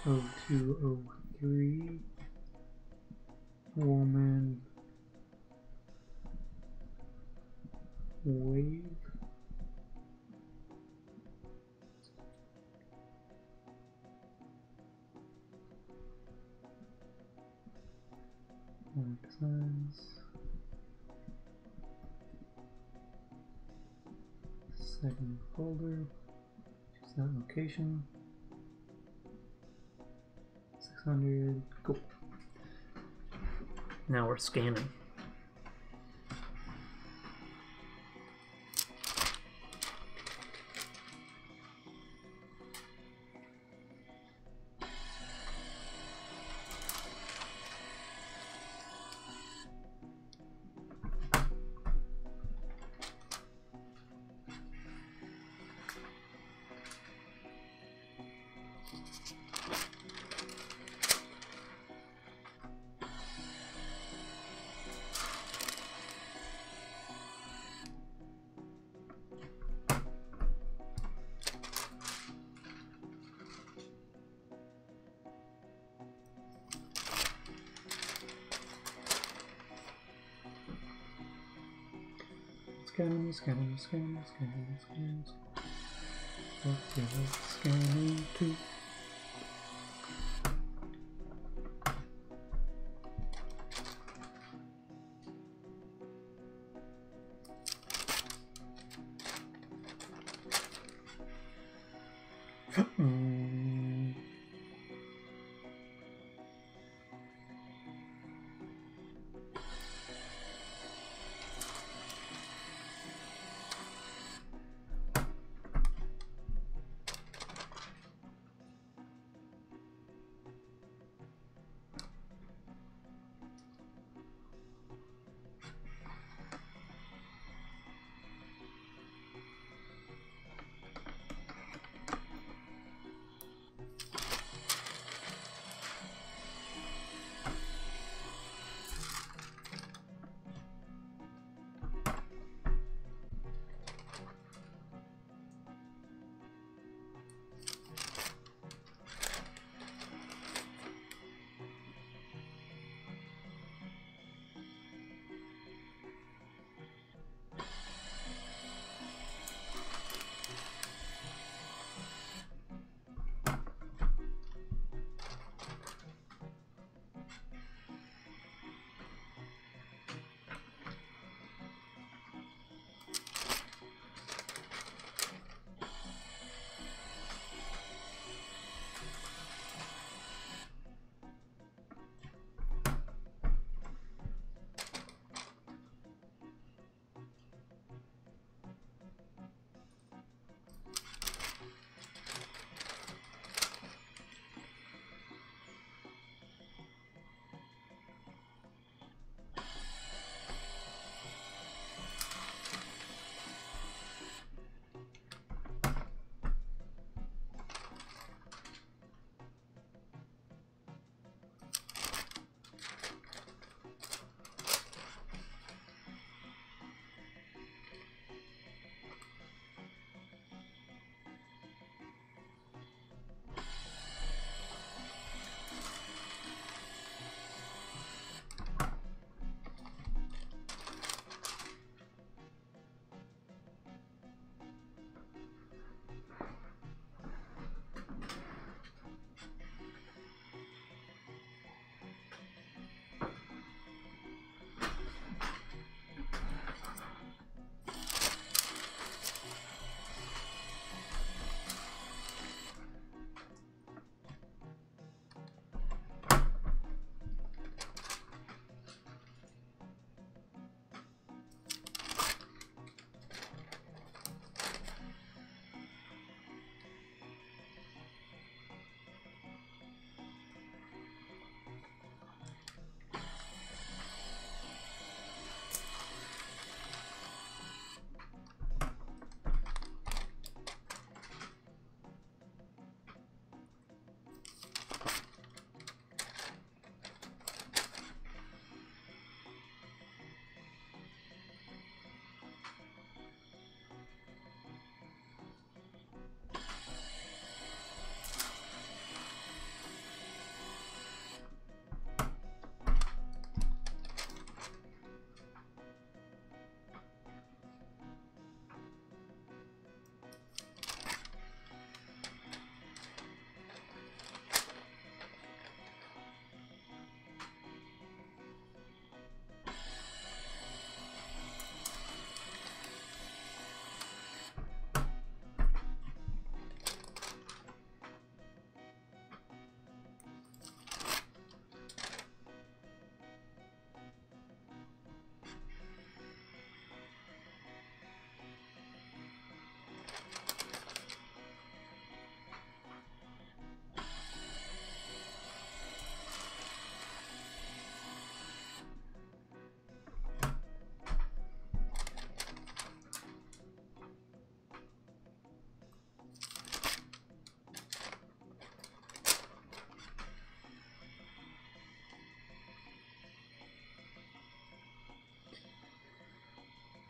O203 woman wave. Size. Second folder. Choose that location. 600. Cool. Now we're scanning. Scanning. Okay, scanning 2.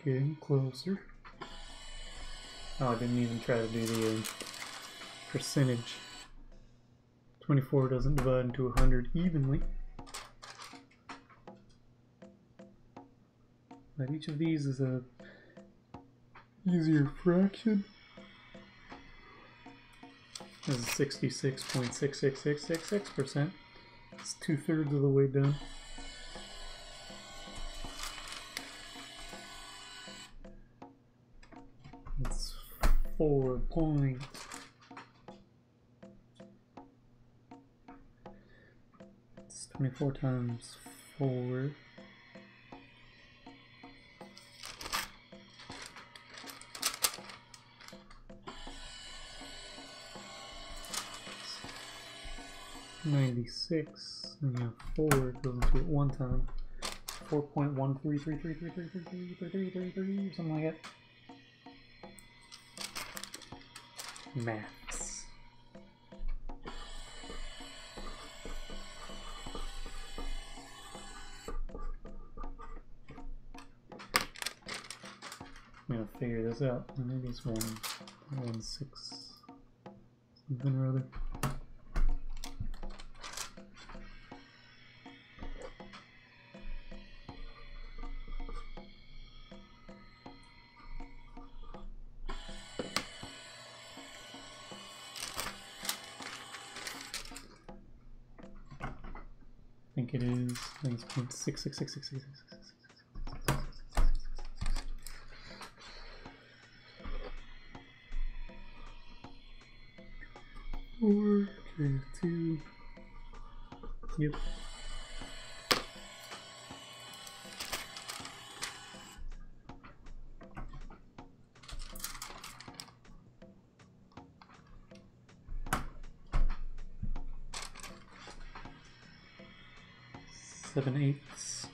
Getting closer. Oh, I didn't even try to do the percentage. 24 doesn't divide into 100 evenly. But each of these is a easier fraction. This is 66.66666%. It's 2/3 of the way done. It's 4 points. It's 24 times 4. $96, and you have 4 goes into it one time. 4.13333333333, something like that. Maths. I'm gonna figure this out. Maybe it's 1.16 something or other. I think it is. I think it's 0.6666666. 4, okay, 2. Yep. Seven eighths.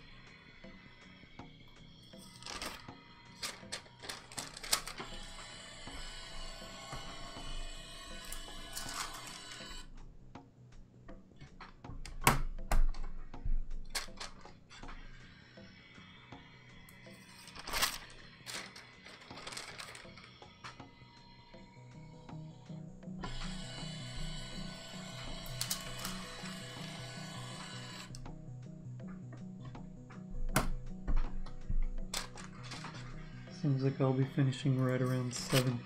Seems like I'll be finishing right around 7.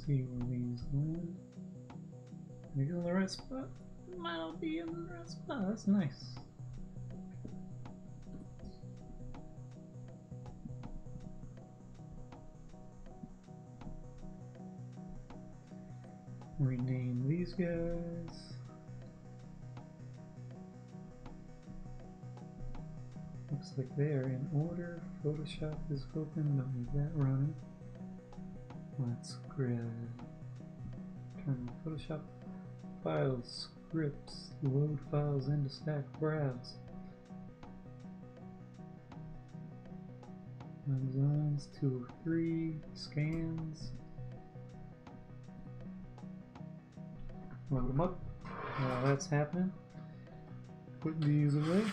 See where these land. Are these in the right spot? Might not be in the right spot. That's nice. Rename these guys. Looks like they are in order. Photoshop is open. Don't need that running. Let's grab, turn Photoshop files, scripts, load files into stack, browse. Designs 2 of 3, scans. Load them up. While that's happening, put these away.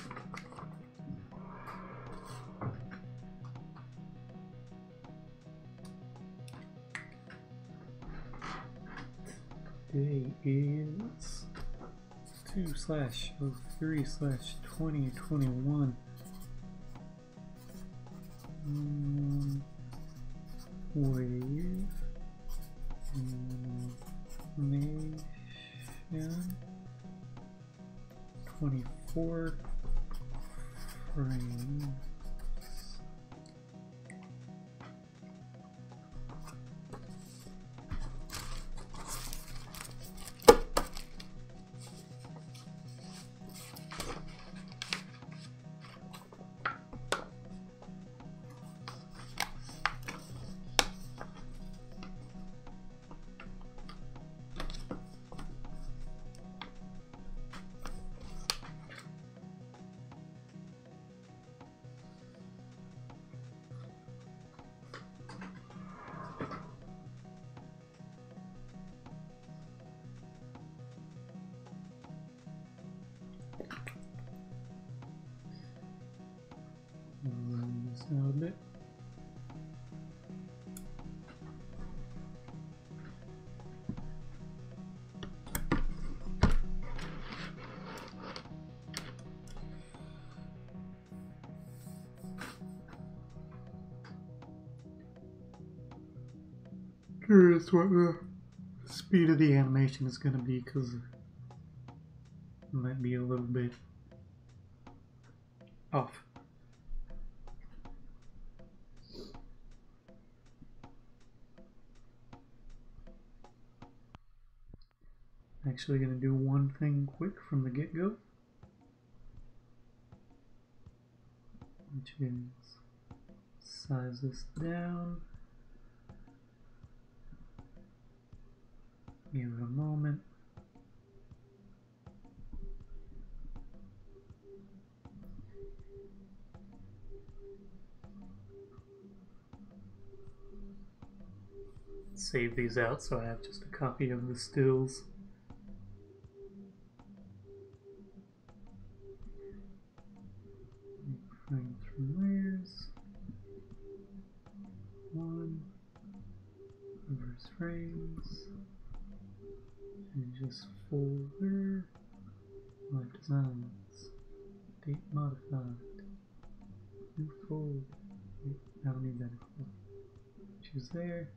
Today is 2/03/2021. Wave information 24 frames. out a bit. Curious what the speed of the animation is going to be, because it might be a little bit off. Actually going to do one thing quick from the get-go, which is size this down, give it a moment. Save these out so I have just a copy of the stills. Frame from layers. One. Reverse frames. And just folder. Live designs. Date modified. New folder. I don't need that folder. Choose there.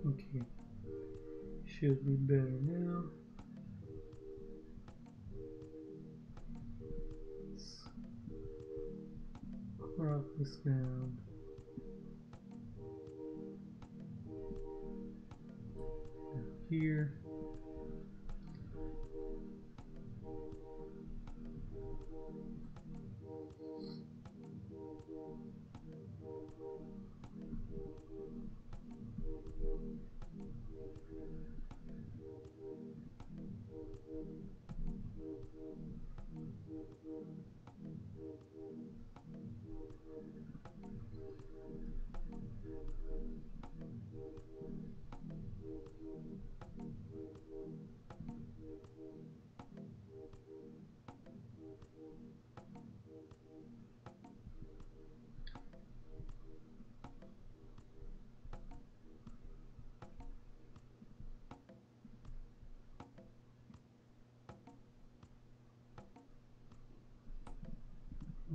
Okay, should be better now. drop this down. Here.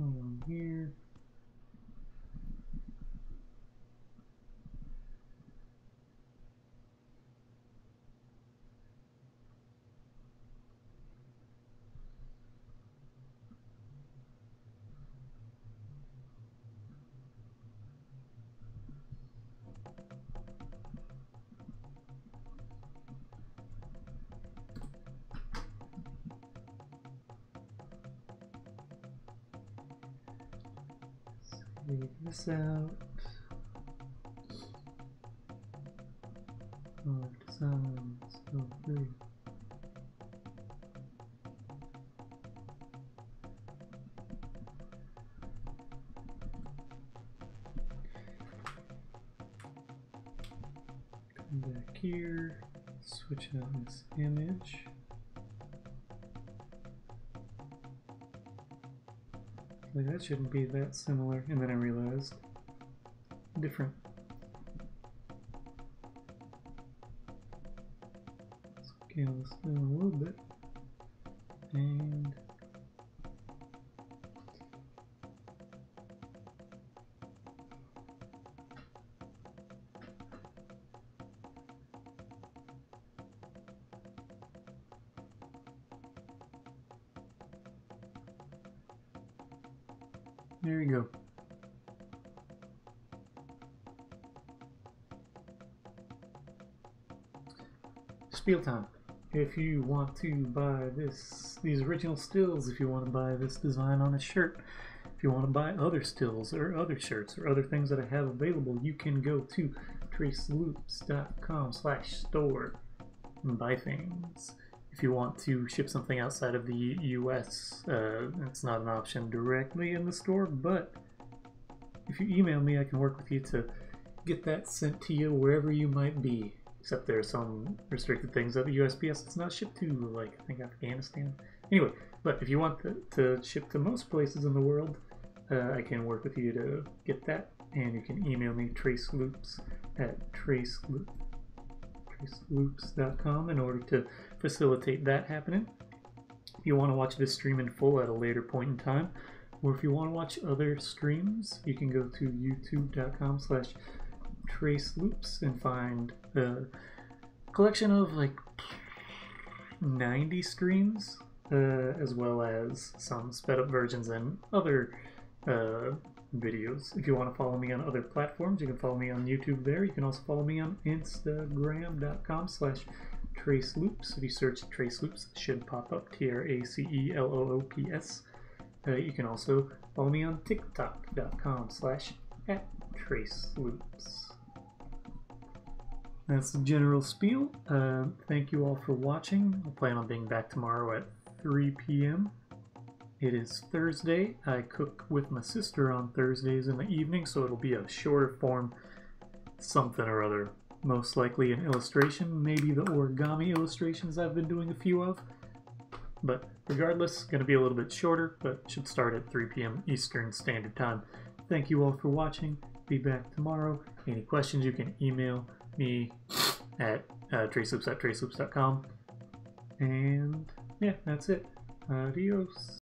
Along here. Leave this out. Designs, so free. Come back here, switch out this image. Like that shouldn't be that similar, and then I realized different. Scale this down a little bit, and there you go. Spiel time. If you want to buy these original stills, if you want to buy this design on a shirt, if you want to buy other stills or other shirts or other things that I have available, you can go to traceloops.com/store and buy things. If you want to ship something outside of the US, it's not an option directly in the store, but if you email me, I can work with you to get that sent to you wherever you might be. Except there are some restricted things that the USPS it's not shipped to, like I think Afghanistan. Anyway, but if you want to ship to most places in the world, I can work with you to get that, and you can email me traceloops@traceloops.com in order to facilitate that happening. If you want to watch this stream in full at a later point in time, or if you want to watch other streams, you can go to youtube.com/traceloops and find a collection of like 90 streams, as well as some sped up versions and other videos. If you want to follow me on other platforms, you can follow me on YouTube there. You can also follow me on Instagram.com/traceloops. If you search Traceloops, it should pop up, TRACELOOPS. You can also follow me on TikTok.com/@traceloops. That's the general spiel. Thank you all for watching. I plan on being back tomorrow at 3 p.m. It is Thursday. I cook with my sister on Thursdays in the evening, so it'll be a shorter form something or other. Most likely an illustration, maybe the origami illustrations I've been doing a few of. But regardless, going to be a little bit shorter, but should start at 3 p.m. Eastern Standard Time. Thank you all for watching. Be back tomorrow. Any questions, you can email me at traceloops@traceloops.com. And yeah, that's it. Adios.